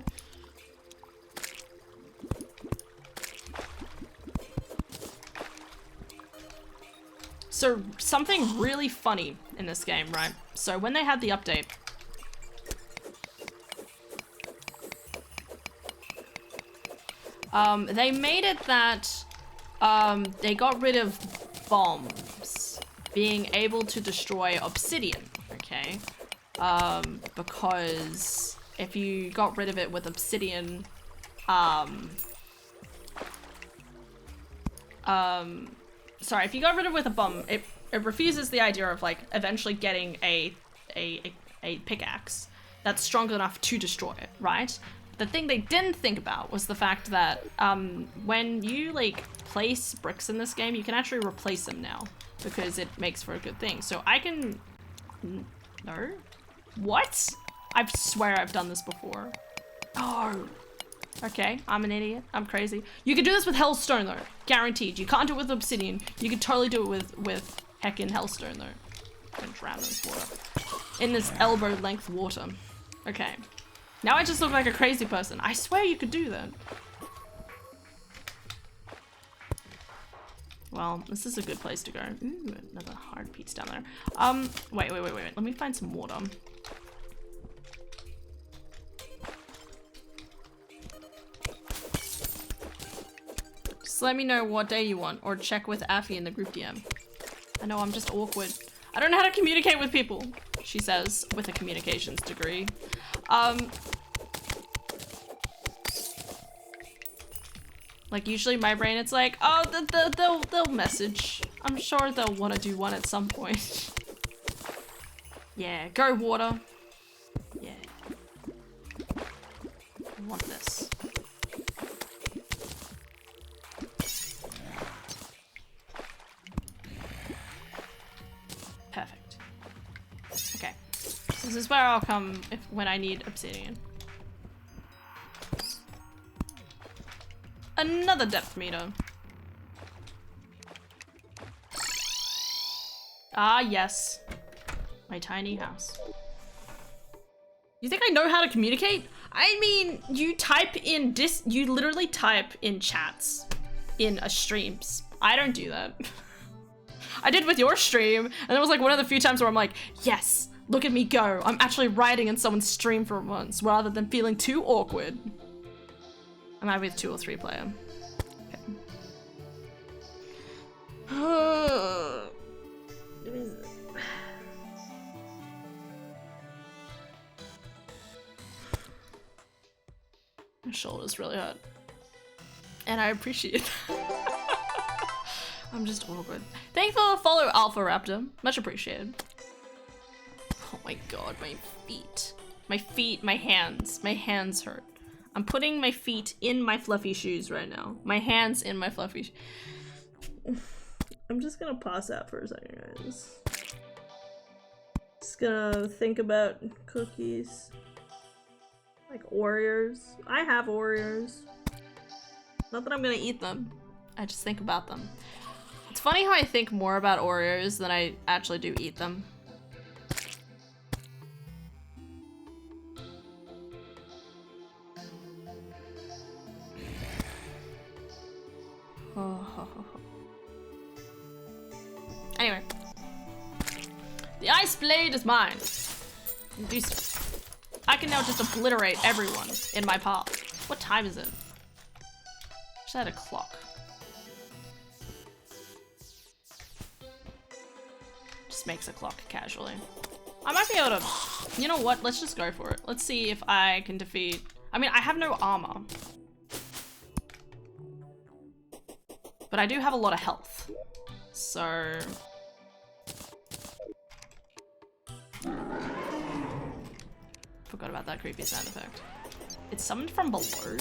So, something really funny in this game, right? So when they had the update, they made it that they got rid of bombs being able to destroy obsidian, okay? Because if you got rid of it with obsidian, sorry, if you got rid of it with a bomb, it refuses the idea of like eventually getting a pickaxe that's strong enough to destroy it, right? The thing they didn't think about was the fact that when you like place bricks in this game, you can actually replace them now because it makes for a good thing. So I can... No? What? I swear I've done this before. Oh. Okay, I'm an idiot. I'm crazy. You can do this with hellstone though. Guaranteed. You can't do it with obsidian. You could totally do it with heckin' hellstone though. I'm gonna drown in this water. In this elbow length water. Okay. Now I just look like a crazy person. I swear you could do that. Well, this is a good place to go. Ooh, another hard piece down there. Wait. Let me find some water. So let me know what day you want, or check with Affy in the group DM. I know I'm just awkward. I don't know how to communicate with people, she says, with a communications degree. Like usually my brain, it's like, oh, they'll message. I'm sure they'll want to do one at some point. Yeah, go water. Yeah. I want this. Perfect. Okay. So this is where I'll come when I need obsidian. Another depth meter. Ah, yes. My tiny house. You think I know how to communicate? I mean, you type in you literally type in chats in a streams. I don't do that. I did with your stream, and it was like one of the few times where I'm like, yes, look at me go. I'm actually writing in someone's stream for once, rather than feeling too awkward. I'm happy with 2 or 3 player. Okay. My shoulder's really hurt. And I appreciate that. I'm just awkward. Thank you for the follow, Alpha Raptor. Much appreciated. Oh my god, my feet. My feet, my hands. My hands hurt. I'm putting my feet in my fluffy shoes right now. My hands in my fluffy shoes. I'm just gonna pause out for a second, guys. Just gonna think about cookies. Like Oreos. I have Oreos. Not that I'm gonna eat them. I just think about them. It's funny how I think more about Oreos than I actually do eat them. Anyway. The ice blade is mine. I can now just obliterate everyone in my path. What time is it? Just had a clock. Just makes a clock casually. I might be able to... You know what? Let's just go for it. Let's see if I can defeat... I mean, I have no armor. But I do have a lot of health. So... Forgot about that creepy sound effect. It's summoned from below.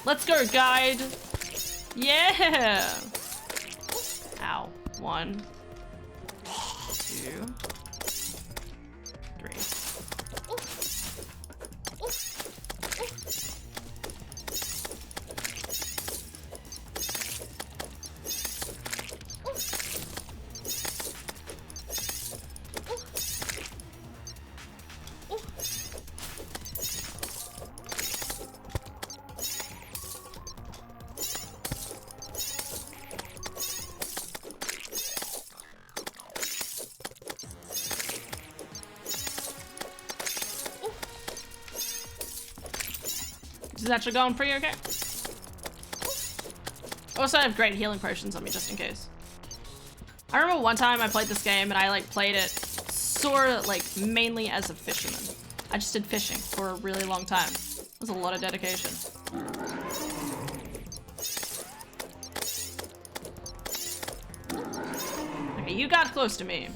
Let's go, guide! Yeah! Ow. 1, 2, 3. This is actually going pretty okay. Also, I have great healing potions on me just in case. I remember one time I played this game and I like played it sort of like mainly as a fisherman. I just did fishing for a really long time. It was a lot of dedication. Okay, you got close to me.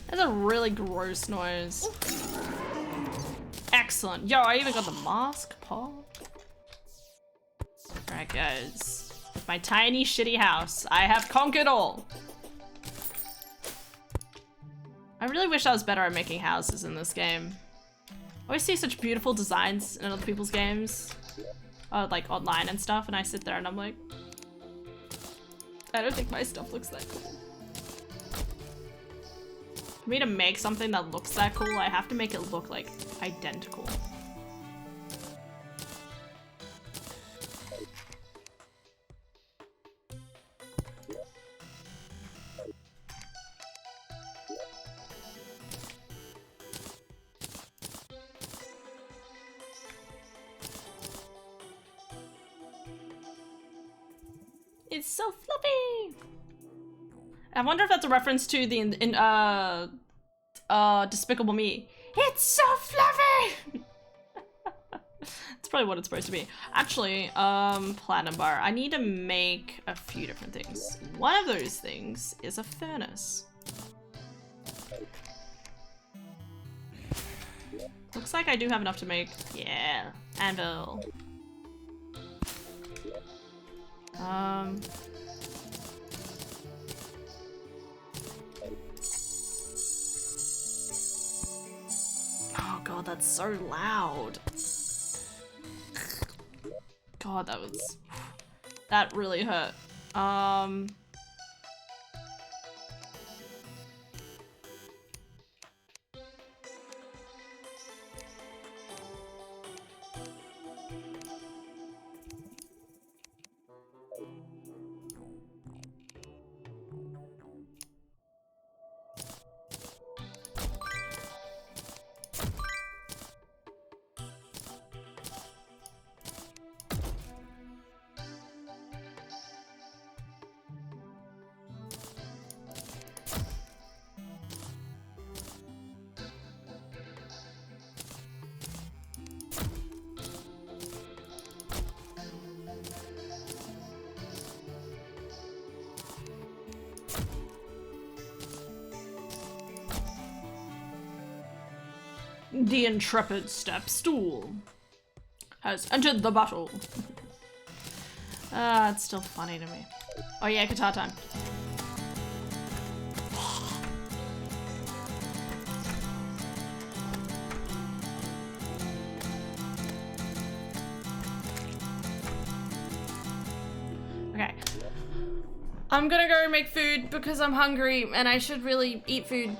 That's a really gross noise. Excellent. Yo, I even got the mask paw. Alright, guys. With my tiny, shitty house, I have conquered all. I really wish I was better at making houses in this game. I always see such beautiful designs in other people's games. Like online and stuff, and I sit there and I'm like, I don't think my stuff looks that cool. For me to make something that looks that cool, I have to make it look like identical. It's so fluffy. I wonder if that's a reference to the Despicable Me. It's so fluffy. That's probably what it's supposed to be. Actually, platinum bar. I need to make a few different things. One of those things is a furnace. Looks like I do have enough to make, yeah, anvil. Oh god, that's so loud. God, that really hurt. The intrepid step stool has entered the battle. It's still funny to me. Oh yeah, guitar time. Okay. I'm gonna go make food because I'm hungry and I should really eat food.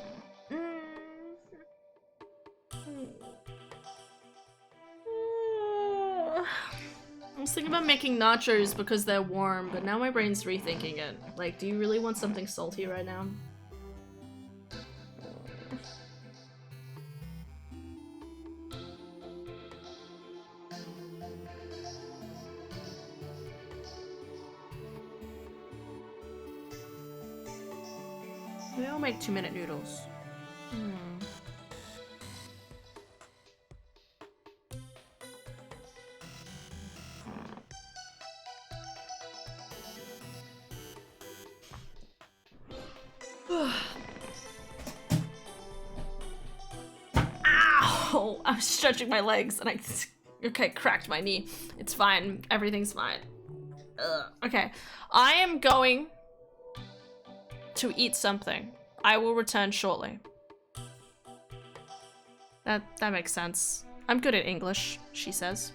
I was thinking about making nachos because they're warm, but now my brain's rethinking it. Like, do you really want something salty right now? We all make 2-minute noodles. Ow! I was stretching my legs and I cracked my knee. It's fine. Everything's fine. Ugh. Okay. I am going to eat something. I will return shortly. That makes sense. I'm good at English, she says.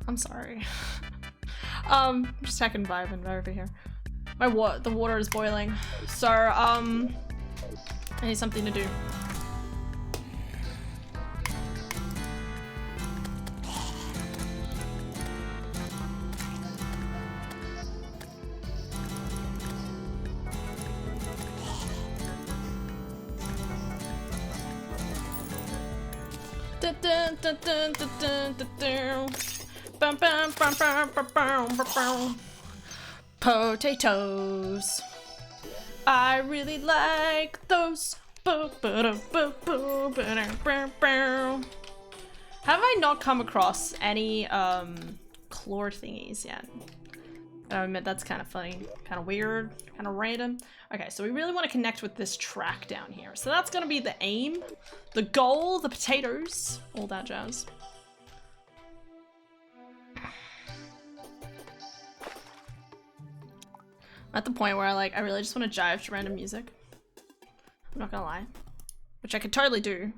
I'm sorry. Just second vibing over here. The water is boiling. So, I need something to do. Potatoes. I really like those. Have I not come across any claw thingies yet? I admit that's kind of funny, kind of weird, kind of random. Okay, so we really want to connect with this track down here. So that's gonna be the aim, the goal, the potatoes, all that jazz. I'm at the point where I really just want to jive to random music. I'm not gonna lie. Which I could totally do.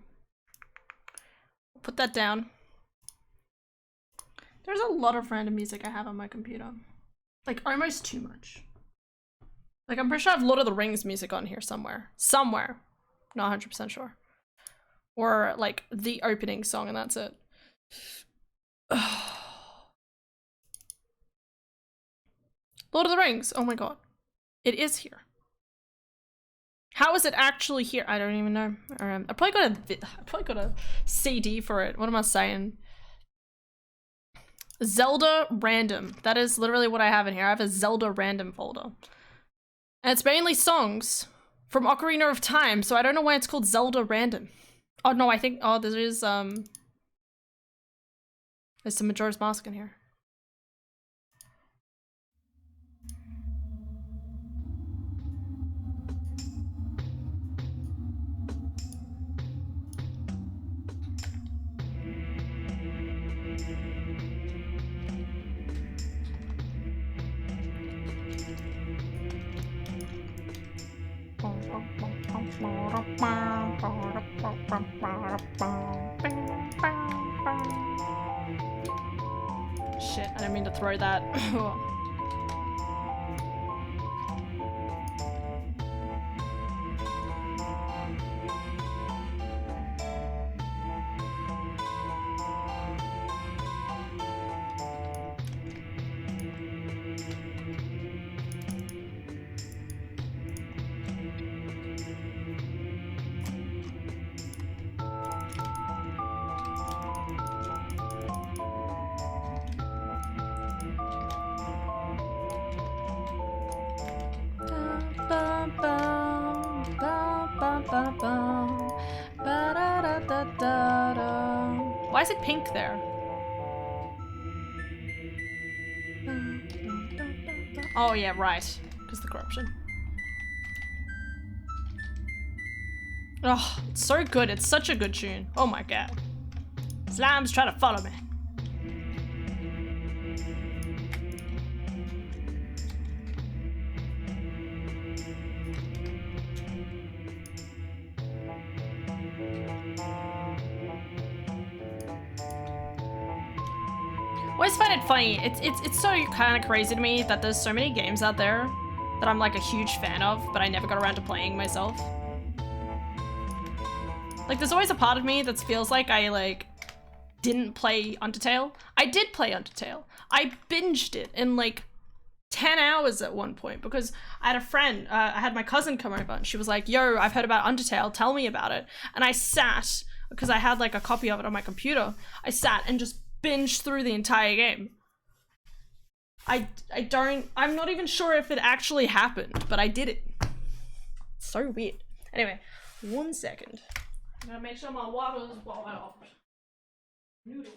Put that down. There's a lot of random music I have on my computer. Like, almost too much. Like, I'm pretty sure I have Lord of the Rings music on here somewhere. Somewhere. Not 100% sure. Or, like, the opening song and that's it. Lord of the Rings! Oh my god. It is here. How is it actually here? I don't even know. I probably got a CD for it. What am I saying? Zelda random. That is literally what I have in here. I have a Zelda random folder. And it's mainly songs from Ocarina of Time, so I don't know why it's called Zelda random. Oh no, I think there's some Majora's Mask in here. Shit, I didn't mean to throw that. Why is it pink there? Oh yeah, right. Because the corruption. Oh, it's so good. It's such a good tune. Oh my god. Slime's trying to follow me. I always find it funny. It's so kind of crazy to me that there's so many games out there that I'm like a huge fan of, but I never got around to playing myself. Like, there's always a part of me that feels like I didn't play Undertale. I did play Undertale. I binged it in like 10 hours at one point because I had a friend, I had my cousin come over and she was like, yo, I've heard about Undertale, tell me about it. And I sat, because I had like a copy of it on my computer, I sat and just binged through the entire game. I'm not even sure if it actually happened, but I did it. So weird. Anyway, 1 second. I'm gonna make sure my water is boiled off. Noodles.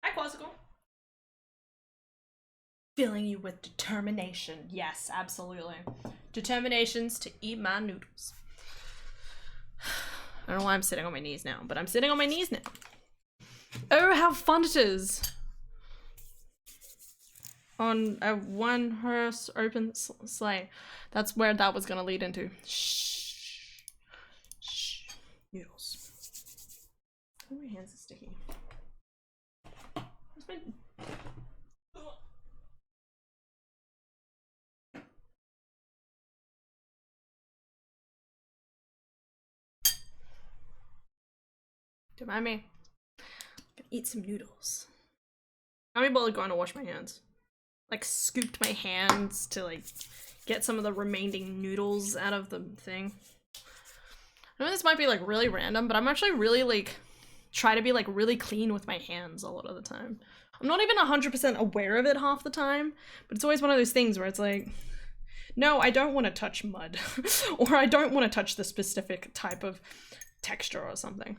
Hi, Quasical. Filling you with determination. Yes, absolutely. Determinations to eat my noodles. I don't know why I'm sitting on my knees now, but I'm sitting on my knees now. Oh, how fun it is! On a one-horse open sleigh. That's where that was gonna lead into. Shh. Shh. Noodles. Oh, my hands are sticky. Where's my... Don't mind me. Gonna eat some noodles. I'm able to go on to wash my hands. Like, scooped my hands to, like, get some of the remaining noodles out of the thing. I know this might be, like, really random, but I'm actually really, like, try to be, like, really clean with my hands a lot of the time. I'm not even 100% aware of it half the time, but it's always one of those things where it's like, no, I don't want to touch mud. Or I don't want to touch the specific type of texture or something.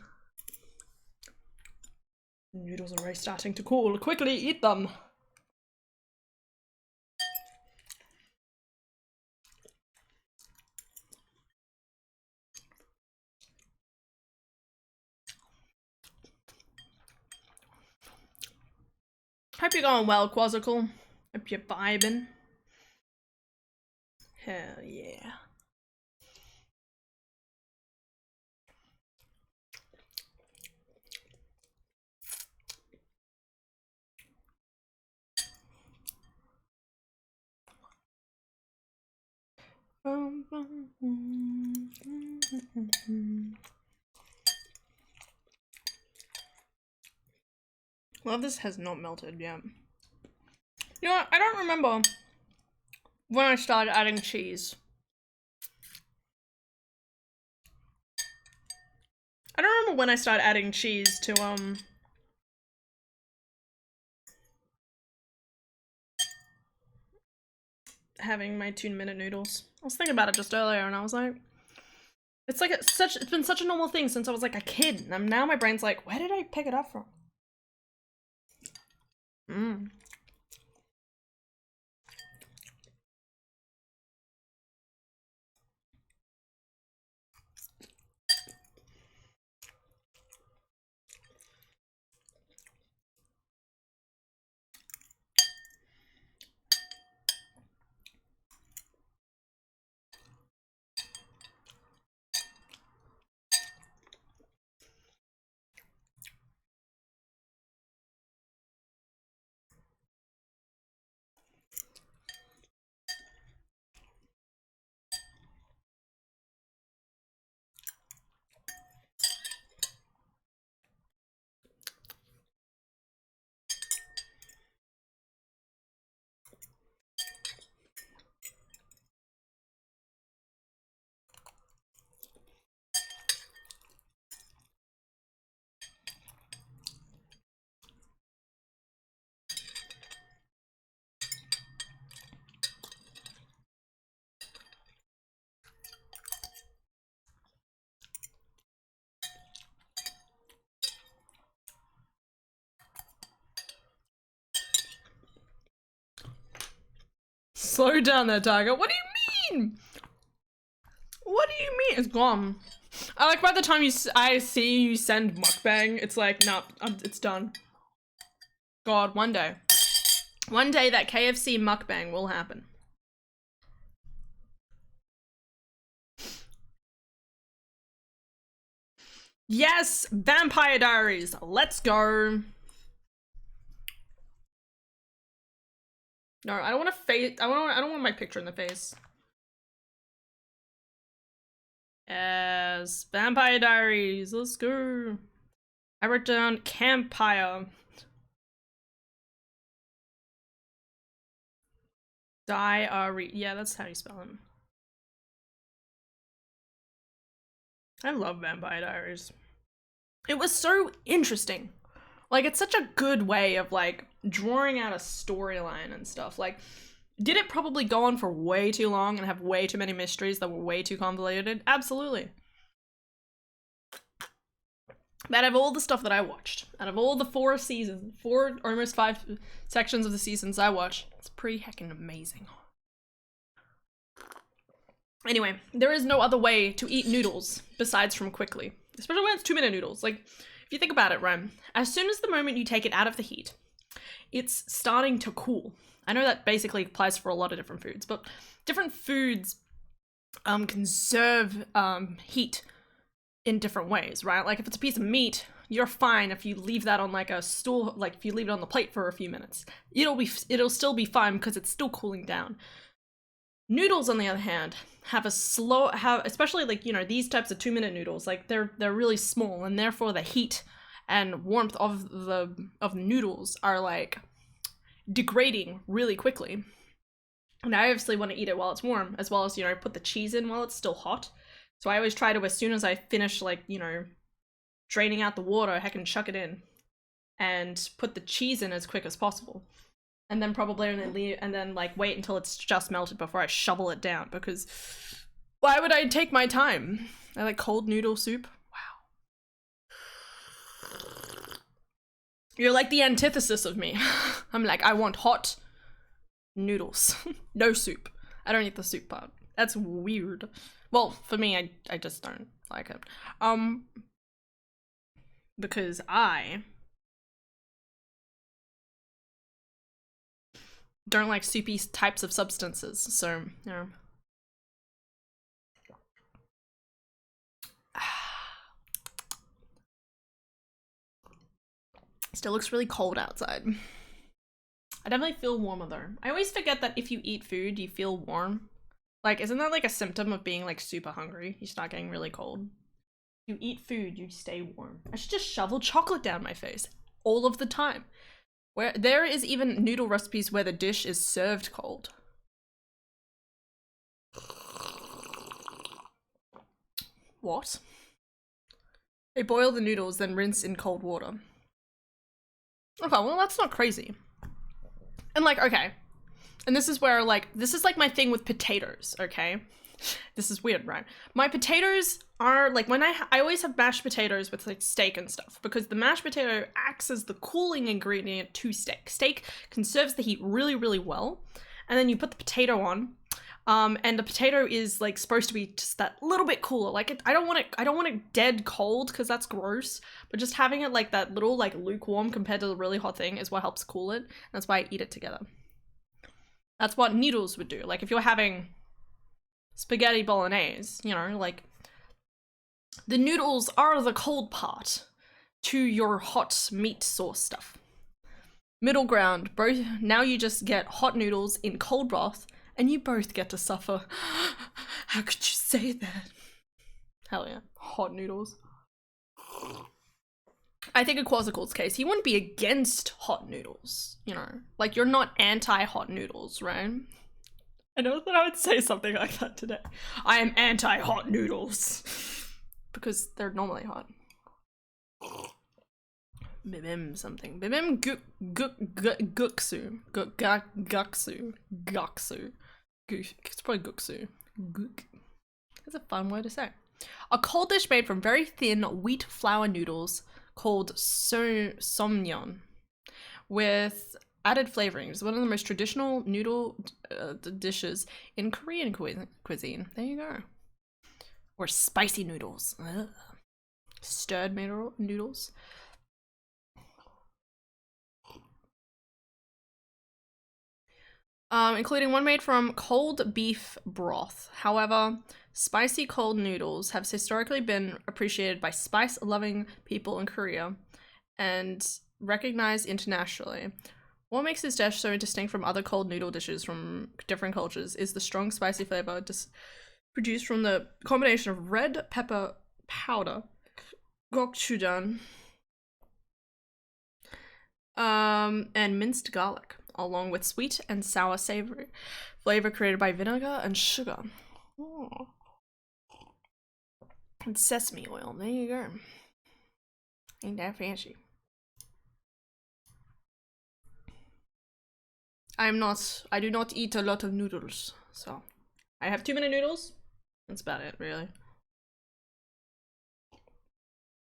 Noodles are already starting to cool. Quickly, eat them! Hope you're going well, Quasical. Hope you're vibing. Hell yeah. Well, this has not melted yet. You know what? I don't remember when I started adding cheese. I don't remember when I started adding cheese to, having my 2-minute noodles. I was thinking about it just earlier and I was like, it's like it's been such a normal thing since I was like a kid. And now my brain's like, where did I pick it up from? Slow down there, Tiger. What do you mean? What do you mean? It's gone. I like by the time I see you send mukbang, it's like, nah, it's done. God, one day. One day that KFC mukbang will happen. Yes, Vampire Diaries. Let's go. No, I don't want to face. I don't want my picture in the face. Yes, Vampire Diaries. Let's go. I wrote down Campfire. Diary. Yeah, that's how you spell it. I love Vampire Diaries. It was so interesting. Like, it's such a good way of, like, drawing out a storyline and stuff. Like, did it probably go on for way too long and have way too many mysteries that were way too convoluted? Absolutely. Out of all the stuff that I watched, out of all the 4 seasons, 4 or almost 5 sections of the seasons I watched, it's pretty heckin' amazing. Anyway, there is no other way to eat noodles besides from quickly. Especially when it's 2-minute noodles. Like, if you think about it, right? As soon as the moment you take it out of the heat, it's starting to cool. I know that basically applies for a lot of different foods, but different foods conserve heat in different ways, right? Like if it's a piece of meat, you're fine if you leave that on like a stool, like if you leave it on the plate for a few minutes. It'll still be fine because it's still cooling down. Noodles, on the other hand, especially like, you know, these types of 2-minute noodles, like they're really small, and therefore the heat and warmth of the noodles are like degrading really quickly. And I obviously want to eat it while it's warm, as well as, you know, put the cheese in while it's still hot. So I always try to, as soon as I finish, like, you know, draining out the water, I can chuck it in and put the cheese in as quick as possible. And then probably only leave, and then like wait until it's just melted before I shovel it down, because why would I take my time? I like cold noodle soup. Wow. You're like the antithesis of me. I'm like, I want hot noodles. No soup. I don't eat the soup part. That's weird. Well, for me, I just don't like it. Because I don't like soupy types of substances, so, you know. Still looks really cold outside. I definitely feel warmer though. I always forget that if you eat food, you feel warm. Like, isn't that like a symptom of being like super hungry? You start getting really cold. You eat food, you stay warm. I should just shovel chocolate down my face all of the time. Where there is even noodle recipes where the dish is served cold. What? They boil the noodles, then rinse in cold water. Okay, well that's not crazy. And like, okay. And this is where like, this is like my thing with potatoes, okay? This is weird, right? My potatoes are like, when I always have mashed potatoes with like steak and stuff, because the mashed potato acts as the cooling ingredient to steak. Steak conserves the heat really, really well. And then you put the potato on, and the potato is like supposed to be just that little bit cooler. Like I don't want it dead cold because that's gross. But just having it like that little like lukewarm compared to the really hot thing is what helps cool it. That's why I eat it together. That's what noodles would do. Like if you're having spaghetti bolognese, you know, like the noodles are the cold part to your hot meat sauce stuff. Middle ground, both. Now you just get hot noodles in cold broth and you both get to suffer. How could you say that? Hell yeah, hot noodles. I think in Quasicle's case, he wouldn't be against hot noodles, you know? Like, you're not anti-hot noodles, right? I know that I would say something like that today. I am anti-hot noodles. Because they're normally hot. Bibim something. Bibim guksu. Guksu. It's probably guksu. Guk. That's a fun word to say. A cold dish made from very thin wheat flour noodles called somnyeon, with added flavorings. One of the most traditional noodle dishes in Korean cuisine. There you go. Or spicy noodles. Ugh. Stirred noodles. Including one made from cold beef broth. However, spicy cold noodles have historically been appreciated by spice-loving people in Korea and recognized internationally. What makes this dish so distinct from other cold noodle dishes from different cultures is the strong spicy flavor produced from the combination of red pepper powder, gochujang, and minced garlic, along with sweet and sour savory flavor created by vinegar and sugar. Oh. And sesame oil. There you go. Ain't that fancy. I do not eat a lot of noodles, so I have 2-minute noodles. That's about it, really.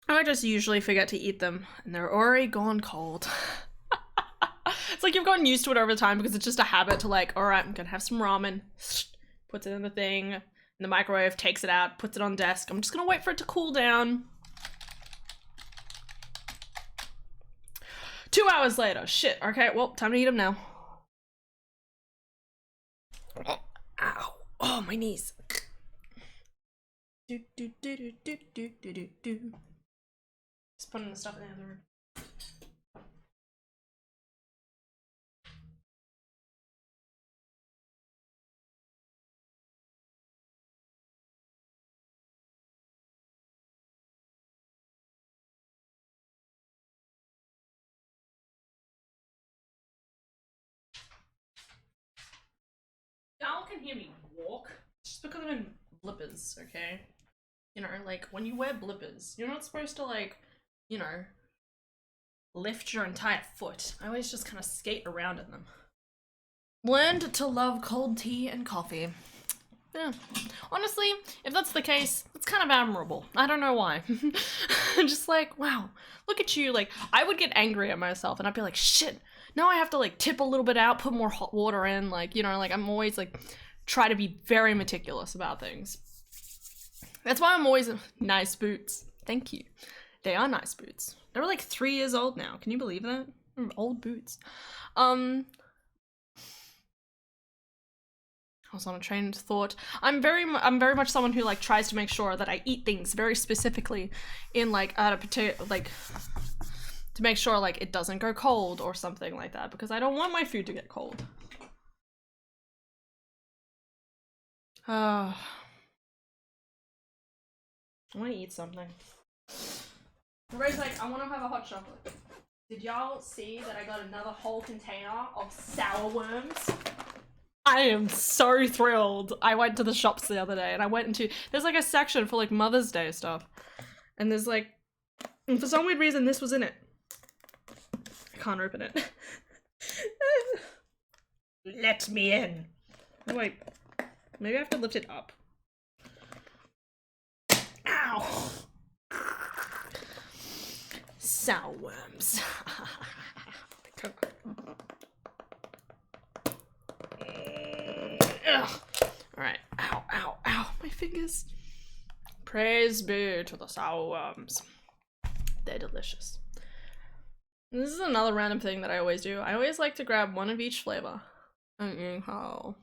I just usually forget to eat them, and they're already gone cold. It's like you've gotten used to it over time because it's just a habit to like, all right, I'm gonna have some ramen, puts it in the thing, in the microwave, takes it out, puts it on desk. I'm just gonna wait for it to cool down. 2 hours later, shit, okay, well, time to eat them now. Ow, oh, my knees. Do, do, do, do, do, do, do, do. Just putting the stuff in the other room. Y'all can hear me walk. It's just because I'm in blippers, okay? You know, like, when you wear blippers, you're not supposed to, like, you know, lift your entire foot. I always just kind of skate around in them. Learned to love cold tea and coffee. Yeah. Honestly, if that's the case, it's kind of admirable. I don't know why. Just like, wow, look at you. Like, I would get angry at myself and I'd be like, shit, now I have to like tip a little bit out, put more hot water in. Like, you know, like I'm always like, try to be very meticulous about things. That's why I'm always, nice boots. Thank you. They are nice boots. They're like 3 years old now. Can you believe that? Old boots. I was on a train of thought. I'm very much someone who like tries to make sure that I eat things very specifically in like at a particular like to make sure like it doesn't go cold or something like that because I don't want my food to get cold. I want to eat something. Everybody's like, I want to have a hot chocolate. Did y'all see that I got another whole container of sour worms? I am so thrilled. I went to the shops the other day and I went into, there's like a section for like Mother's Day stuff. And there's like, and for some weird reason this was in it. I can't open it. Let me in. Oh wait, maybe I have to lift it up. Ow! Sour worms. Alright, ow, ow, ow, my fingers. Praise be to the sour worms. They're delicious. And this is another random thing that I always do. I always like to grab one of each flavor. How?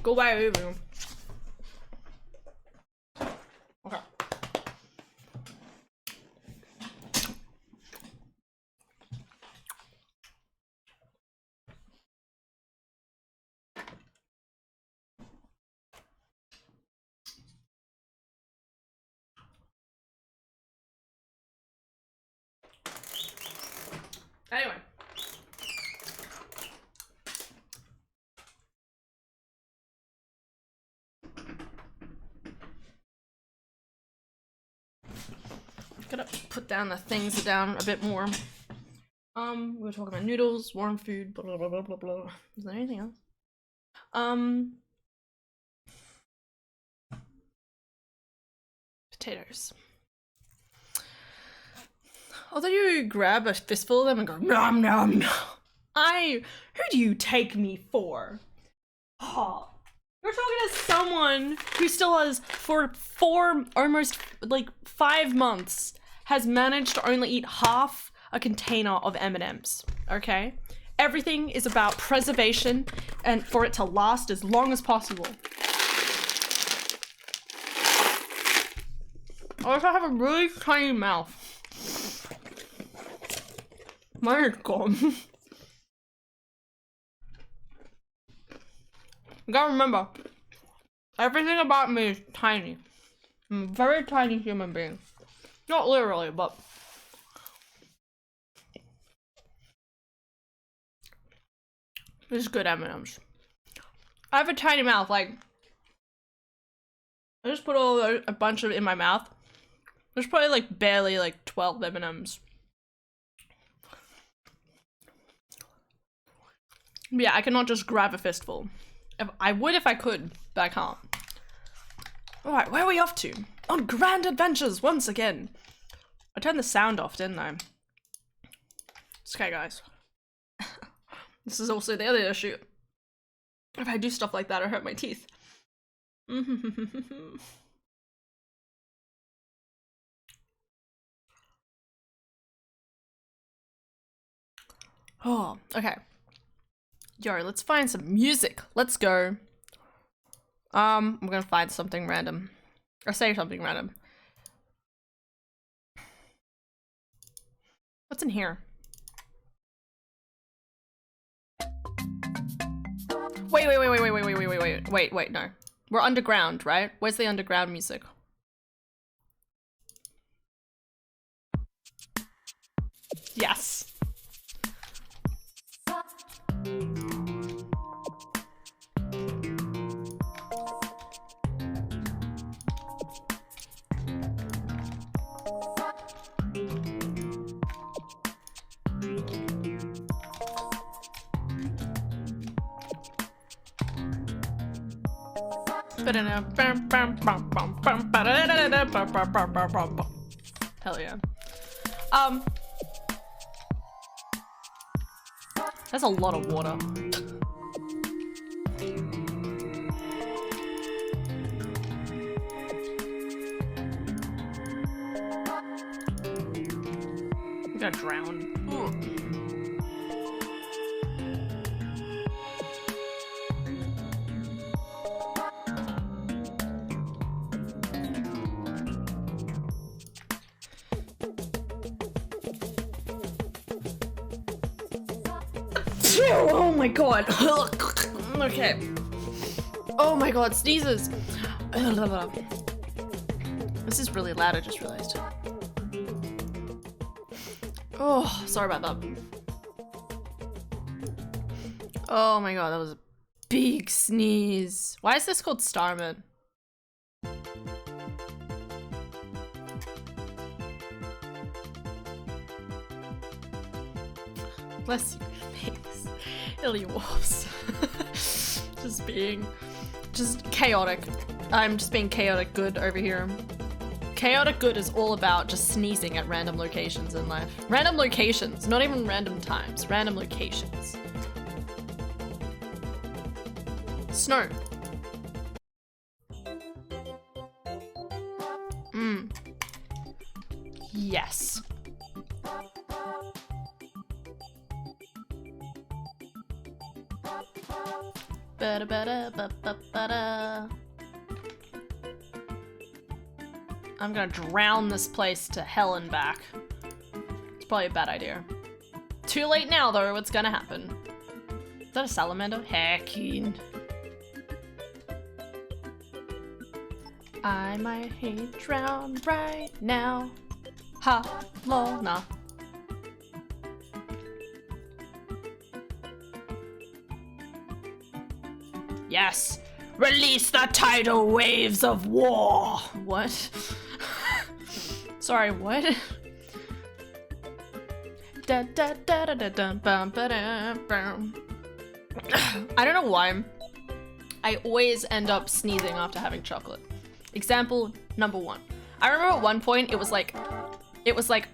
Go back over. Okay. Anyway. Gotta put down the things down a bit more. We were talking about noodles, warm food, blah blah blah blah blah. Is there anything else? Potatoes. Although you grab a fistful of them and go nom nom nom. Who do you take me for? Oh, you're talking to someone who still has, for almost like 5 months, has managed to only eat half a container of M&Ms, okay? Everything is about preservation and for it to last as long as possible. I also have a really tiny mouth. Mine is gone. You gotta remember, everything about me is tiny. I'm a very tiny human being. Not literally, but this is good M&Ms. I have a tiny mouth, like I just put a bunch of it in my mouth. There's probably like barely like 12 M&Ms. Yeah, I cannot just grab a fistful. I would if I could, but I can't. Alright, where are we off to? On grand adventures once again. I turned the sound off, didn't I? It's okay, guys. This is also the other issue. If I do stuff like that, I hurt my teeth. Oh, okay. Yo, let's find some music. Let's go. I'm gonna find something random. Or say something random. What's in here? Wait, no. We're underground, right? Where's the underground music? Yes. Hell yeah. That's a lot of water. I'm gonna drown. Ugh. Oh my god. Okay. Oh my god, sneezes. This is really loud, I just realized. Oh, sorry about that. Oh my god, that was a big sneeze. Why is this called Starman? Bless you. Thanks. Illy wolves. just chaotic. I'm just being chaotic good over here. Chaotic good is all about just sneezing at random locations in life. Random locations, not even random times. Random locations. Snow. Yes. I'm gonna drown this place to hell and back. It's probably a bad idea. Too late now though, what's gonna happen? Is that a salamander? Heckin'. I might drown right now. Ha, lol, nah. Yes! Release the tidal waves of war! What? Sorry, what? I don't know why. I always end up sneezing after having chocolate. Example number 1. I remember at one point it was like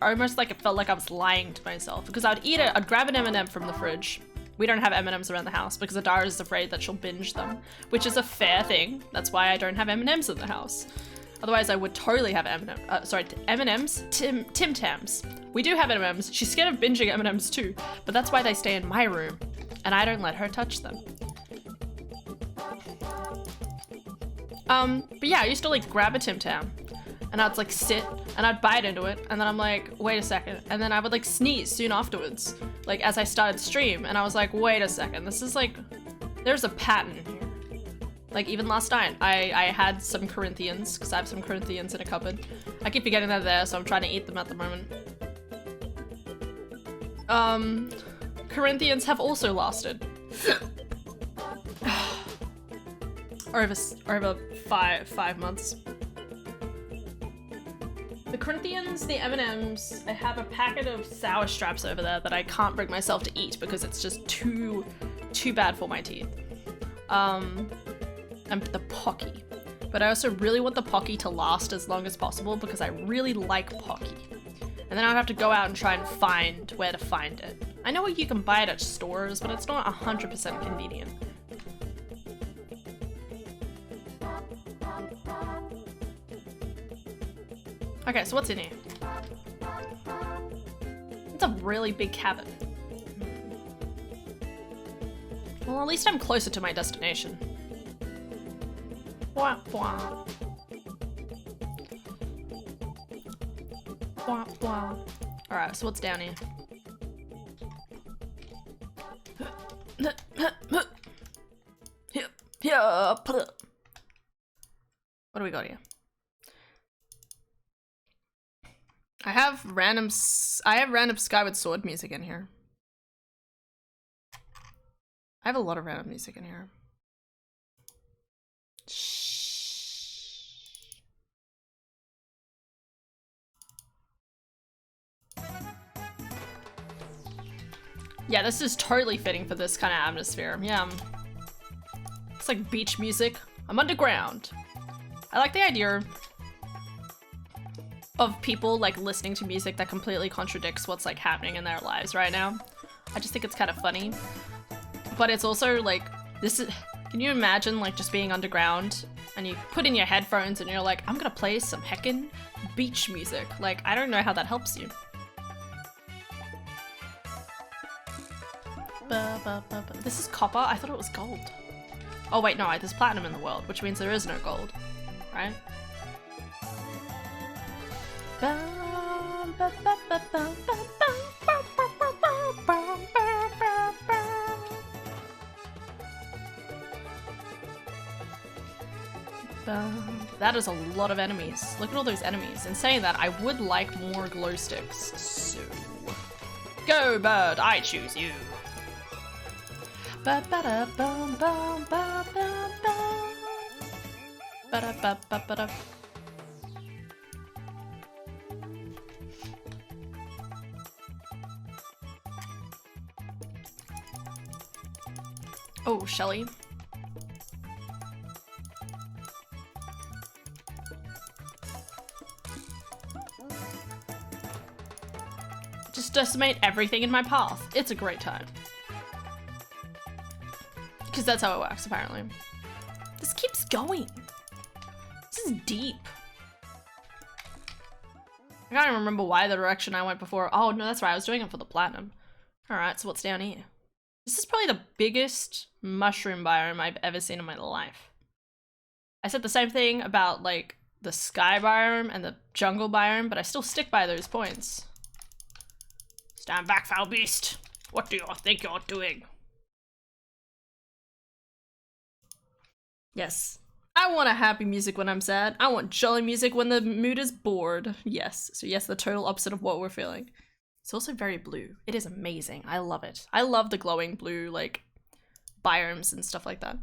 almost like it felt like I was lying to myself because I'd grab an M&M from the fridge. We don't have M&Ms around the house because Adara is afraid that she'll binge them, which is a fair thing. That's why I don't have M&Ms in the house. Otherwise, I would totally have M&Ms, Tim Tams. We do have M&Ms. She's scared of binging M&Ms too, but that's why they stay in my room, and I don't let her touch them. But yeah, I used to like grab a Tim Tam, and I'd like sit, and I'd bite into it, and then I'm like, wait a second, and then I would like sneeze soon afterwards, like as I started stream, and I was like, wait a second, this is like, there's a pattern here. Like even last night, I had some Corinthians, because I have some Corinthians in a cupboard. I keep forgetting they're there, so I'm trying to eat them at the moment. Corinthians have also lasted. over 5 months. The Corinthians, the M&Ms, I have a packet of sour straps over there that I can't bring myself to eat because it's just too bad for my teeth. And the Pocky. but I also really want the Pocky to last as long as possible because I really like Pocky. And then I'd have to go out and try and find where to find it. I know you can buy it at stores, but it's not 100% convenient. Okay, so what's in here? It's a really big cabin. Well, at least I'm closer to my destination. Bwah, bwah. Bwah, bwah. Alright, so what's down here? What do we got here? I have random Skyward Sword music in here. I have a lot of random music in here. Yeah, this is totally fitting for this kind of atmosphere. Yeah. It's like beach music. I'm underground. I like the idea of people like listening to music that completely contradicts what's like happening in their lives right now. I just think it's kind of funny. But it's also like, this is, can you imagine like just being underground and you put in your headphones and you're like, I'm gonna play some heckin' beach music. Like, I don't know how that helps you. This is copper? I thought it was gold. Oh wait, no, there's platinum in the world, which means there is no gold, right? That is a lot of enemies. Look at all those enemies. In saying that, I would like more glow sticks. So, go bird, I choose you. Oh, Shelly. Just decimate everything in my path. It's a great time. Because that's how it works, apparently. This keeps going. This is deep. I can't even remember why the direction I went before. Oh, no, that's right. I was doing it for the platinum. Alright, so what's down here? This is probably the biggest mushroom biome I've ever seen in my life. I said the same thing about, like, the sky biome and the jungle biome, but I still stick by those points. Stand back, foul beast! What do you think you're doing? Yes. I want a happy music when I'm sad. I want jolly music when the mood is bored. Yes. So yes, the total opposite of what we're feeling. It's also very blue. It is amazing. I love it. I love the glowing blue, like, biomes and stuff like that.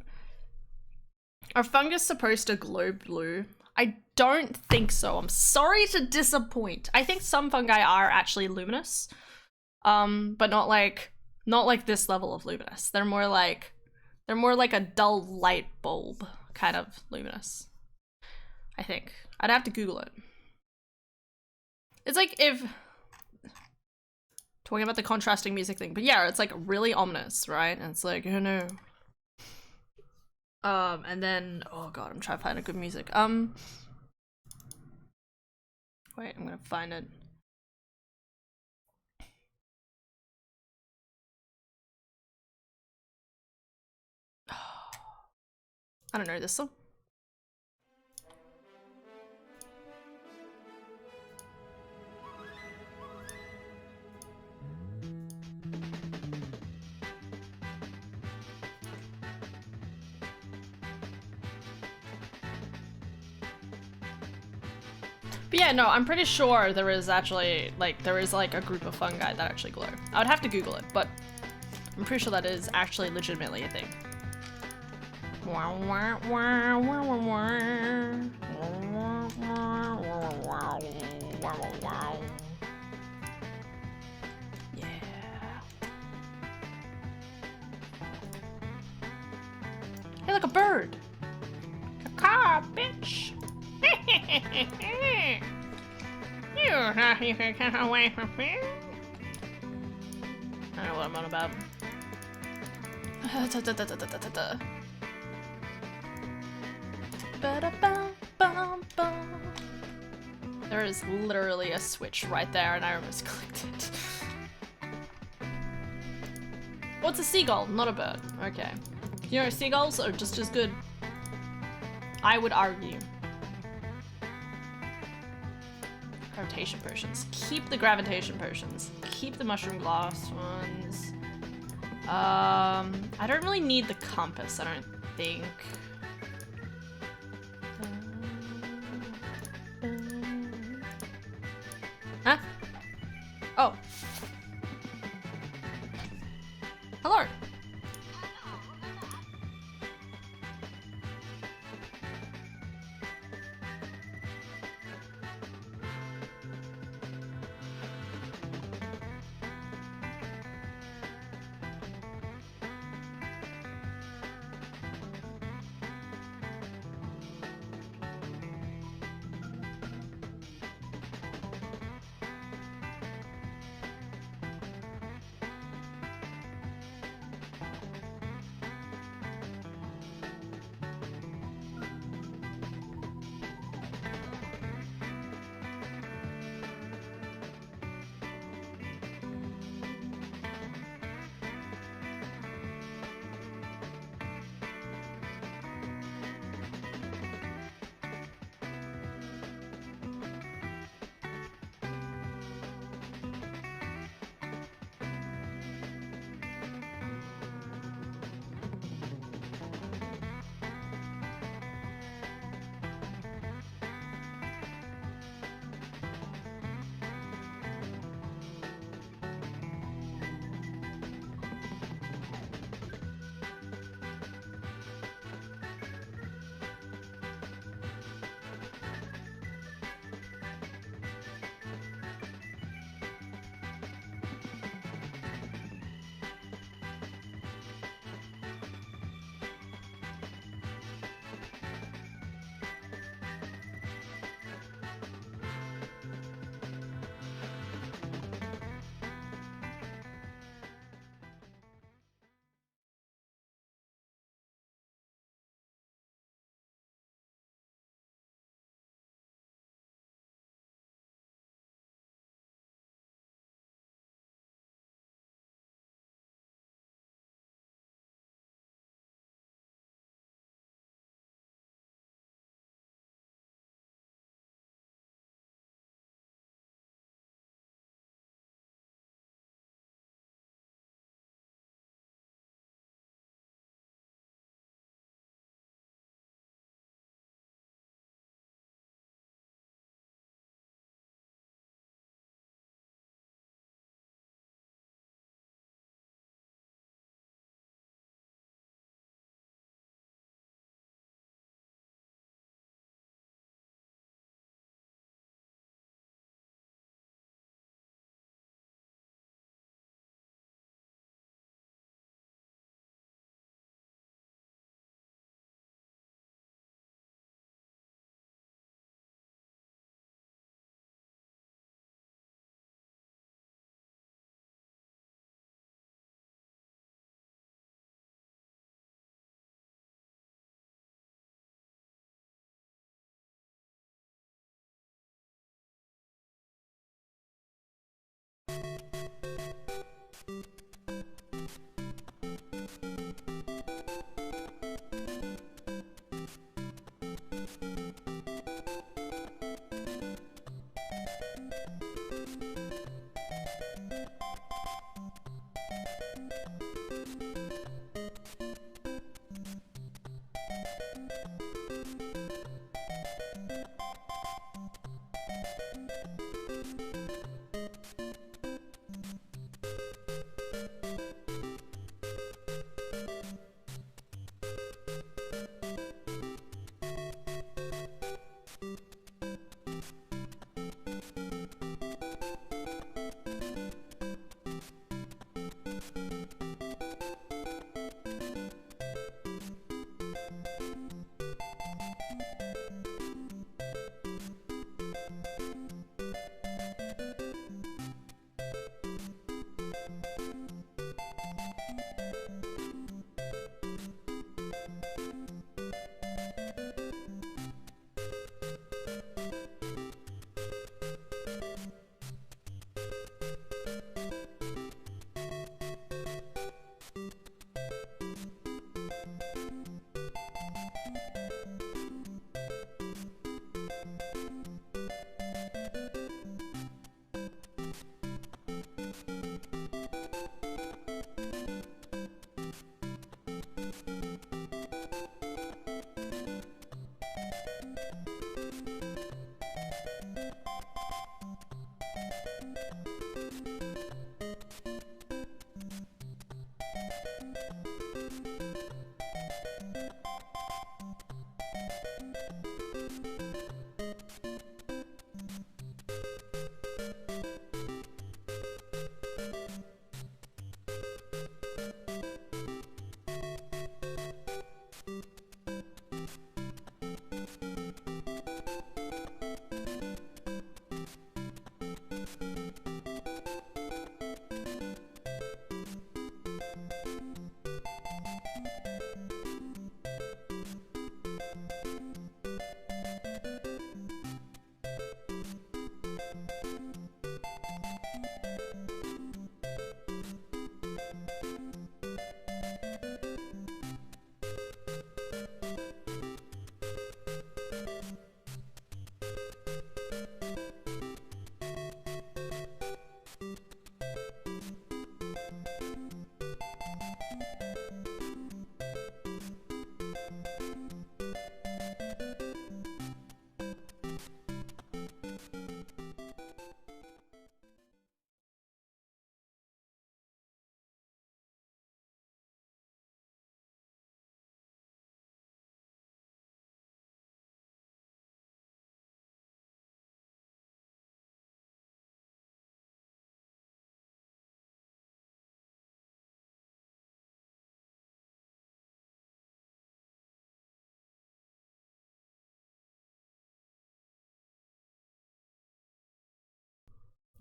Are fungus supposed to glow blue? I don't think so. I'm sorry to disappoint. I think some fungi are actually luminous. But not like this level of luminous. They're more like a dull light bulb kind of luminous. I think. I'd have to Google it. It's like if talking about the contrasting music thing, but yeah, it's like really ominous, right? And it's like, oh no. And then, oh god, I'm trying to find a good music. Wait, I'm gonna find it. I don't know this song. But yeah, no, I'm pretty sure there is actually, like, there is like a group of fungi that actually glow. I would have to Google it, but I'm pretty sure that is actually legitimately a thing. Yeah. Hey, look, a bird. Caw, bitch. You can get away from me. I don't know what I'm on about. There is literally a switch right there and I almost clicked it. What's a seagull? Not a bird. Okay. You know, seagulls are just as good. I would argue. Gravitation potions. Keep the gravitation potions. Keep the mushroom glass ones. I don't really need the compass, I don't think. Huh? Oh. Hello.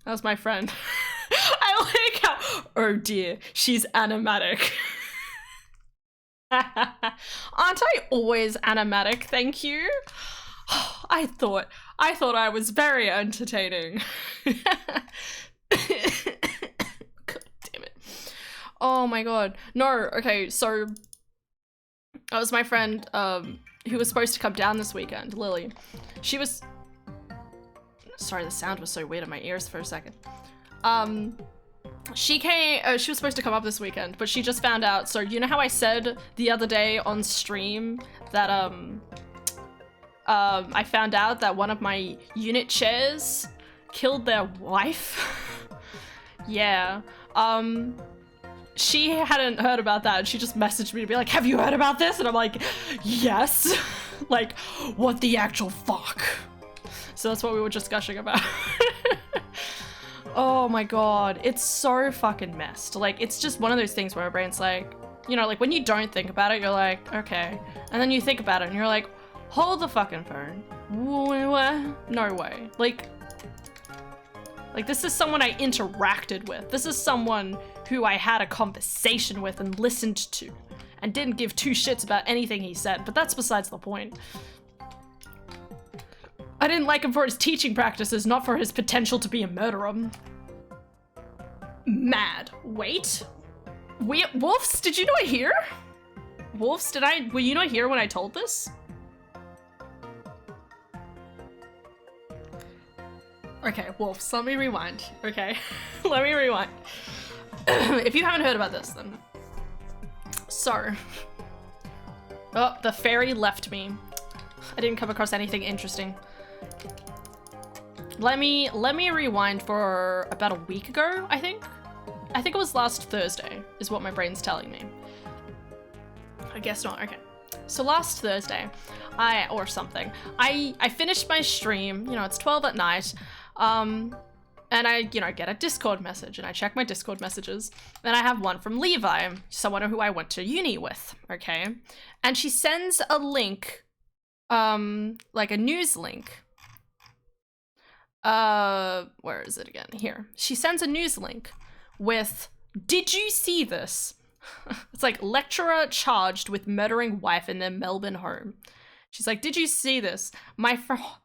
That was my friend. I like how, oh dear, she's animatic. Aren't I always animatic? Thank you. I thought I was very entertaining. God damn it. Oh my god. No, okay, so that was my friend who was supposed to come down this weekend, Lily. She was sorry, the sound was so weird in my ears for a second. She was supposed to come up this weekend, but she just found out, so you know how I said the other day on stream that I found out that one of my unit chairs killed their wife? Yeah. She hadn't heard about that, and she just messaged me to be like, have you heard about this? And I'm like, yes. Like, what the actual fuck? So that's what we were just gushing about. Oh my god, it's so fucking messed. Like, it's just one of those things where our brain's like, you know, like when you don't think about it, you're like, okay. And then you think about it and you're like, hold the fucking phone. No way. Like this is someone I interacted with. This is someone who I had a conversation with and listened to and didn't give two shits about anything he said, but that's besides the point. I didn't like him for his teaching practices, not for his potential to be a murderer. Mad. Wait. Wolves, did you not hear? Wolves, were you not here when I told this? Okay, Wolves, let me rewind, okay? Let me rewind. If you haven't heard about this, then. So. Oh, the fairy left me. I didn't come across anything interesting. Let me rewind for about a week ago, I think. I think it was last Thursday, is what my brain's telling me. I guess not, okay. So last Thursday, I finished my stream, you know, it's 12 at night, and I, you know, get a Discord message, and I check my Discord messages, and I have one from Levi, someone who I went to uni with, okay? And she sends a link, like a news link. Where is it again? Here. She sends a news link with, did you see this? It's like, lecturer charged with murdering wife in their Melbourne home. She's like, did you see this? My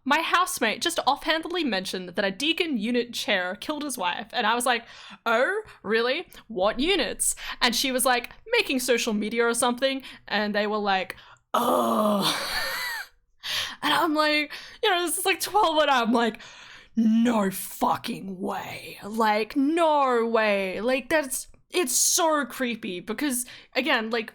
housemate just offhandedly mentioned that a Deacon unit chair killed his wife. And I was like, oh, really? What units? And she was like, making social media or something. And they were like, oh. And I'm like, you know, this is like 12 and I'm like, no fucking way. Like, no way. Like, it's so creepy because, again, like,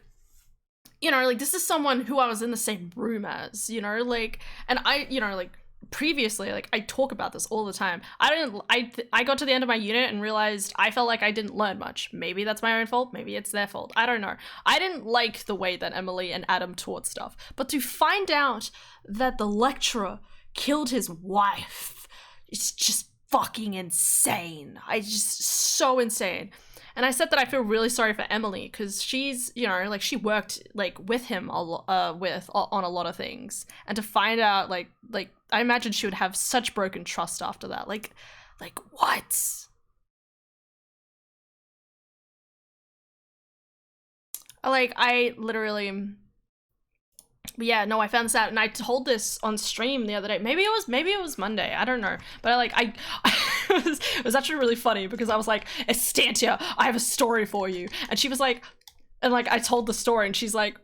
you know, like, this is someone who I was in the same room as, you know, like, and I, you know, like, previously, like, I talk about this all the time. I got to the end of my unit and realized I felt like I didn't learn much. Maybe that's my own fault. Maybe it's their fault. I don't know. I didn't like the way that Emily and Adam taught stuff. But to find out that the lecturer killed his wife, it's just fucking insane. So insane. And I said that I feel really sorry for Emily because she's, you know, like, she worked like with him on a lot of things, and to find out like I imagine she would have such broken trust after that. Like what? Like, I literally. But yeah, no, I found this out, and I told this on stream the other day. Maybe it was Monday. I don't know. But it was actually really funny because I was like, Estantia, I have a story for you. And she was like, and like, I told the story, and she's like,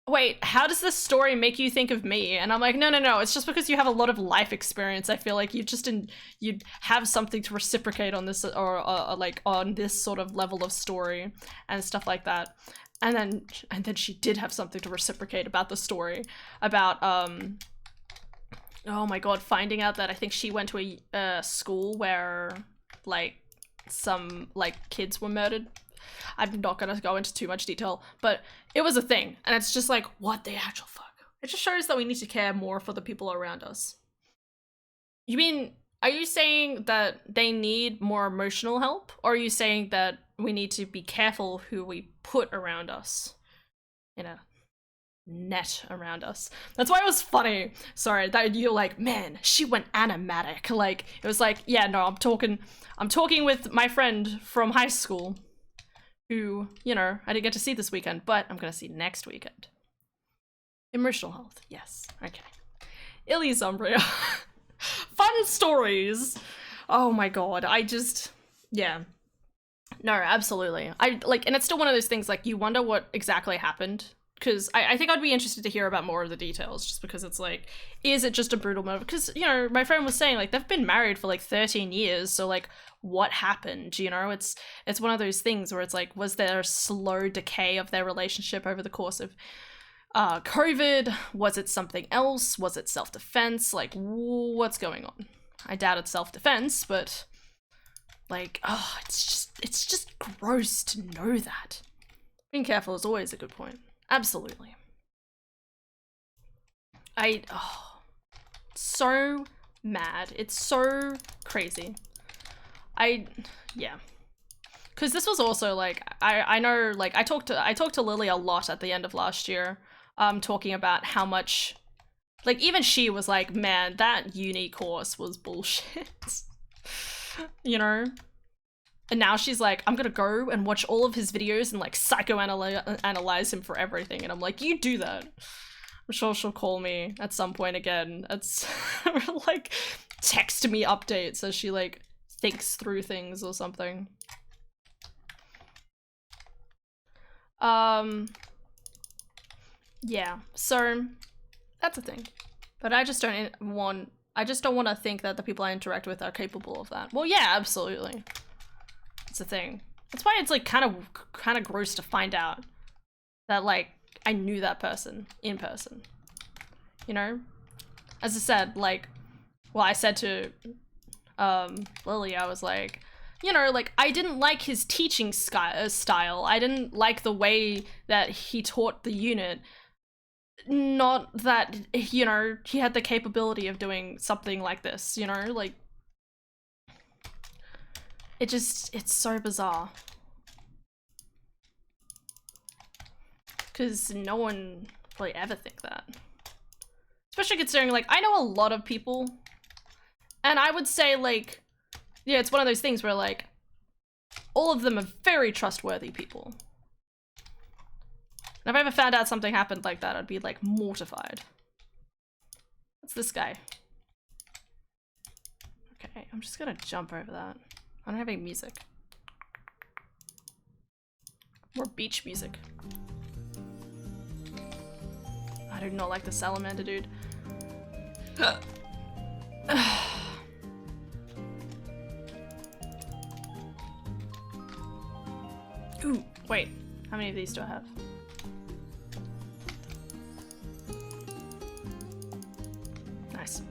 wait, how does this story make you think of me? And I'm like, no, it's just because you have a lot of life experience. I feel like you'd have something to reciprocate on this, or like on this sort of level of story and stuff like that. And then she did have something to reciprocate about the story, about oh my god, finding out that I think she went to a school where like some like kids were murdered. I'm not gonna go into too much detail, but it was a thing, and it's just like, what the actual fuck? It just shows that we need to care more for the people around us. You mean, are you saying that they need more emotional help, or are you saying that we need to be careful who we put around us? You know. net around us. That's why it was funny. Sorry, that you're like, man, she went animatic. Like, it was like, yeah, no, I'm talking with my friend from high school who, you know, I didn't get to see this weekend, but I'm gonna see next weekend. Emotional health, yes, okay. Illy's Umbria. Fun stories. Oh my god, yeah. No, absolutely. And it's still one of those things, like, you wonder what exactly happened, because I think I'd be interested to hear about more of the details, just because it's like, is it just a brutal murder? Because, you know, my friend was saying, like, they've been married for, like, 13 years, so, like, what happened, you know? It's one of those things where it's like, was there a slow decay of their relationship over the course of COVID? Was it something else? Was it self-defense? Like, what's going on? I doubt it's self-defense, but, like, oh, it's just gross to know that. Being careful is always a good point. Absolutely. So mad. It's so crazy. Yeah. Because this was also, like, I know, like, I talked to Lily a lot at the end of last year, talking about how much, like, even she was like, man, that uni course was bullshit. You know? And now she's like, I'm gonna go and watch all of his videos and, like, psychoanalyze him for everything. And I'm like, you do that. I'm sure she'll call me at some point again. It's like, text me updates as she, like, thinks through things or something. Yeah, so that's a thing. But I just don't want to think that the people I interact with are capable of that. Well, yeah, absolutely. It's a thing. That's why it's, like, kind of gross to find out that, like, I knew that person in person. You know? As I said, like, well, I said to Lily, I was like, you know, like, I didn't like his teaching style. I didn't like the way that he taught the unit. Not that, you know, he had the capability of doing something like this, you know? Like, it's so bizarre. Because no one really ever think that. Especially considering, like, I know a lot of people, and I would say, like, yeah, it's one of those things where, like, all of them are very trustworthy people. And if I ever found out something happened like that, I'd be, like, mortified. What's this guy? Okay, I'm just gonna jump over that. I don't have any music. More beach music. I do not like the salamander, dude. Ooh, wait. How many of these do I have? Nice.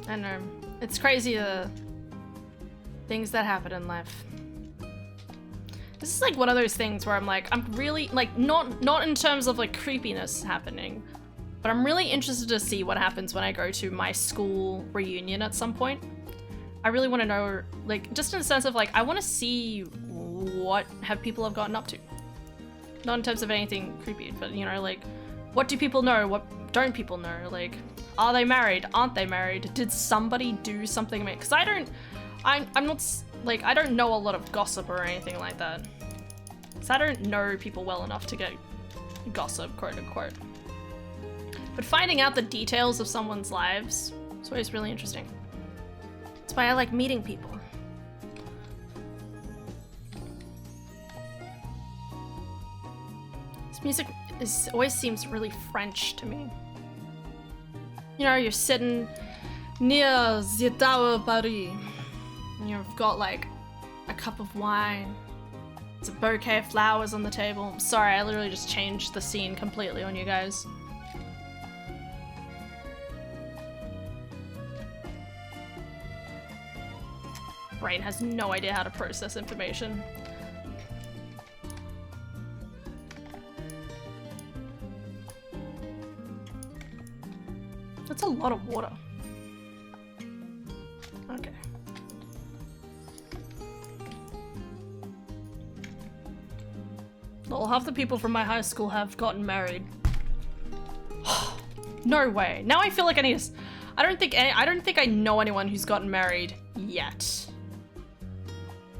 I know. It's crazy the things that happen in life. This is like one of those things where I'm like, I'm really, like, not in terms of, like, creepiness happening, but I'm really interested to see what happens when I go to my school reunion at some point. I really want to know, like, just in the sense of, like, I want to see what people have gotten up to. Not in terms of anything creepy, but, you know, like, what do people know? What don't people know? Like, are they married? Aren't they married? Did somebody do something? Because I'm not, like, I don't know a lot of gossip or anything like that. So I don't know people well enough to get gossip, quote unquote. But finding out the details of someone's lives is always really interesting. That's why I like meeting people. This music always seems really French to me. You know, you're sitting near the Tower of Paris, and you've got, like, a cup of wine. There's a bouquet of flowers on the table. I'm sorry, I literally just changed the scene completely on you guys. Brain has no idea how to process information. That's a lot of water. Okay. Well, half the people from my high school have gotten married. No way. Now I feel like I need to... I don't think I know anyone who's gotten married yet.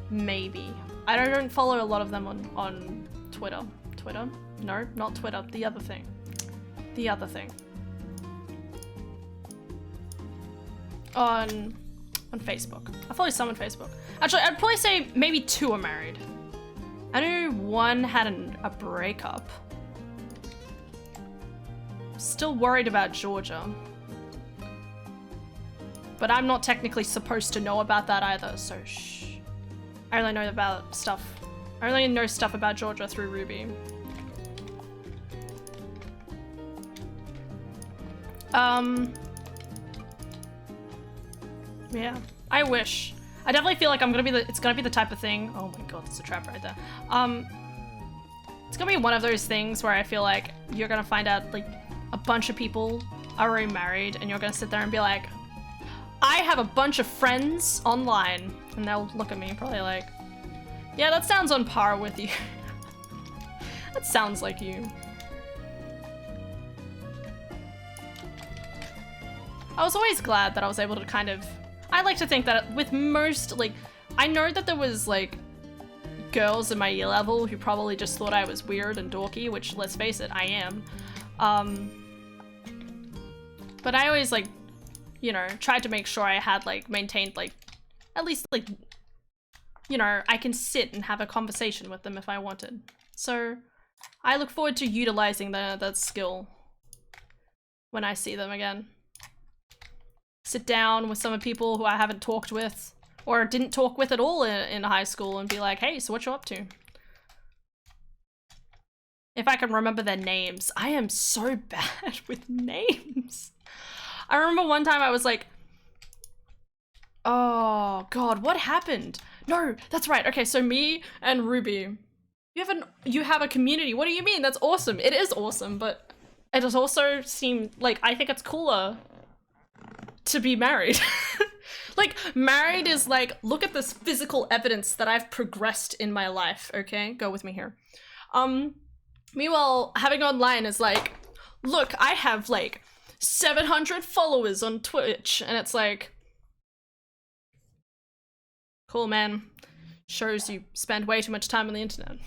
Maybe. I don't follow a lot of them on Twitter. Twitter? No, not Twitter. The other thing. The other thing. On Facebook. I follow some on Facebook. Actually, I'd probably say maybe 2 are married. I know 1 had a breakup. Still worried about Georgia. But I'm not technically supposed to know about that either, so shh. I only know about stuff. I only know stuff about Georgia through Ruby. Yeah, I wish. I definitely feel like it's gonna be the type of thing. Oh my god, there's a trap right there. It's gonna be one of those things where I feel like you're gonna find out like a bunch of people are already married and you're gonna sit there and be like, I have a bunch of friends online, and they'll look at me probably like, yeah, that sounds on par with you. That sounds like you. I was always glad that I was able to kind of, I like to think that with most, like, I know that there was like girls in my year level who probably just thought I was weird and dorky, which let's face it, I am. But I always like, you know, tried to make sure I had like maintained like, at least like, you know, I can sit and have a conversation with them if I wanted. So I look forward to utilizing that skill when I see them again. Sit down with some of the people who I haven't talked with or didn't talk with at all in high school and be like, hey, so what you up to? If I can remember their names. I am so bad with names. I remember one time I was like, oh god, what happened? No, that's right. Okay, so me and Ruby, you have a community. What do you mean? That's awesome. It is awesome, but it does also seem like I think it's cooler to be married. Like, married is like, look at this physical evidence that I've progressed in my life, okay? Go with me here. Meanwhile, having online is like, look, I have like 700 followers on Twitch, and it's like, cool, man. Shows you spend way too much time on the internet.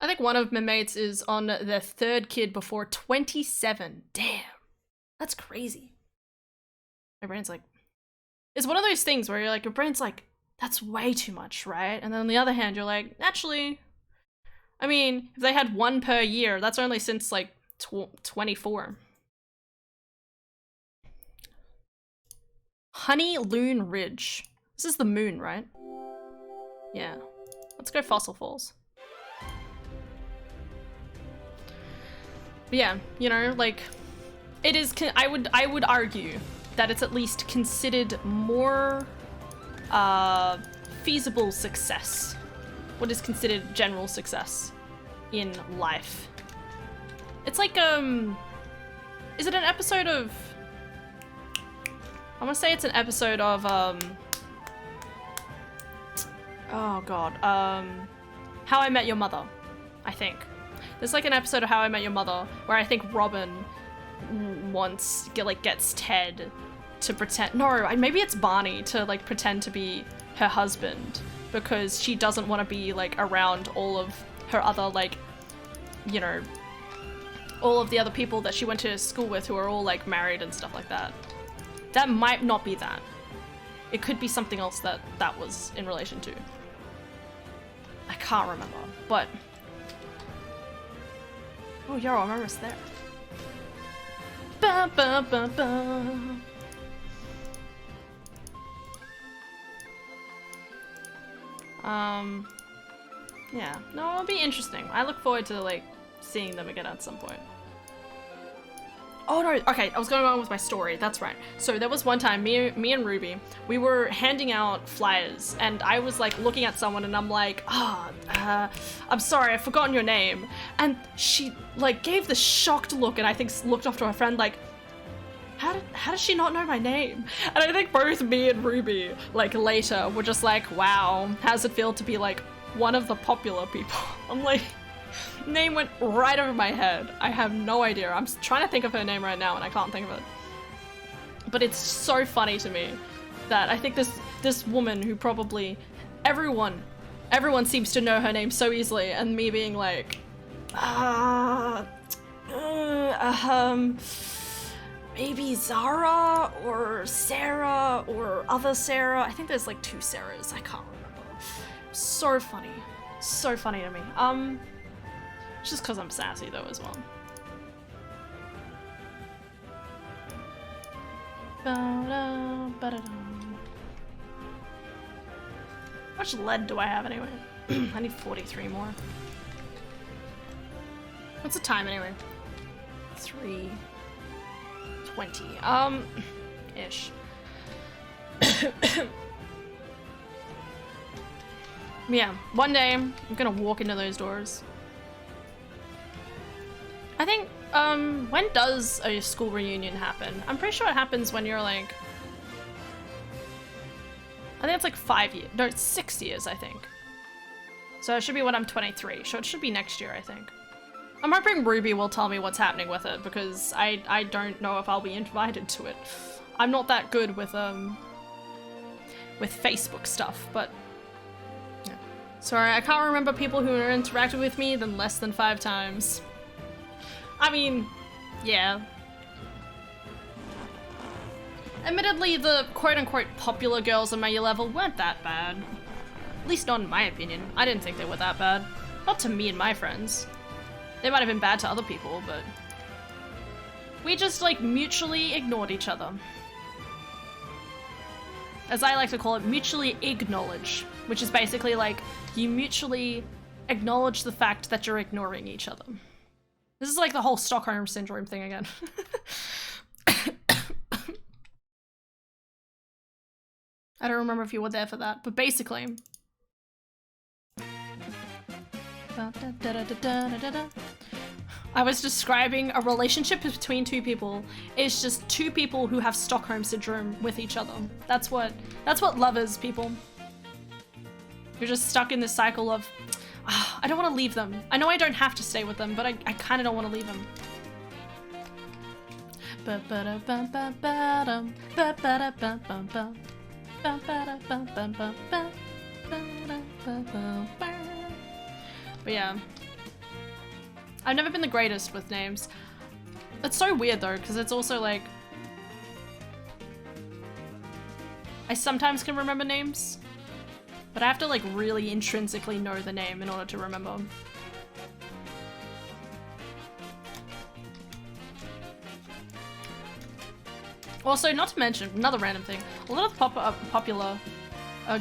I think one of my mates is on their 3rd kid before 27. Damn. That's crazy. My brain's like, it's one of those things where you're like, your brain's like, that's way too much, right? And then on the other hand, you're like, actually, I mean, if they had 1 per year, that's only since like 24. Honey Loon Ridge. This is the moon, right? Yeah. Let's go Fossil Falls. But yeah, you know, like, it is, I would argue that it's at least considered more feasible success. What is considered general success in life. It's like, is it an episode of, I want to say it's an episode of, oh god, How I Met Your Mother, I think. There's like an episode of How I Met Your Mother where I think Robin once gets Ted to pretend, no, maybe it's Barney to like pretend to be her husband because she doesn't want to be like around all of her other like, you know, all of the other people that she went to school with who are all like married and stuff like that. That might not be that. It could be something else that was in relation to. I can't remember, but oh, yo, I'm almost there. Ba, ba, ba, ba. Yeah, no, it'll be interesting. I look forward to like seeing them again at some point. Oh no, okay, I was going on with my story, that's right. So there was one time, me and Ruby, we were handing out flyers and I was like looking at someone and I'm like, I'm sorry, I've forgotten your name. And she like gave this shocked look and I think looked off to her friend like, how does she not know my name? And I think both me and Ruby, like later, were just like, wow, how does it feel to be like one of the popular people. I'm like, name went right over my head. I have no idea. I'm trying to think of her name right now and I can't think of it. But it's so funny to me that I think this woman who probably everyone seems to know her name so easily, and me being like, maybe Zara or Sarah or other Sarah. I think there's like 2 Sarahs. I can't remember. So funny. So funny to me. Just because I'm sassy though as well. How much lead do I have anyway? I need 43 more. What's the time anyway? 3:20. Ish. Yeah, one day I'm gonna walk into those doors. I think, when does a school reunion happen? I'm pretty sure it happens when you're like, I think it's like 5 years, no, it's 6 years, I think. So it should be when I'm 23, so it should be next year, I think. I'm hoping Ruby will tell me what's happening with it, because I don't know if I'll be invited to it. I'm not that good with Facebook stuff, but yeah. Sorry, I can't remember people who interacted with me than less than 5 times. I mean, yeah. Admittedly, the quote-unquote popular girls in my year level weren't that bad. At least not in my opinion. I didn't think they were that bad. Not to me and my friends. They might have been bad to other people, but we just, like, mutually ignored each other. As I like to call it, mutually acknowledge, which is basically like, you mutually acknowledge the fact that you're ignoring each other. This is like the whole Stockholm Syndrome thing again. I don't remember if you were there for that, but basically... I was describing a relationship between 2 people. It's just 2 people who have Stockholm Syndrome with each other. That's what love is, people. You're just stuck in this cycle of, I don't want to leave them. I know I don't have to stay with them, but I kind of don't want to leave them. But yeah. I've never been the greatest with names. It's so weird though, because it's also like... I sometimes can remember names, but I have to like really intrinsically know the name in order to remember. Also, not to mention, another random thing, a lot of popular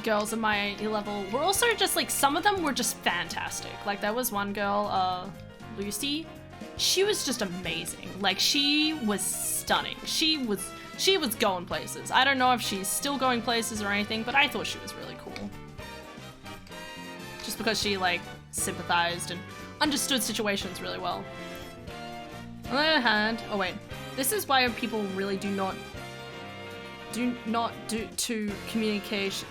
girls in my year level were also just like, some of them were just fantastic. Like there was one girl, Lucy, she was just amazing. Like she was stunning. She was going places. I don't know if she's still going places or anything, but I thought she was really cool. Just because she like sympathized and understood situations really well. On the other hand, oh wait, this is why people really do not to communication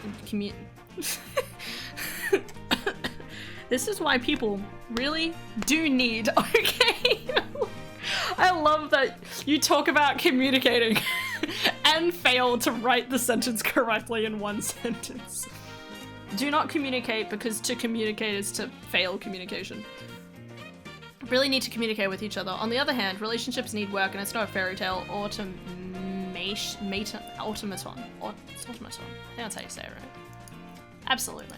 This is why people really do need, okay? I love that you talk about communicating and fail to write the sentence correctly in one sentence. Do not communicate, because to communicate is to fail communication. Really need to communicate with each other. On the other hand, relationships need work, and it's not a fairy tale automaton. It's automaton. I think that's how you say it, right? Absolutely.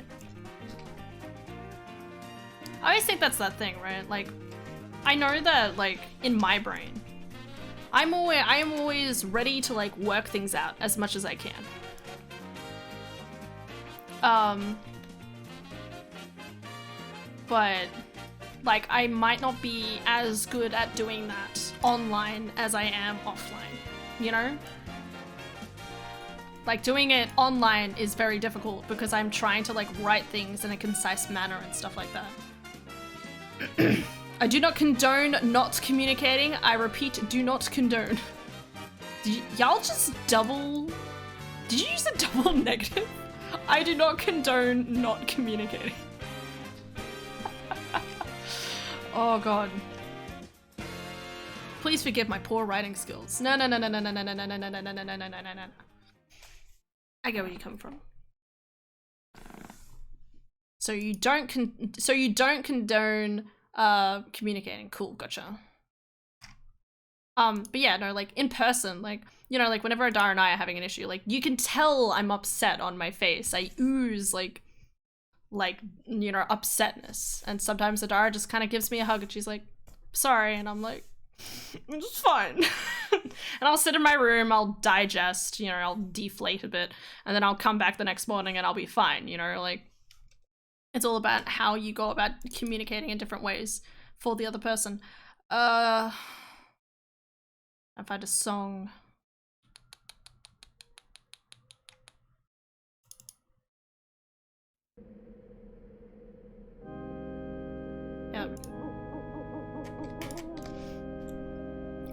I always think that's that thing, right? Like, I know that, like, in my brain, I am always ready to, like, work things out as much as I can. But, like, I might not be as good at doing that online as I am offline, you know? Like, doing it online is very difficult because I'm trying to, like, write things in a concise manner and stuff like that. I do not condone not communicating. I repeat, do not condone. Y'all just double... Did you use a double negative? I do not condone not communicating. Oh god. Please forgive my poor writing skills. No, no, no, no, no, no, no, no, no, no, no, no, no, no, no, no, no, no. I get where you come from. So you don't condone communicating. Cool, gotcha. But yeah, no, like in person, like, you know, like whenever Adara and I are having an issue, like you can tell I'm upset on my face. I ooze like, you know, upsetness. And sometimes Adara just kind of gives me a hug and she's like, sorry. And I'm like, it's fine. And I'll sit in my room, I'll digest, you know, I'll deflate a bit, and then I'll come back the next morning and I'll be fine, you know, like it's all about how you go about communicating in different ways for the other person. I'll find a song. Yeah.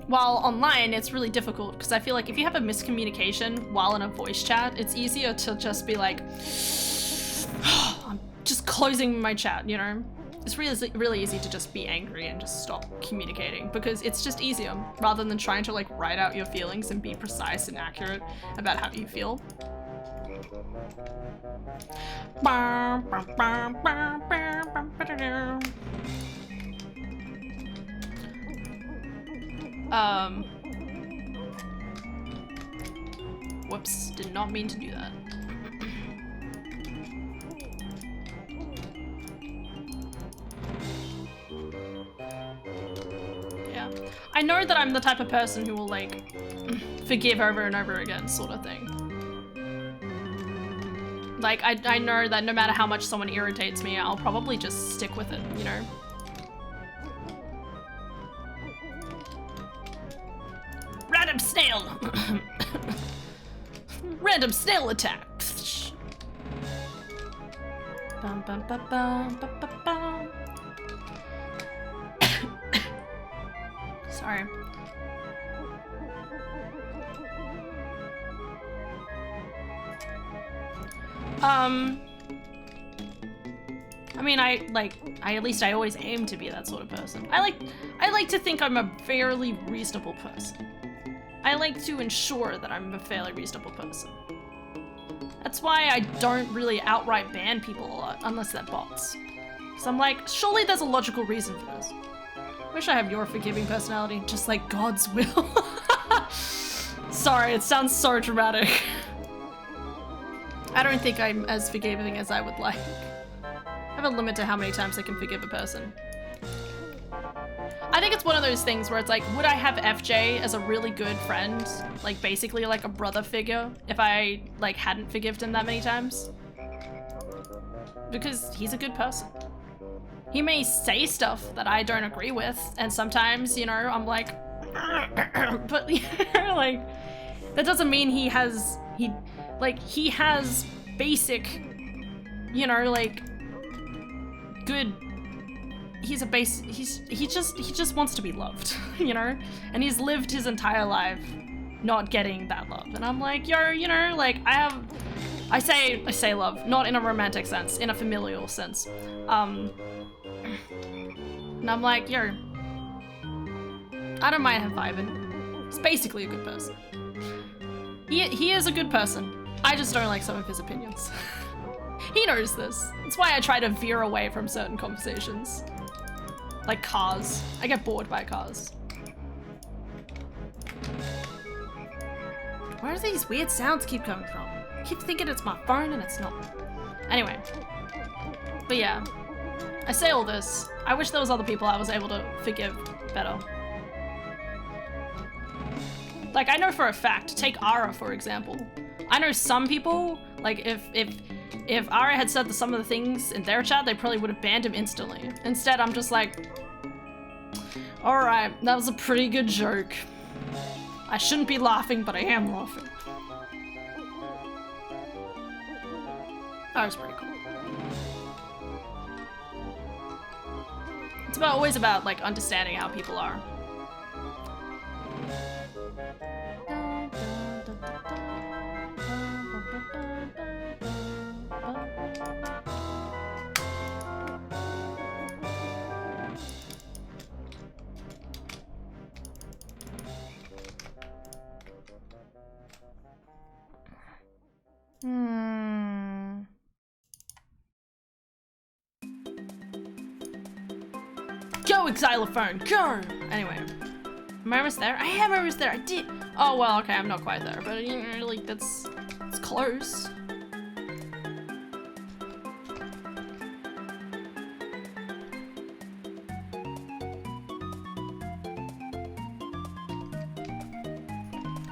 While online, it's really difficult because I feel like if you have a miscommunication while in a voice chat, it's easier to just be like, I'm just closing my chat, you know? It's really easy to just be angry and just stop communicating because it's just easier rather than trying to like write out your feelings and be precise and accurate about how you feel. Whoops, did not mean to do that. Yeah. I know that I'm the type of person who will like forgive over and over again sort of thing. Like I know that no matter how much someone irritates me, I'll probably just stick with it, you know? Random snail! Random snail attack! Bum, bum, bum, bum, bum, bum, bum. Sorry. I mean, at least I always aim to be that sort of person. I like to think I'm a fairly reasonable person. I like to ensure that I'm a fairly reasonable person. That's why I don't really outright ban people a lot, unless they're bots. So I'm like, surely there's a logical reason for this. Wish I have your forgiving personality, just like God's will. Sorry, it sounds so dramatic. I don't think I'm as forgiving as I would like. I have a limit to how many times I can forgive a person. I think it's one of those things where it's like, would I have FJ as a really good friend? Like basically like a brother figure if I like hadn't forgived him that many times? Because he's a good person. He may say stuff that I don't agree with, and sometimes, you know, I'm like, but you know, like, that doesn't mean he has basic, you know, like, good, he just wants to be loved, you know? And he's lived his entire life not getting that love. And I'm like, yo, you know, like, I say love, not in a romantic sense, in a familial sense. And I'm like, yo, I don't mind him vibing. He's basically a good person. He is a good person. I just don't like some of his opinions. He knows this. That's why I try to veer away from certain conversations. Like cars. I get bored by cars. Where do these weird sounds keep coming from? I keep thinking it's my phone and it's not. Anyway. But yeah. I say all this. I wish there was other people I was able to forgive better. Like, I know for a fact, take Ara for example. I know some people, like if Ara had said some of the things in their chat, they probably would have banned him instantly. Instead, I'm just like, alright, that was a pretty good joke. I shouldn't be laughing, but I am laughing. That was pretty cool. It's always about, like, understanding how people are. Go, xylophone, go! Anyway. Am I almost there? I am almost there, I did! Oh, well, okay, I'm not quite there, but you know, like, it's close.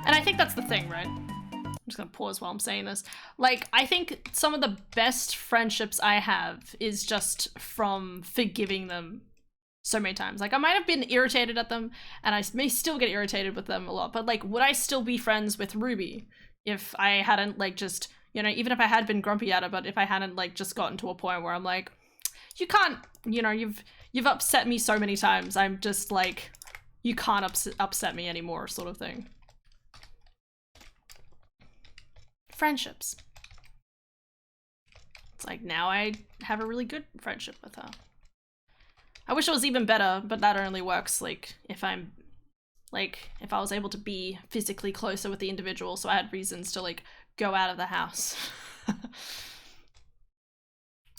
And I think that's the thing, right? I'm just gonna pause while I'm saying this. Like, I think some of the best friendships I have is just from forgiving them so many times. Like, I might have been irritated at them, and I may still get irritated with them a lot, but like, would I still be friends with Ruby if I hadn't like just, you know, even if I had been grumpy at her, but if I hadn't like just gotten to a point where I'm like, you can't, you know, you've upset me so many times, I'm just like, you can't upset me anymore, sort of thing. Friendships. It's like, now I have a really good friendship with her. I wish it was even better, but that only works like if I'm like if I was able to be physically closer with the individual, so I had reasons to like go out of the house.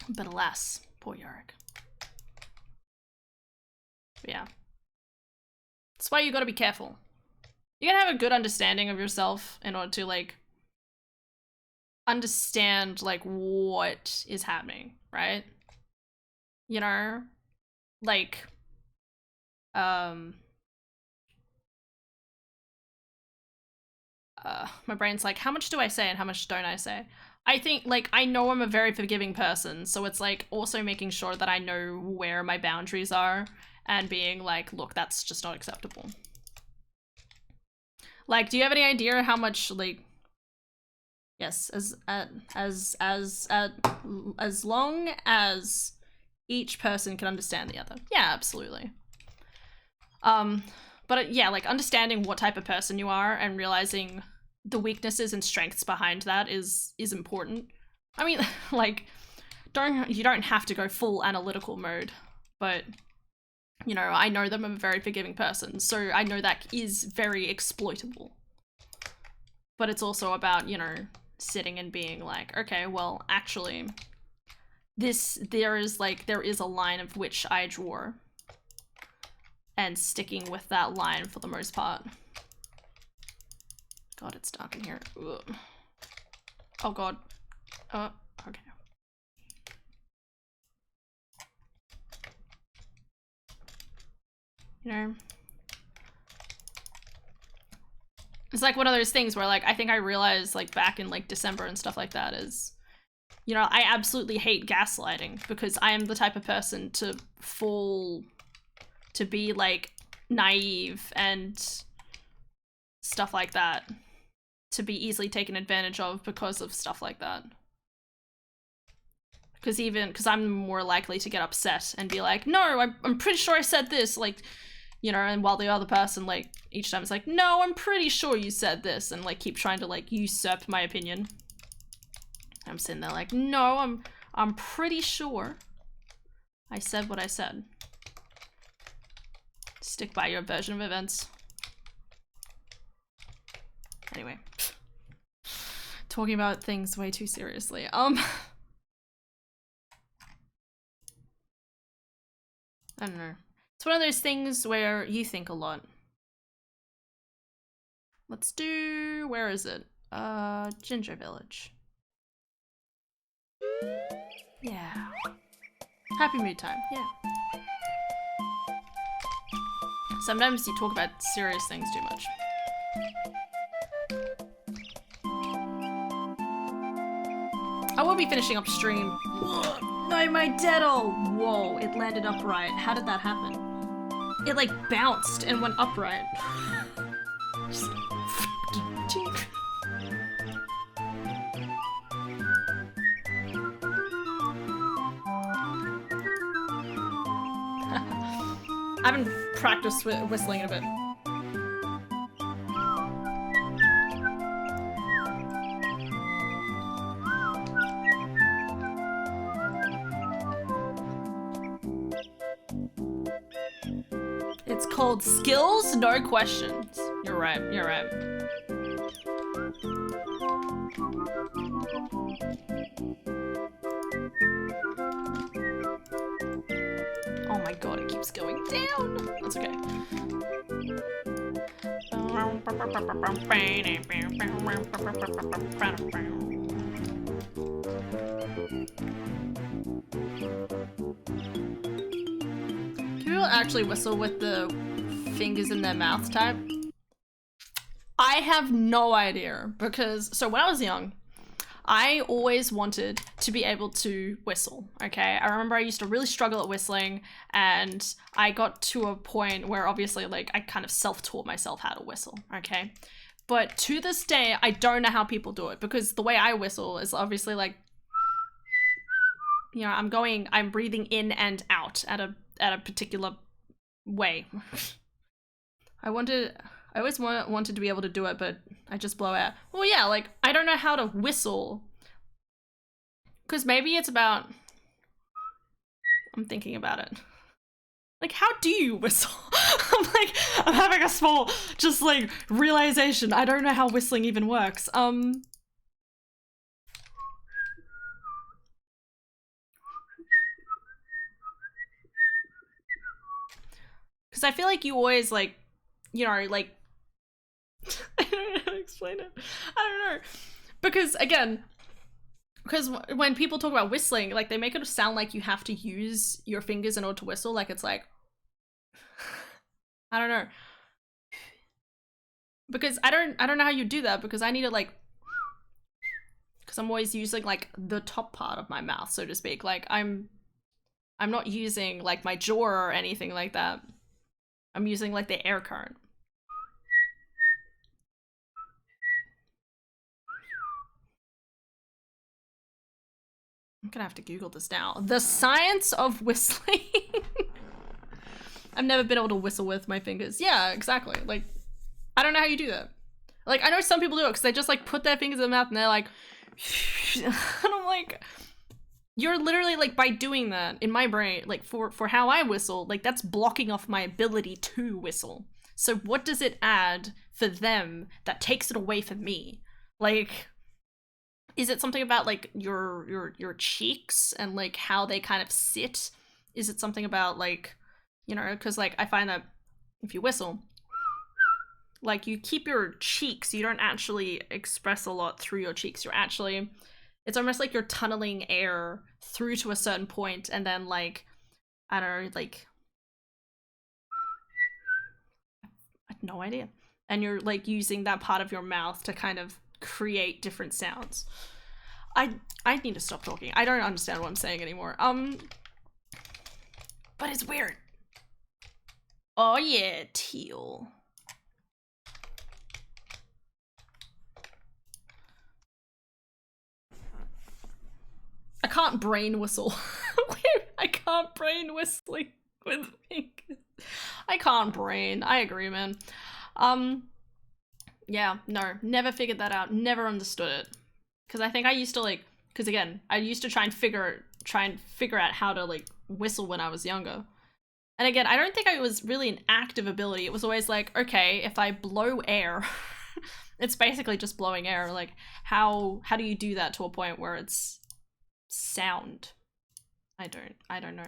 But alas, poor Yorick. But yeah. That's why you gotta be careful. You gotta have a good understanding of yourself in order to like understand like what is happening, right? You know? Like, my brain's like, how much do I say and how much don't I say? I think, like, I know I'm a very forgiving person, so it's like also making sure that I know where my boundaries are and being like, look, that's just not acceptable. Like, do you have any idea how much, like, yes, as long as each person can understand the other. Yeah, absolutely. But yeah, like understanding what type of person you are and realizing the weaknesses and strengths behind that is important. I mean, like, you don't have to go full analytical mode, but you know, I know that I'm a very forgiving person, so I know that is very exploitable. But it's also about, you know, sitting and being like, okay, well, actually, there is a line of which I draw and sticking with that line for the most part. God, it's dark in here. Ugh. Oh god. Okay. You know, it's like one of those things where like I think I realized like back in like December and stuff like that is, you know, I absolutely hate gaslighting because I am the type of person to be like naive and stuff like that, to be easily taken advantage of because of stuff like that. Because I'm more likely to get upset and be like, no, I'm pretty sure I said this, like, you know, and while the other person like each time is like, no, I'm pretty sure you said this, and like keep trying to like usurp my opinion. I'm sitting there like, no, I'm pretty sure I said what I said. Stick by your version of events. Anyway. Talking about things way too seriously. I don't know. It's one of those things where you think a lot. Let's do, where is it? Ginger Village. Yeah. Happy mood time, yeah. Sometimes you talk about serious things too much. I will be finishing up stream. No, my Deadle! Whoa, it landed upright. How did that happen? It like bounced and went upright. Just... I haven't practiced whistling in a bit. It's called skills, no questions. You're right, you're right. Oh my god, it keeps going down. It's okay. People actually whistle with the fingers in their mouth type? I have no idea, because so when I was young, I always wanted to be able to whistle, okay? I remember I used to really struggle at whistling, and I got to a point where obviously like I kind of self-taught myself how to whistle, okay? But to this day, I don't know how people do it, because the way I whistle is obviously like, you know, I'm breathing in and out at a particular way. I always wanted to be able to do it, but I just blow out. Well, yeah, like, I don't know how to whistle. Because maybe it's about... I'm thinking about it. Like, how do you whistle? I'm having a small, just like, realization. I don't know how whistling even works. Because I feel like you always, like, you know, like... I don't know how to explain it. I don't know. Because, again, because when people talk about whistling, like, they make it sound like you have to use your fingers in order to whistle. Like, it's like... I don't know. Because I don't know how you do that, because I need to, like... Because I'm always using, like, the top part of my mouth, so to speak. Like, I'm not using, like, my jaw or anything like that. I'm using, like, the air current. I'm gonna have to Google this now. The science of whistling. I've never been able to whistle with my fingers. Yeah, exactly. Like, I don't know how you do that. Like, I know some people do it because they just, like, put their fingers in their mouth and they're like... and I'm like... You're literally, like, by doing that, in my brain, like, for how I whistle, like, that's blocking off my ability to whistle. So what does it add for them that takes it away from me? Like, is it something about, like, your cheeks and, like, how they kind of sit? Is it something about, like, you know, because, like, I find that if you whistle, like, you keep your cheeks, you don't actually express a lot through your cheeks. You're actually... It's almost like you're tunneling air through to a certain point and then, like, I don't know, like... I have no idea. And you're, like, using that part of your mouth to kind of create different sounds. I need to stop talking. I don't understand what I'm saying anymore. But it's weird. Oh yeah, teal. I can't brain whistle. I can't brain whistling with fingers. I can't brain. I agree, man. Yeah, no, never figured that out. Never understood it. Because I think I used to, like, because again, I used to try and figure out how to, like, whistle when I was younger. And again, I don't think it was really an active ability. It was always like, okay, if I blow air, it's basically just blowing air. Like, how do you do that to a point where it's sound? I don't know.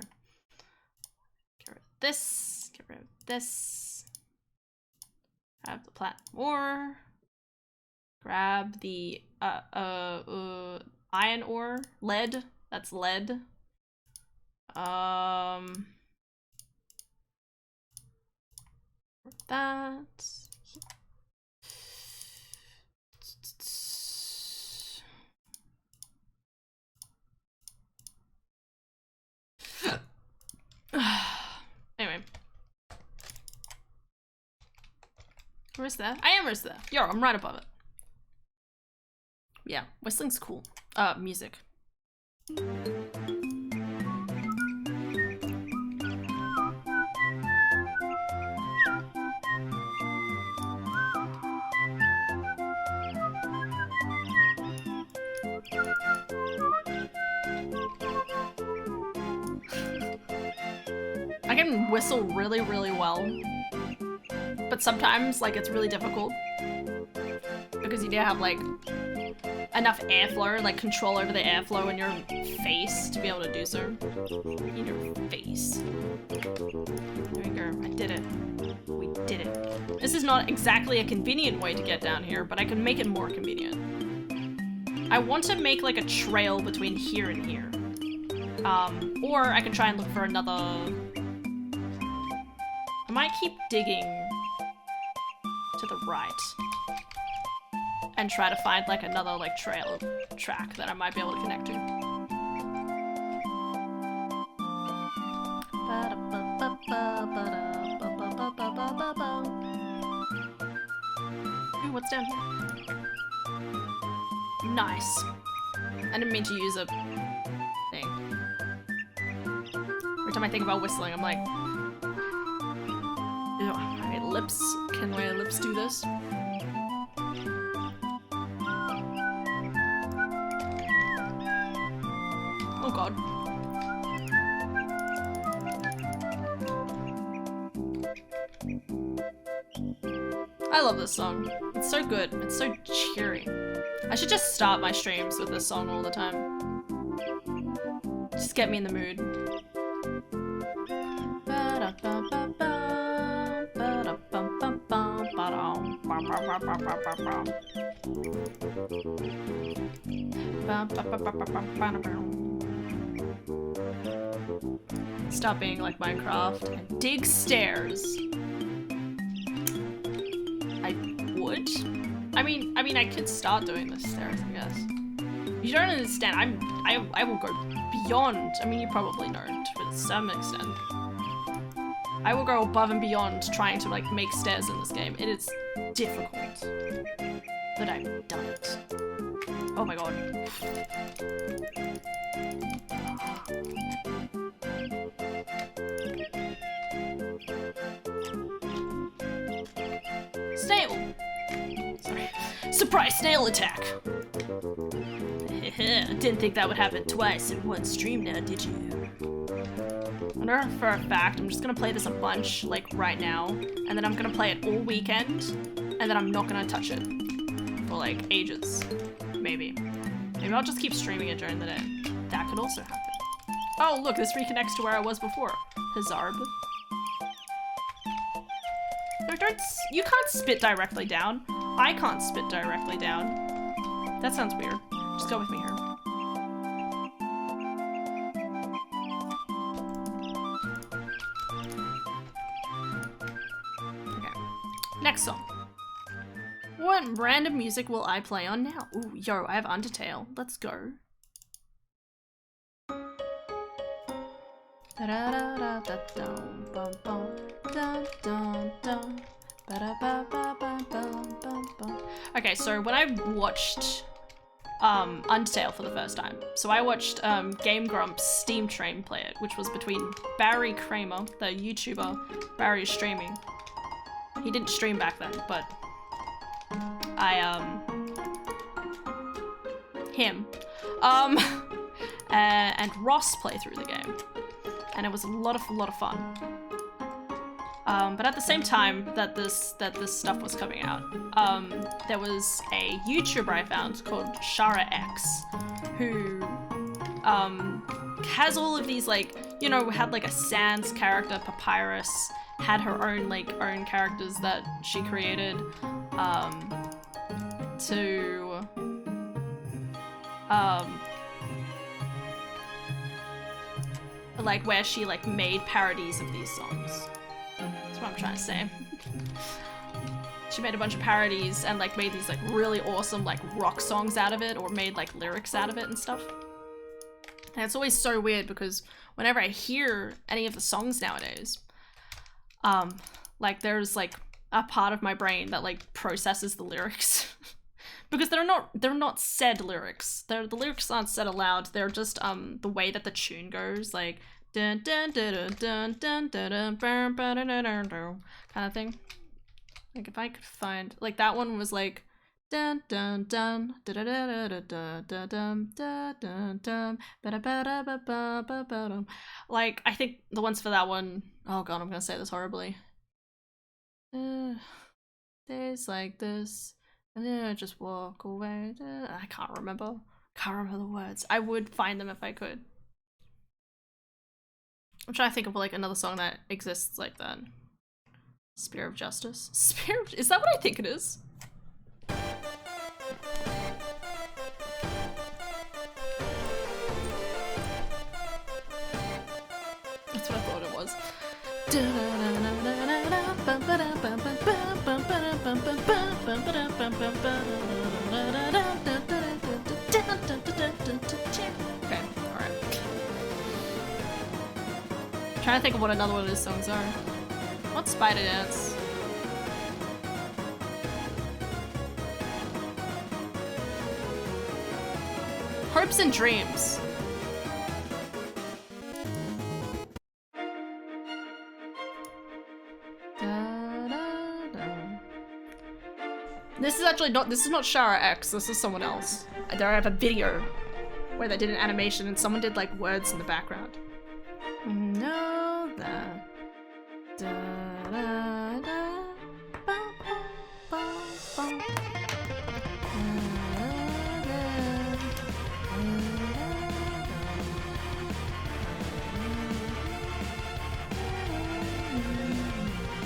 Get rid of this, get rid of this. Grab the platinum ore. Grab the iron ore. Lead. That's lead. That. Anyway. Where's that? I am where's that? Yo, I'm right above it. Yeah, whistling's cool. Music. I can whistle really, really well, but sometimes, like, it's really difficult because you need to have, like, enough airflow, like control over the airflow in your face to be able to do so. In your face. There we go, I did it. We did it. This is not exactly a convenient way to get down here, but I can make it more convenient. I want to make like a trail between here and here. Or I can try and look for another... I might keep digging to the right and try to find like another like track that I might be able to connect to. Ooh, what's down here? Nice. I didn't mean to use a thing. Every time I think about whistling, I'm like, ew, my lips, can my lips do this? Oh god. I love this song. It's so good. It's so cheery. I should just start my streams with this song all the time. Just get me in the mood. Stop being like Minecraft and dig stairs. I would. I mean, I could start doing the stairs, I guess. You don't understand. I will go beyond. I mean, you probably know to some extent. I will go above and beyond trying to like make stairs in this game. It is difficult, but I've done it. Oh my god. Snail! Sorry. Surprise snail attack! Didn't think that would happen twice in one stream now, did you? I know for a fact I'm just gonna play this a bunch, like right now, and then I'm gonna play it all weekend, and then I'm not gonna touch it for like ages. Maybe. Maybe I'll just keep streaming it during the day. That could also happen. Oh look, this reconnects to where I was before. Hazard. No, you can't spit directly down. I can't spit directly down. That sounds weird. Just go with me here. Okay. Next song. What random music will I play on now? Ooh, yo, I have Undertale. Let's go. Okay, so when I watched Undertale for the first time, so I watched Game Grump's Steam Train play it, which was between Barry Kramer, the YouTuber Barry is streaming. He didn't stream back then, but him and Ross play through the game, and it was a lot of fun. But at the same time that this stuff was coming out, there was a YouTuber I found called Shara X, who has all of these, like, you know, had like a Sans character, Papyrus, had her own characters that she created to like where she like made parodies of these songs. That's what I'm trying to say. She made a bunch of parodies and like made these like really awesome like rock songs out of it, or made like lyrics out of it and stuff. And it's always so weird because whenever I hear any of the songs nowadays, like there's like a part of my brain that like processes the lyrics because they're not said lyrics. The lyrics aren't said aloud. They're just the way that the tune goes, like dun dun dun dun dun dun dun dun kind of thing. Like if I could find, like that one was like dun dun dun da da da da da da dum da dun dun ba da ba da ba ba ba ba dum. Like I think the ones for that one, oh god, I'm gonna say this horribly. Days like this, And then I just walk away. I can't remember. Can't remember the words. I would find them if I could. I'm trying to think of like another song that exists like that. Spear of Justice. Is that what I think it is? That's what I thought it was. Okay, alright. Trying to think of what another one of his songs are. What's Spider Dance? Hopes and Dreams. This is actually not, this is not Shara X, this is someone else. I have a video where they did an animation and someone did like words in the background. Know that. Da, da, da, ba, ba, ba,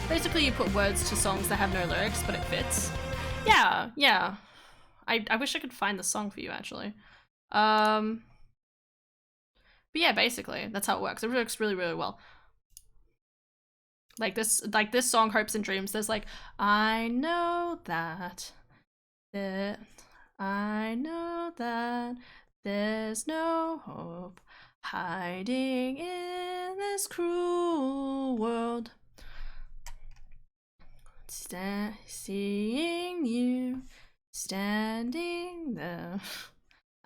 Basically, you put words to songs that have no lyrics, but it fits. Yeah, yeah. I wish I could find the song for you, actually. But yeah, basically, that's how it works. It works really, really well. Like this song, Hopes and Dreams, there's like, I know that I know that there's no hope hiding in this cruel world. Seeing you standing there,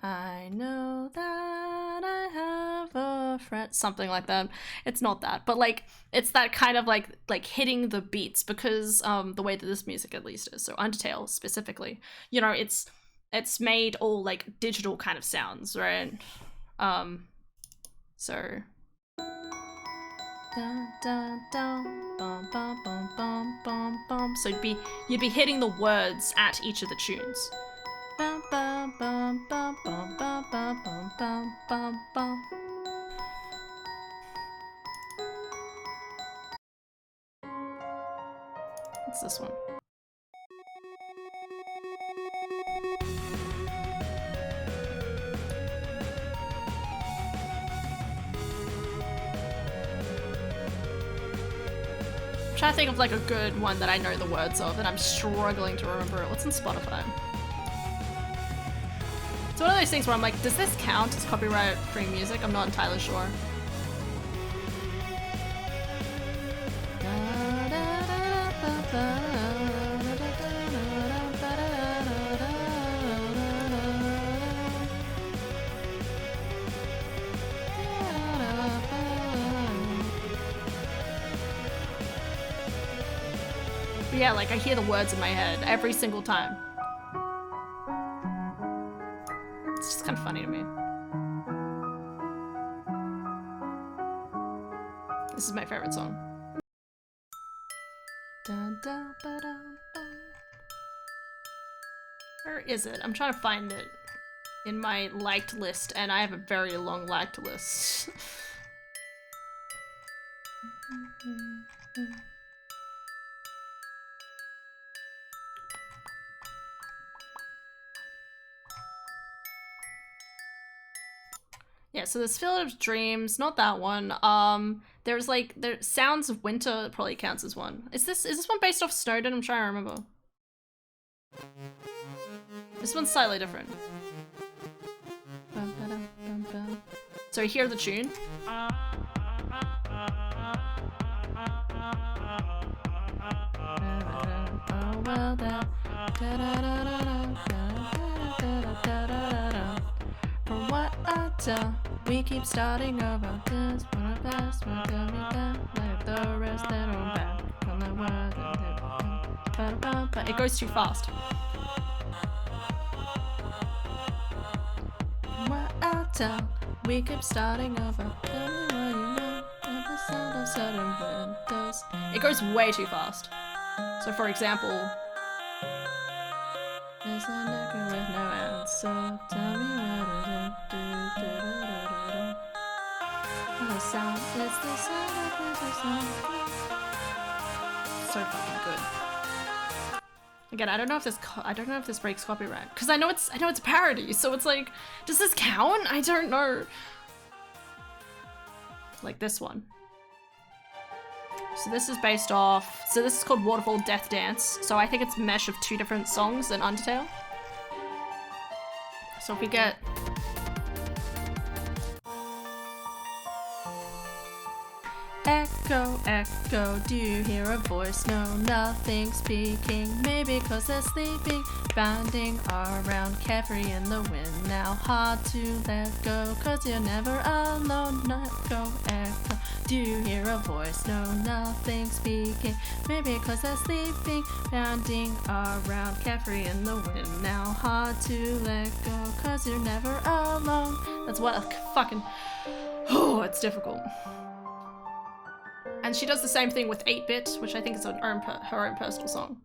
I know that I have a friend. Something like that. It's not that, but like it's that kind of like hitting the beats, because the way that this music at least is. So Undertale specifically, you know, it's made all like digital kind of sounds, right? So da, da, da, bum, bum, bum, bum, bum, bum. So you'd be hitting the words at each of the tunes. Bum, bum, bum, bum, bum, bum, bum, bum, bum, bum, bum. What's this one? I'm trying to think of like a good one that I know the words of, and I'm struggling to remember it. What's on Spotify? It's one of those things where I'm like, does this count as copyright-free music? I'm not entirely sure. But yeah, like I hear the words in my head every single time. It's just kind of funny to me. This is my favorite song. Where is it? I'm trying to find it in my liked list, and I have a very long liked list. Yeah, so there's Field of Dreams, not that one. There's like Sounds of Winter probably counts as one. Is this one based off Snowden? I'm trying to remember. This one's slightly different. So hear the tune. From what I tell, we keep starting over. This one of us will go me down. Like the rest that are back on the world. But it goes too fast. From what I tell, we keep starting over. Tell me what you know of the sound of certain windows. It goes way too fast. So for example, There's a nigga with no answer. Tell me what to do. The sound is the sound of the sound. So fucking good. Again, I don't know if this breaks copyright because I know it's a parody, so it's like, does this count? I don't know. Like this one. So this is based off. So this is called Waterfall Death Dance. So I think it's a mesh of 2 different songs in Undertale. So if we get. Echo, echo, do you hear a voice? No, nothing speaking. Maybe cause they're sleeping. Bounding around, carefree in the wind. Now hard to let go, cause you're never alone. Echo, echo, do you hear a voice? No, nothing speaking. Maybe cause they're sleeping. Bounding around, carefree in the wind. Now hard to let go, cause you're never alone. That's what fucking. Oh, it's difficult. And she does the same thing with 8-Bit, which I think is her own personal song.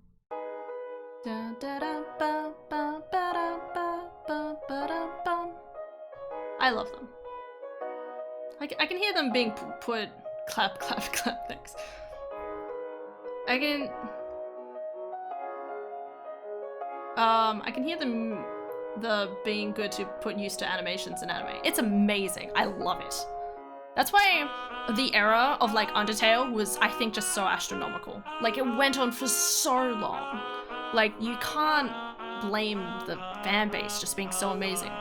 I love them. I can hear them being put clap, clap, clap things. I can hear them being good to put used to animations in anime. It's amazing. I love it. That's why the era of like Undertale was, I think, just so astronomical. Like it went on for so long. Like you can't blame the fan base just being so amazing.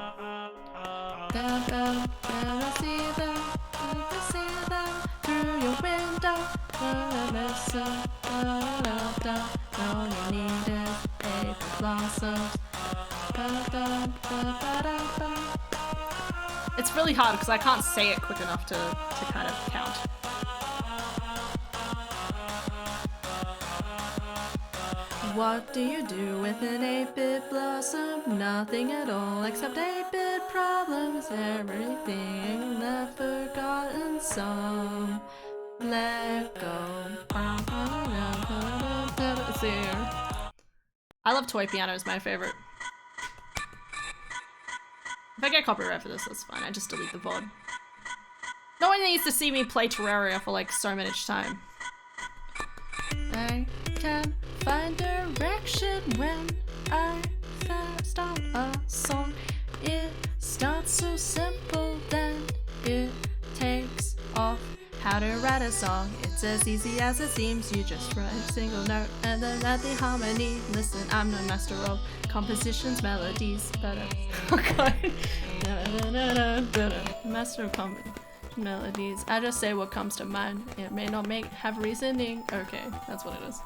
Through your window. All you need is paper blossoms. It's really hard because I can't say it quick enough to kind of count. What do you do with an 8-bit blossom? Nothing at all except 8-bit problems. Everything in the forgotten song. Let go. See here. I love toy piano, is my favorite. If I get copyright for this, that's fine. I just delete the VOD. No one needs to see me play Terraria for like so much time. I can find direction when I start a song. It starts so simple, then it takes off. How to write a song, it's as easy as it seems. You just write a single note and then add the harmony. Listen, I'm no master of compositions, melodies, but oh god. Master of melodies. I just say what comes to mind. It may not have reasoning. Okay, that's what it is.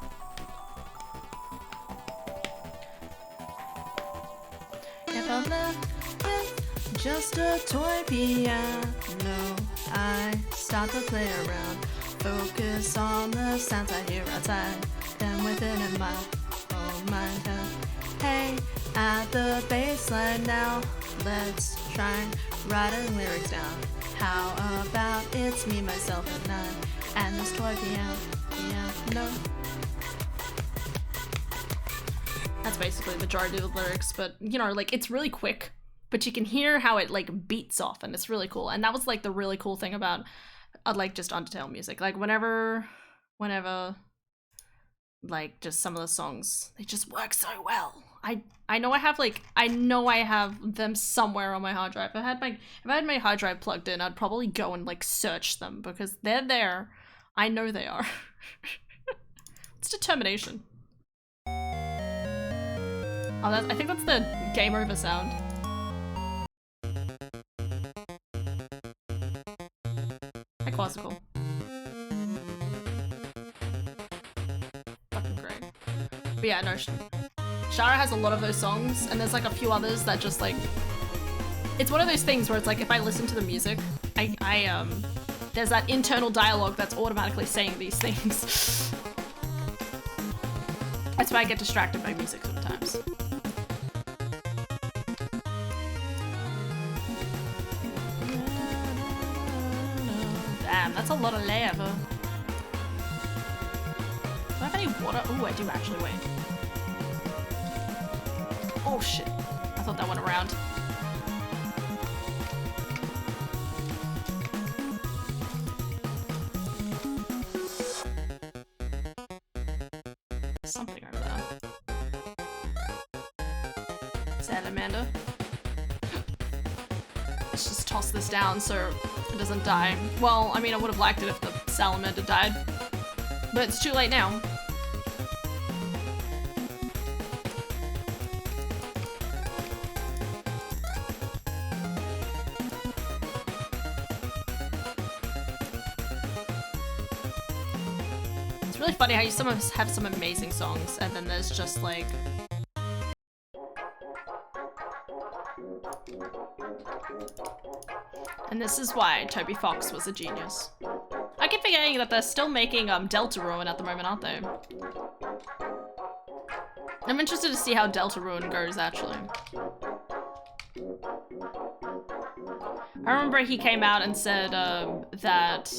If I left with just a toy piano, I start to play around. Focus on the sounds I hear outside. Then within in my own mind. Hey, at the baseline now. Let's try writing lyrics down. How about it's me, myself, and I, and this toy piano. That's basically the majority of the lyrics, but you know, like it's really quick, but you can hear how it like beats off, and it's really cool. And that was like the really cool thing about like just Undertale music. Like whenever, like just some of the songs, they just work so well. I know I have them somewhere on my hard drive. If I had my hard drive plugged in, I'd probably go and like search them because they're there. I know they are. It's determination. Oh, I think that's the game over sound. Hi, Quasical. Fucking great. But yeah, no, Shara has a lot of those songs, and there's like a few others that just like... It's one of those things where it's like, if I listen to the music, there's that internal dialogue that's automatically saying these things. That's why I get distracted by music sometimes. Damn, that's a lot of lava. Do I have any water? Oh, I do actually, wait. Oh shit. I thought that went around. Something over there. Salamander. Let's just toss this down so it doesn't die. Well, I mean, I would have liked it if the salamander died. But it's too late now. It's really funny how some of us have some amazing songs and then there's just like... And this is why Toby Fox was a genius. I keep forgetting that they're still making Deltarune at the moment, aren't they? I'm interested to see how Deltarune goes, actually. I remember he came out and said that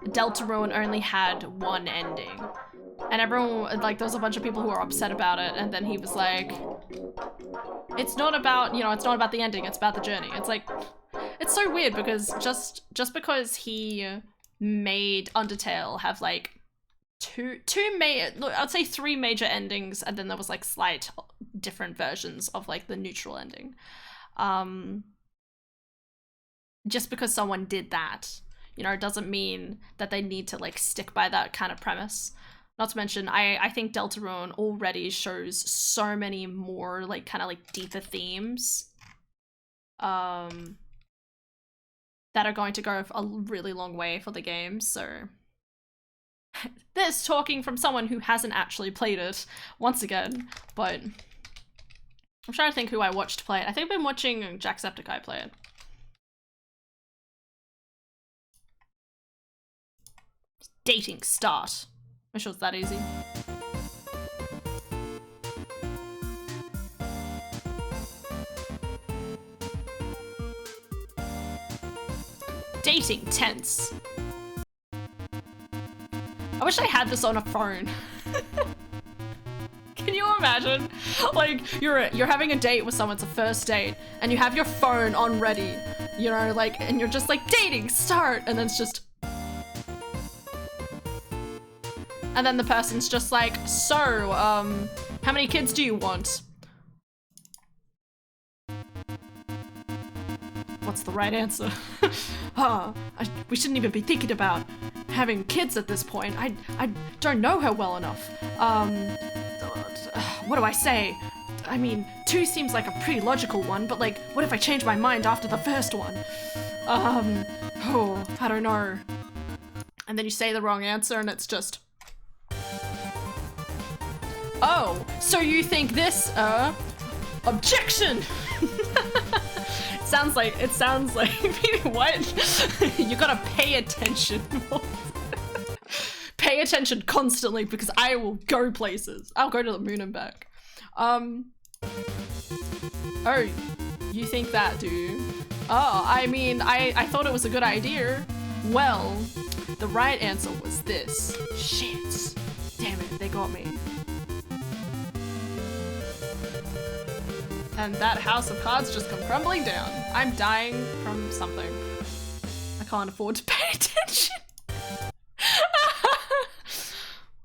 Deltarune only had one ending. And everyone, like, there was a bunch of people who were upset about it, and then he was like, it's not about, you know, it's not about the ending, it's about the journey. It's like, it's so weird because just because he made Undertale have like I'd say three major endings, and then there was like slight different versions of like the neutral ending. Just because someone did that, you know, it doesn't mean that they need to like stick by that kind of premise. Not to mention, I think Deltarune already shows so many more like kind of like deeper themes that are going to go a really long way for the game, so... This talking from someone who hasn't actually played it, once again, but... I'm trying to think who I watched play it. I think I've been watching Jacksepticeye play it. Dating start. I'm sure it's that easy. Dating tense. I wish I had this on a phone. Can you imagine? Like, you're having a date with someone, it's a first date, and you have your phone on ready, you know, like, and you're just like, dating, start, and then it's just... And then the person's just like, so, how many kids do you want? What's the right answer? We shouldn't even be thinking about having kids at this point. I don't know her well enough. What do I say? I mean, 2 seems like a pretty logical one, but like, what if I change my mind after the first one? Oh, I don't know. And then you say the wrong answer and it's just... Oh, so you think this, objection! It sounds like, what? You gotta pay attention more. Pay attention constantly because I will go places. I'll go to the moon and back. Oh, you think that, do you? Oh, I mean, I thought it was a good idea. Well, the right answer was this. Shit. Damn it, they got me. And that house of cards just come crumbling down. I'm dying from something. I can't afford to pay attention.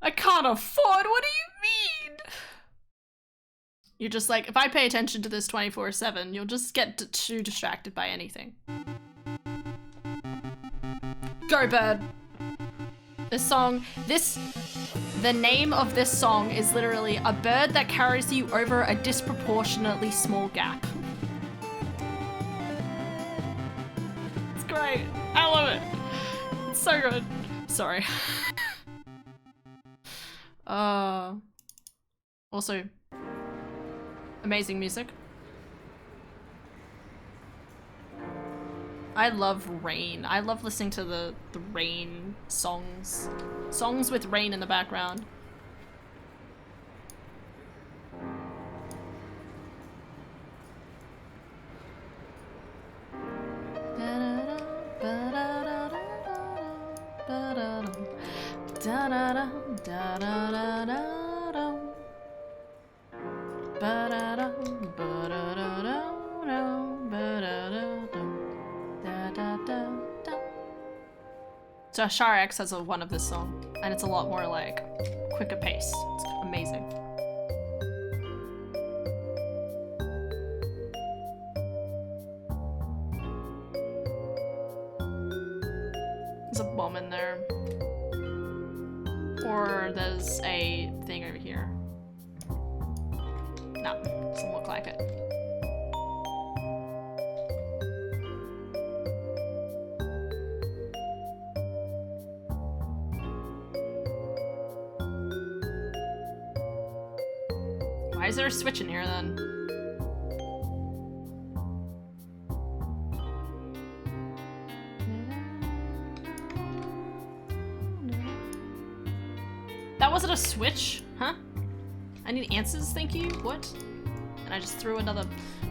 I can't afford? What do you mean? You're just like, if I pay attention to this 24/7, you'll just get too distracted by anything. Go, bird. The name of this song is literally a bird that carries you over a disproportionately small gap. It's great. I love it. It's so good. Sorry. Also, amazing music. I love rain. I love listening to the rain songs. Songs with rain in the background. So Shara X has a one of this song, and it's a lot more like quicker pace. It's amazing. There's a bomb in there. Or there's a thing over here. No, doesn't look like it. Why is there a switch in here then? That wasn't a switch? Huh? I need answers, thank you? What? And I just threw another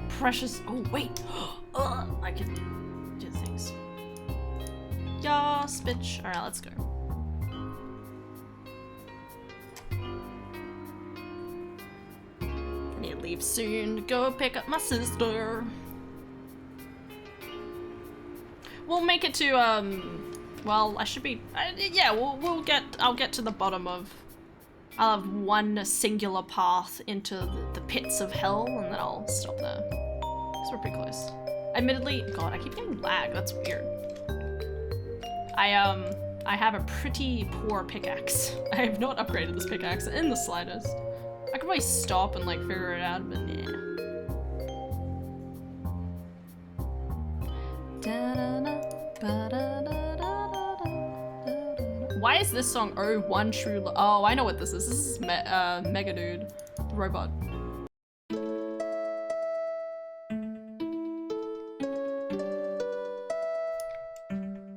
precious— oh, wait! I can do things. Yas, bitch. Alright, let's go. I need to leave soon to go pick up my sister. We'll make it to, well, I should be— yeah, I'll get to the bottom of— I'll have one singular path into the pits of hell, and then I'll stop there. Because we're pretty close. Admittedly— God, I keep getting lag, that's weird. I have a pretty poor pickaxe. I have not upgraded this pickaxe in the slightest. I could probably stop and like figure it out, but yeah. Why is this song Oh One True Love? Oh, I know what this is. This is Mega Dude, the robot.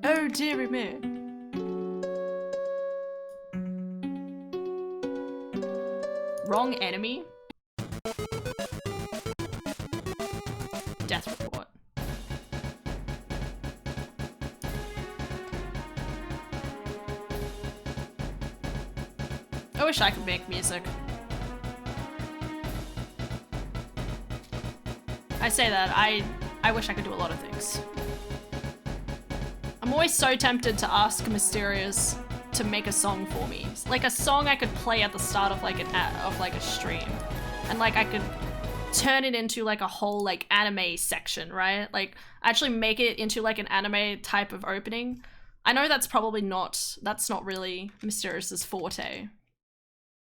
Oh dearie me. Wrong enemy? Death report. I wish I could make music. I say that, I wish I could do a lot of things. I'm always so tempted to ask Mysterious to make a song for me. Like a song I could play at the start of like a stream. And like I could turn it into like a whole like anime section, right? Like actually make it into like an anime type of opening. I know that's probably not— that's not really Mysterious's forte.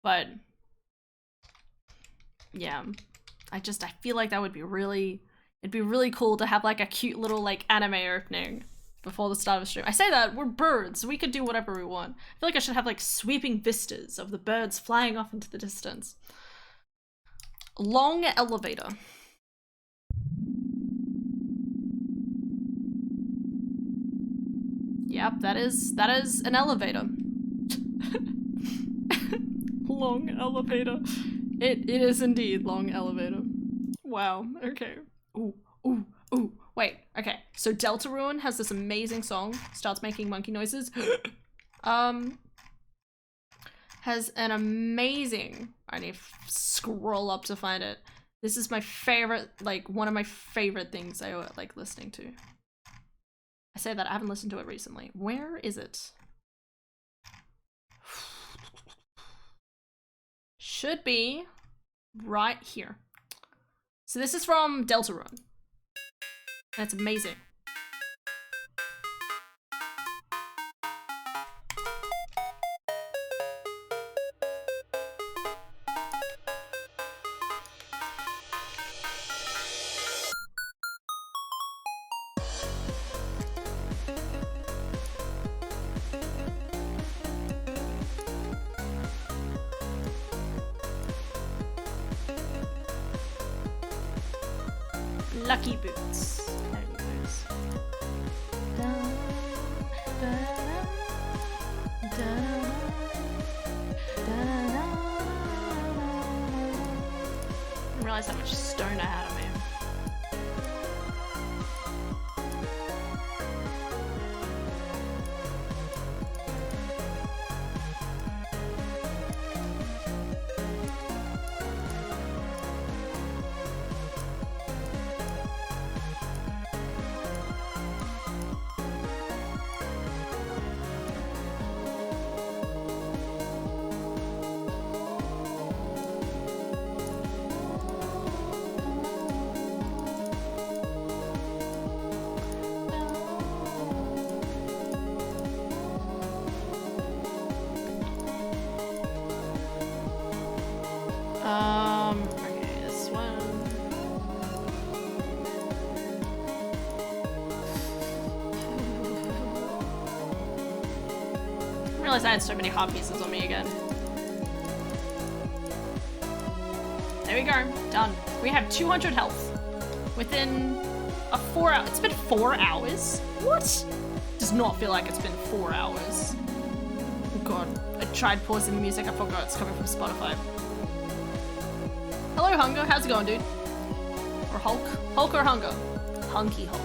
But yeah, I feel like that would be really— it'd be really cool to have like a cute little like anime opening before the start of a stream. I say that, we're birds, we could do whatever we want. I feel like I should have like sweeping vistas of the birds flying off into the distance. Long elevator. Yep, that is an elevator. Long elevator. It is indeed long elevator. Wow, okay. Ooh, ooh, ooh. Wait, okay. So Deltarune has this amazing song, starts making monkey noises. Has an amazing— I need to scroll up to find it. This is my favorite, like one of my favorite things I like listening to. I say that I haven't listened to it recently. Where is it? Should be right here. So this is from Deltarune. That's amazing. Lucky boots. There he goes. I didn't realize how much stone I had on me. realized I had so many heart pieces on me again. There we go, done. We have 200 health within a 4 hour. It's been 4 hours? What? Does not feel like it's been 4 hours. Oh god, I tried pausing the music, I forgot it's coming from Spotify. Hello Hunger, how's it going, dude? Or Hulk? Hulk or Hunger? Hunky Hulk.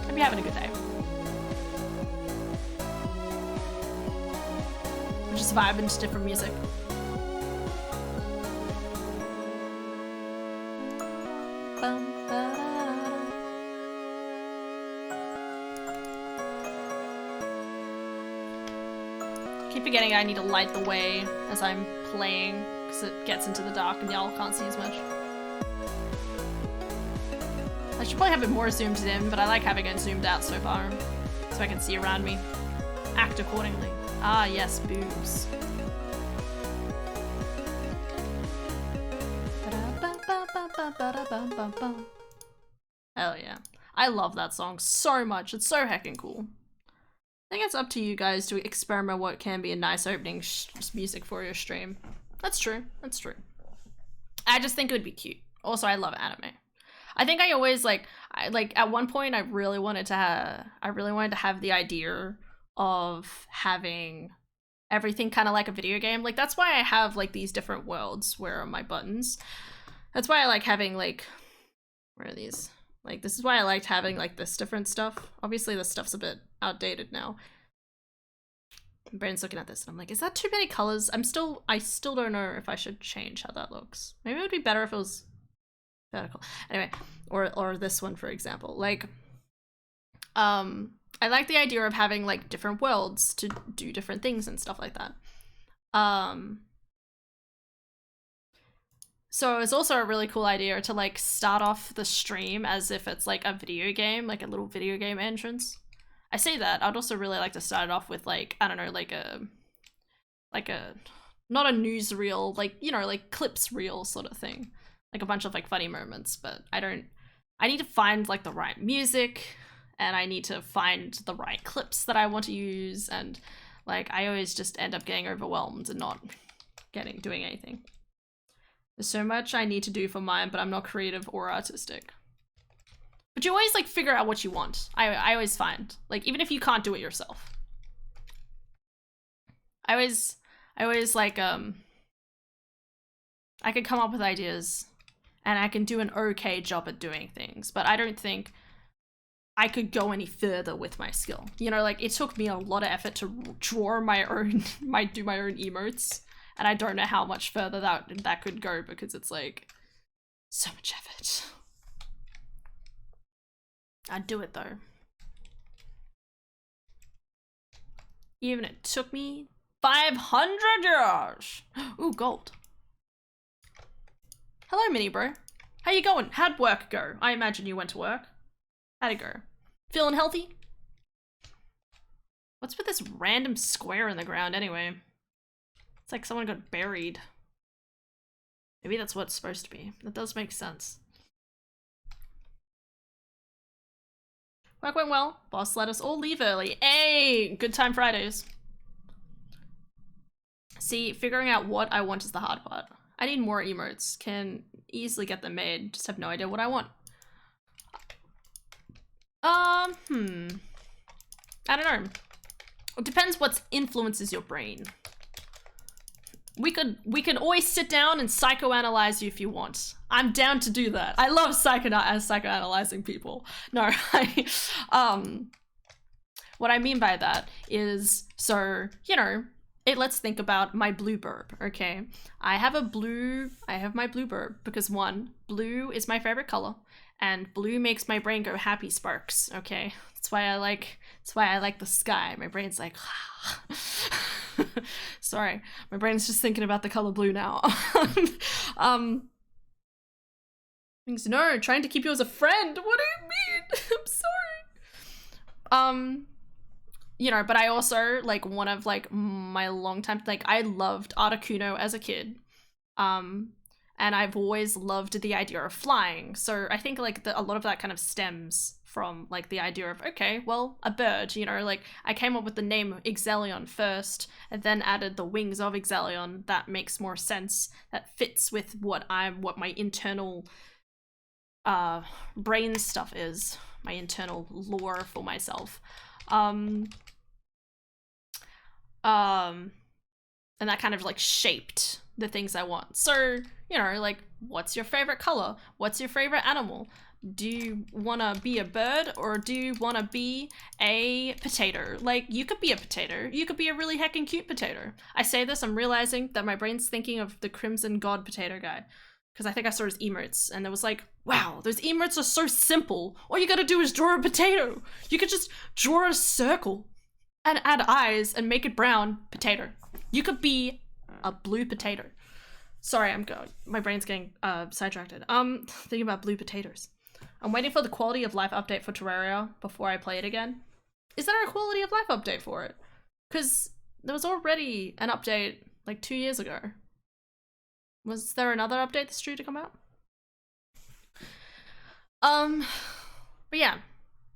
Hope you're having a good day. I'm just vibing to different music. Keep forgetting I need to light the way as I'm playing because it gets into the dark and y'all can't see as much. I should probably have it more zoomed in, but I like having it zoomed out so far so I can see around me. Act accordingly. Ah yes, boobs. Hell yeah. I love that song so much. It's so heckin' cool. I think it's up to you guys to experiment what can be a nice opening music for your stream. That's true. That's true. I just think it would be cute. Also, I love anime. I think I always like at one point I really wanted to have the idea of having everything kind of like a video game. Like that's why I have like these different worlds where are my buttons. That's why I like having like, where are these? Like this is why I liked having like this different stuff. Obviously this stuff's a bit outdated now. Brandon's looking at this and I'm like, is that too many colors? I still don't know if I should change how that looks. Maybe it would be better if it was vertical. Anyway, or this one for example. Like I like the idea of having like different worlds to do different things and stuff like that. So it's also a really cool idea to like start off the stream as if it's like a video game, like a little video game entrance. I say that, I'd also really like to start it off with like, I don't know, like a, not a newsreel, like, you know, like clips reel sort of thing. Like a bunch of like funny moments, but I need to find like the right music and I need to find the right clips that I want to use. And like, I always just end up getting overwhelmed and not doing anything. There's so much I need to do for mine, but I'm not creative or artistic. But you always like figure out what you want. I always find, like, even if you can't do it yourself. I always like, I could come up with ideas and I can do an okay job at doing things, but I don't think I could go any further with my skill. You know, like it took me a lot of effort to draw my own, do my own emotes. And I don't know how much further that could go because it's like so much effort. I'd do it though. Even it took me 500 years. Ooh, gold. Hello, mini bro. How you going? How'd work go? I imagine you went to work. How'd it go? Feeling healthy? What's with this random square in the ground anyway? It's like someone got buried. Maybe that's what it's supposed to be. That does make sense. Work went well. Boss let us all leave early. Hey! Good time Fridays. See, figuring out what I want is the hard part. I need more emotes. Can easily get them made. Just have no idea what I want. I don't know. It depends what influences your brain. We could always sit down and psychoanalyze you if you want. I'm down to do that. I love psychoanalyzing people. No, what I mean by that is, so, you know, let's think about my blue burb, okay? I have my blue burb because one, blue is my favorite color and blue makes my brain go happy sparks, okay? That's why I like the sky. My brain's like, sorry, my brain's just thinking about the color blue now. No, trying to keep you as a friend. What do you mean? I'm sorry. You know, but I also, like, one of, like, my long time, like, I loved Articuno as a kid. And and I've always loved the idea of flying. So I think like a lot of that kind of stems from like the idea of, okay, well, a bird, you know, like I came up with the name Exelion first and then added the wings of Exelion. That makes more sense. That fits with what my internal brain stuff is, my internal lore for myself. And that kind of like shaped the things I want. So, you know, like, what's your favorite color? What's your favorite animal? Do you want to be a bird or do you want to be a potato? Like, you could be a potato. You could be a really heckin' cute potato. I say this, I'm realizing that my brain's thinking of the Crimson God potato guy. Because I think I saw his emotes and it was like, wow, those emotes are so simple. All you gotta do is draw a potato. You could just draw a circle and add eyes and make it brown. Potato. You could be a blue potato. Sorry, my brain's getting sidetracked. Thinking about blue potatoes. I'm waiting for the quality of life update for Terraria before I play it again. Is there a quality of life update for it? Because there was already an update like 2 years ago. Was there another update that's due to come out? But yeah,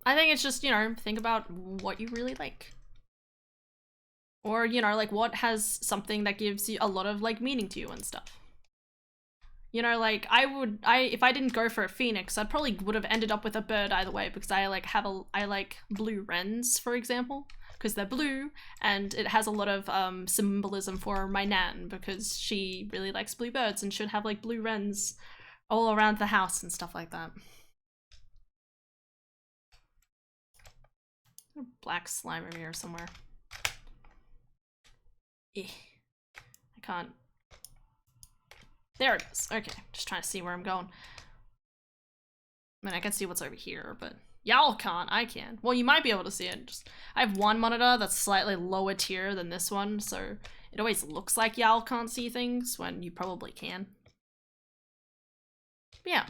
I think it's just, you know, think about what you really like. Or, you know, like what has something that gives you a lot of like meaning to you and stuff. You know, like if I didn't go for a phoenix, I probably would have ended up with a bird either way because I like blue wrens, for example, because they're blue and it has a lot of symbolism for my nan because she really likes blue birds and should have like blue wrens all around the house and stuff like that. Black slime over here somewhere. I can't. There it is. Okay, just trying to see where I'm going. I mean, I can see what's over here, but y'all can't. I can. Well, you might be able to see it. I have one monitor that's slightly lower tier than this one, so it always looks like y'all can't see things when you probably can. But yeah.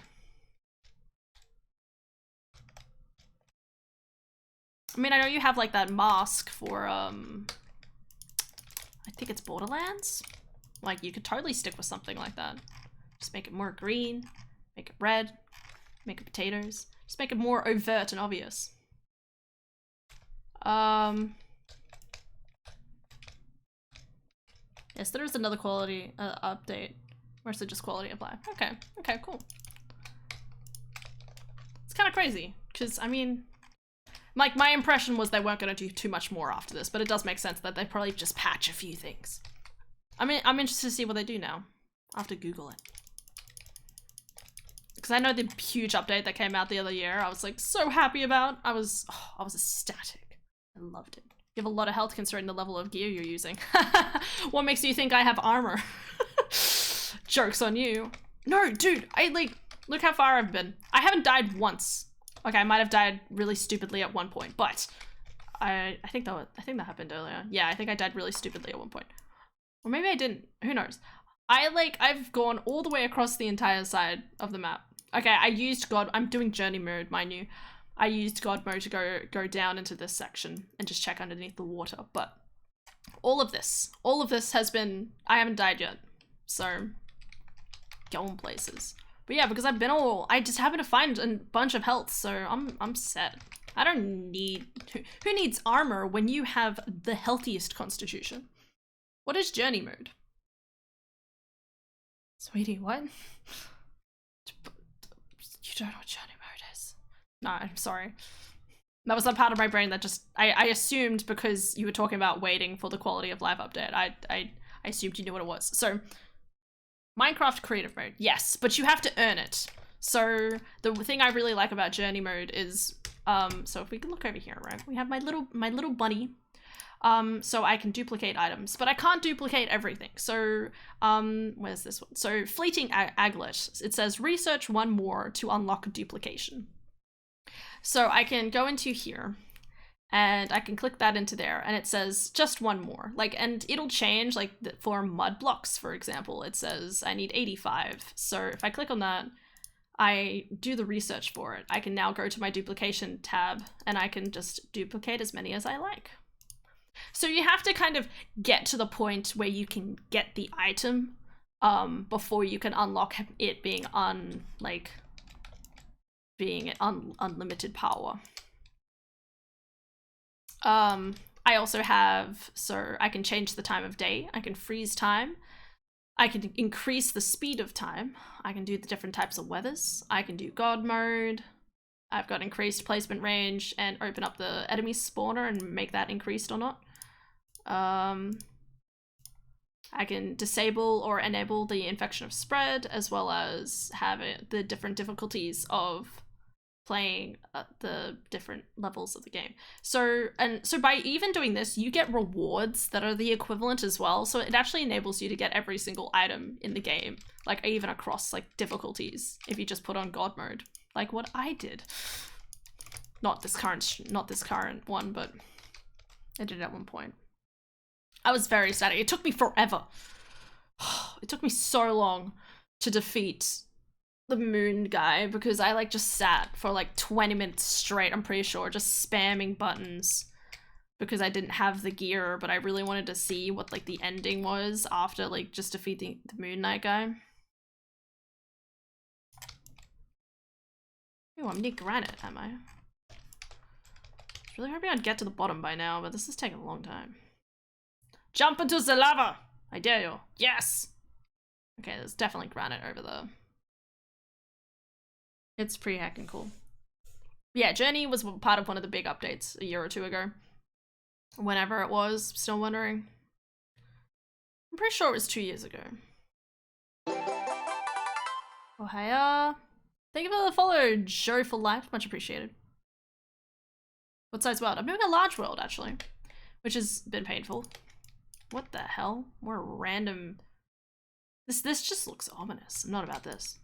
I mean, I know you have like that mask for I think it's Borderlands. Like, you could totally stick with something like that. Just make it more green, make it red, make it potatoes. Just make it more overt and obvious. Yes, there is another quality update. Or is it just quality of life? Okay, okay, cool. It's kind of crazy, because, I mean, like, my impression was they weren't going to do too much more after this, but it does make sense that they probably just patch a few things. I mean, I'm interested to see what they do now. I'll have to Google it. Because I know the huge update that came out the other year, I was like so happy about. I was ecstatic. I loved it. You have a lot of health considering the level of gear you're using. What makes you think I have armor? Joke's on you. No, dude, look how far I've been. I haven't died once. Okay, I might have died really stupidly at one point, but I think that happened earlier. Yeah, I think I died really stupidly at one point. Or maybe I didn't. Who knows? I've gone all the way across the entire side of the map. Okay, I used God. I'm doing journey mode, mind you. I used God mode to go down into this section and just check underneath the water. But all of this has been. I haven't died yet, so going places. But yeah, because I just happen to find a bunch of health, so I'm set. I don't need. Who needs armor when you have the healthiest constitution? What is journey mode? Sweetie, what? You don't know what journey mode is. No, I'm sorry. That was that part of my brain that just, I assumed because you were talking about waiting for the quality of life update. I assumed you knew what it was. So, Minecraft creative mode, yes, but you have to earn it. So, the thing I really like about journey mode is, so if we can look over here, right? We have my little bunny. So I can duplicate items, but I can't duplicate everything. So, where's this one? So Fleeting Aglet, it says research one more to unlock duplication. So I can go into here and I can click that into there and it says just one more. Like, and it'll change, like for mud blocks, for example, it says I need 85. So if I click on that, I do the research for it. I can now go to my duplication tab and I can just duplicate as many as I like. So you have to kind of get to the point where you can get the item before you can unlock it being unlimited power. I also have, so I can change the time of day, I can freeze time, I can increase the speed of time, I can do the different types of weathers, I can do God mode, I've got increased placement range and open up the enemy spawner and make that increased or not. I can disable or enable the infection of spread, as well as have the different difficulties of playing the different levels of the game. So by even doing this, you get rewards that are the equivalent as well. So it actually enables you to get every single item in the game, like even across like difficulties, if you just put on God mode, like what I did. Not this current one, but I did it at one point. I was very static. It took me forever. It took me so long to defeat the moon guy because I like just sat for like 20 minutes straight, I'm pretty sure, just spamming buttons because I didn't have the gear, but I really wanted to see what like the ending was after like just defeating the Moon Knight guy. Oh, I'm near granite, am I? I was really hoping I'd get to the bottom by now, but this is taking a long time. Jump into the lava! I dare you. Yes! Okay, there's definitely granite over there. It's pretty heckin' cool. Yeah, Journey was part of one of the big updates a year or two ago. Whenever it was, still wondering. I'm pretty sure it was 2 years ago. Oh, hiya. Thank you for the follow, Joe for life. Much appreciated. What size world? I'm doing a large world, actually. Which has been painful. What the hell? More random... This just looks ominous. I'm not about this.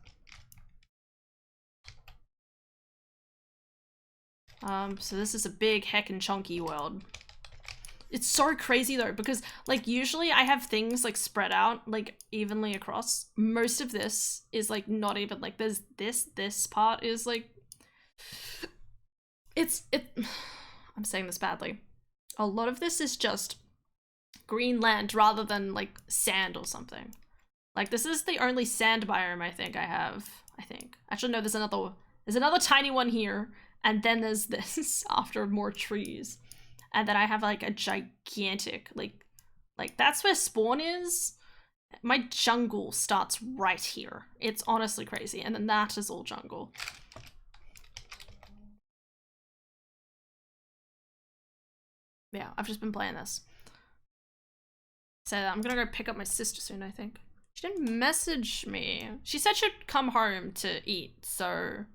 So this is a big heckin' chunky world. It's so crazy though, because like usually I have things like spread out like evenly across. Most of this is like not even like there's this part is like I'm saying this badly. A lot of this is just green land rather than like sand or something. Like this is the only sand biome I think I have. Actually no, there's another tiny one here. And then there's this after more trees. And then I have like a gigantic, like that's where spawn is. My jungle starts right here. It's honestly crazy. And then that is all jungle. Yeah, I've just been playing this. So I'm gonna go pick up my sister soon, I think. She didn't message me. She said she'd come home to eat, so...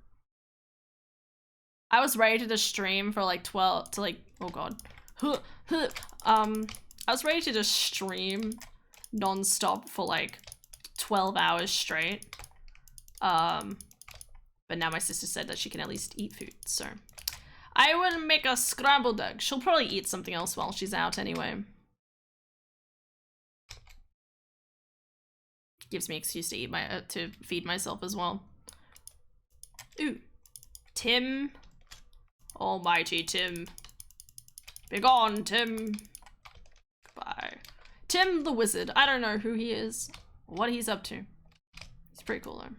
I was ready to stream for like 12 to like, oh god. I was ready to just stream non-stop for like 12 hours straight. But now my sister said that she can at least eat food, so. I will make a scrambled egg. She'll probably eat something else while she's out anyway. Gives me an excuse to eat to feed myself as well. Ooh. Tim. Almighty Tim. Begone, Tim. Goodbye. Tim the Wizard. I don't know who he is, or what he's up to. He's pretty cool though.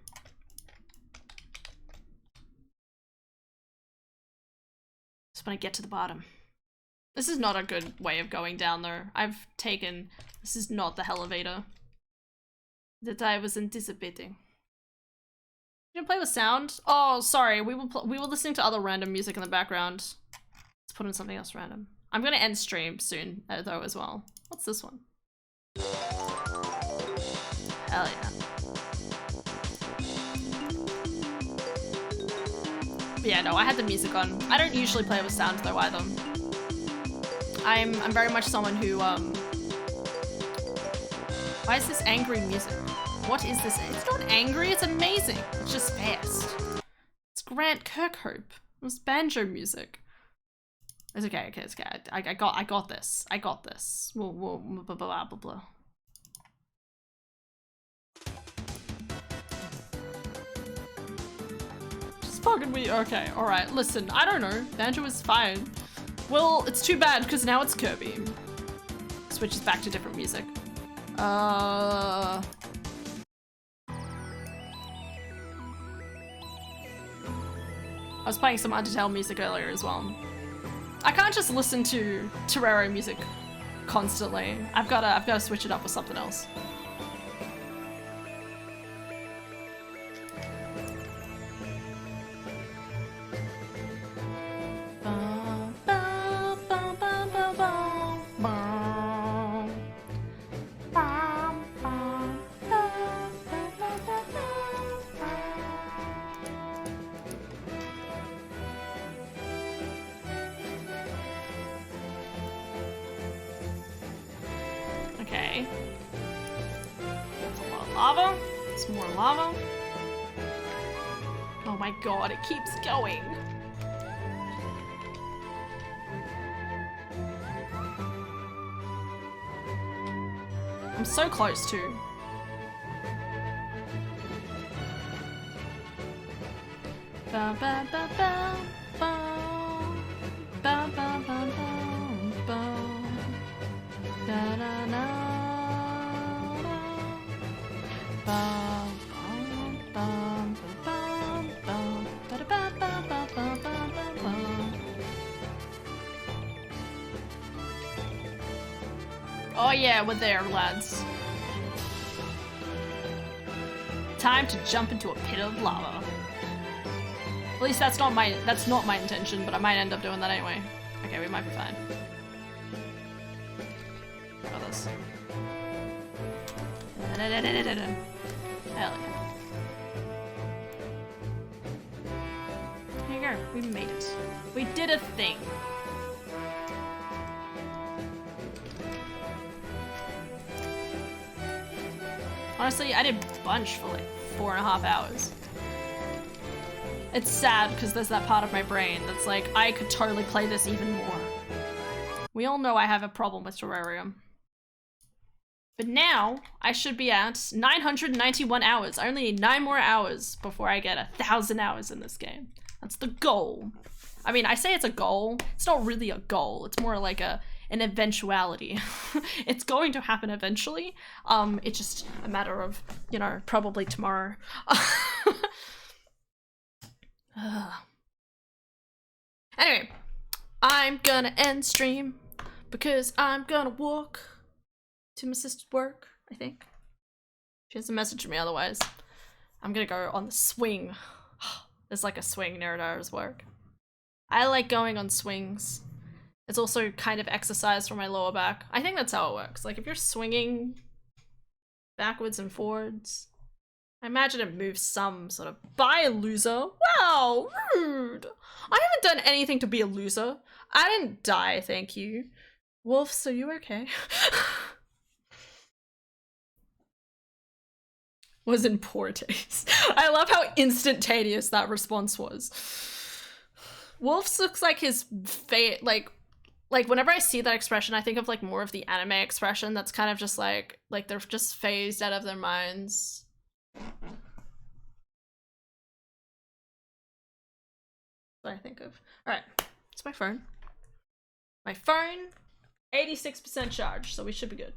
Just want to get to the bottom. This is not a good way of going down though. This is not the elevator that I was anticipating. You didn't play with sound? Oh, sorry. We were listening to other random music in the background. Let's put in something else random. I'm gonna end stream soon, though, as well. What's this one? Hell yeah. But yeah, no, I had the music on. I don't usually play with sound, though, either. I'm very much someone who, Why is this angry music? What is this? It's not angry, it's amazing. It's just fast. It's Grant Kirkhope. It was banjo music. It's okay, it's okay. I got this. I got this. Whoa, blah, blah, blah, blah. Just fucking weird. Okay, alright. Listen, I don't know. Banjo is fine. Well, it's too bad because now it's Kirby. Switches back to different music. I was playing some Undertale music earlier as well. I can't just listen to Terraria music constantly. I've gotta switch it up with something else. Okay. That's a lot of lava. It's more lava. Oh my god, it keeps going. I'm so close too. Ba ba ba ba ba ba ba ba ba. Da, da, da, ba, bum, bum, bum, bum, ba, da, ba, ba, ba, ba, ba, ba. Oh yeah, we're there, lads. Time to jump into a pit of lava. At least that's not my intention, but I might end up doing that anyway. Okay, we might be fine. Hell yeah. Here you go, we made it. We did a thing. Honestly, I did bunch for like 4.5 hours. It's sad because there's that part of my brain that's like, I could totally play this even more. We all know I have a problem with Terraria. But now, I should be at 991 hours. I only need 9 more hours before I get 1,000 hours in this game. That's the goal. I mean, I say it's a goal. It's not really a goal. It's more like an eventuality. It's going to happen eventually. It's just a matter of, you know, probably tomorrow. Anyway, I'm gonna end stream because I'm gonna walk to my sister's work, I think. She hasn't messaged me otherwise. I'm gonna go on the swing. There's like a swing near Dara's work. I like going on swings. It's also kind of exercise for my lower back. I think that's how it works. Like if you're swinging backwards and forwards, I imagine it moves some sort of— Bye, loser. Wow, rude. I haven't done anything to be a loser. I didn't die, thank you. Wolves, are you okay? Was in poor taste. I love how instantaneous that response was. Wolves looks like his face, like whenever I see that expression, I think of like more of the anime expression that's kind of just like they're just phased out of their minds. What I think of. All right, it's my phone. My phone, 86% charge, so we should be good.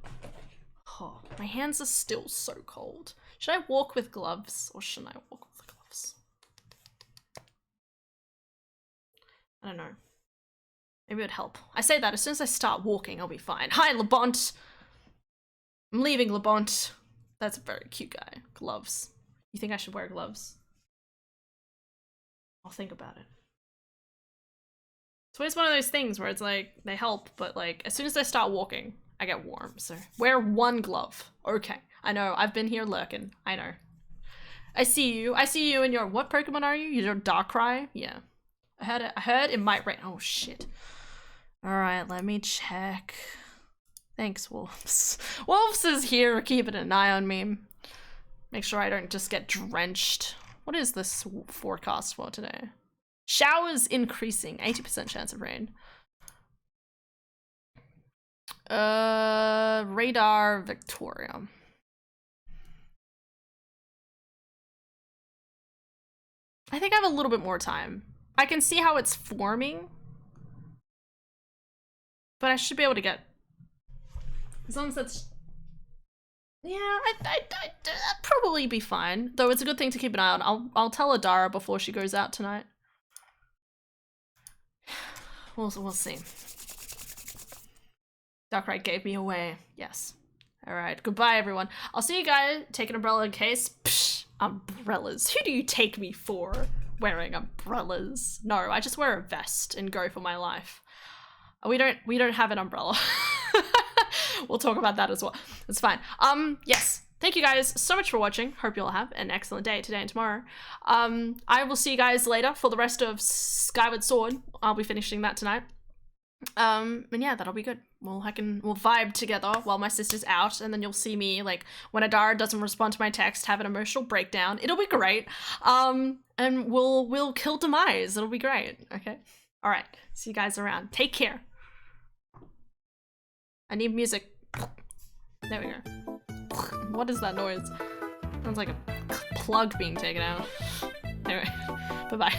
Oh, my hands are still so cold. Should I walk with gloves or shouldn't I walk with gloves? I don't know. Maybe it would help. I say that as soon as I start walking, I'll be fine. Hi, Labont. I'm leaving, Labont. That's a very cute guy. Gloves. You think I should wear gloves? I'll think about it. It's always one of those things where it's like, they help, but like, as soon as I start walking, I get warm, so wear one glove. Okay, I know, I've been here lurking. I know. I see you and your— what Pokemon are you? You're Darkrai? Yeah. I heard it might rain. Oh shit. Alright, let me check. Thanks, Wolves. Wolves is here keeping an eye on me. Make sure I don't just get drenched. What is this forecast for today? Showers increasing, 80% chance of rain. Radar Victoria. I think I have a little bit more time. I can see how it's forming, but I should be able to get— as long as that's— yeah, I'd probably be fine. Though it's a good thing to keep an eye on. I'll tell Adara before she goes out tonight. we'll see. Darkrai gave me away. Yes. All right. Goodbye, everyone. I'll see you guys. Take an umbrella in case. Psh, umbrellas. Who do you take me for? Wearing umbrellas? No, I just wear a vest and go for my life. We don't have an umbrella. We'll talk about that as well. It's fine. Yes. Thank you guys so much for watching. Hope you all have an excellent day today and tomorrow. I will see you guys later for the rest of Skyward Sword. I'll be finishing that tonight. And yeah, that'll be good. We'll vibe together while my sister's out, and then you'll see me, like, when Adara doesn't respond to my text, have an emotional breakdown. It'll be great. And we'll kill Demise. It'll be great. Okay? Alright. See you guys around. Take care. I need music. There we go. What is that noise? Sounds like a plug being taken out. Anyway, bye-bye.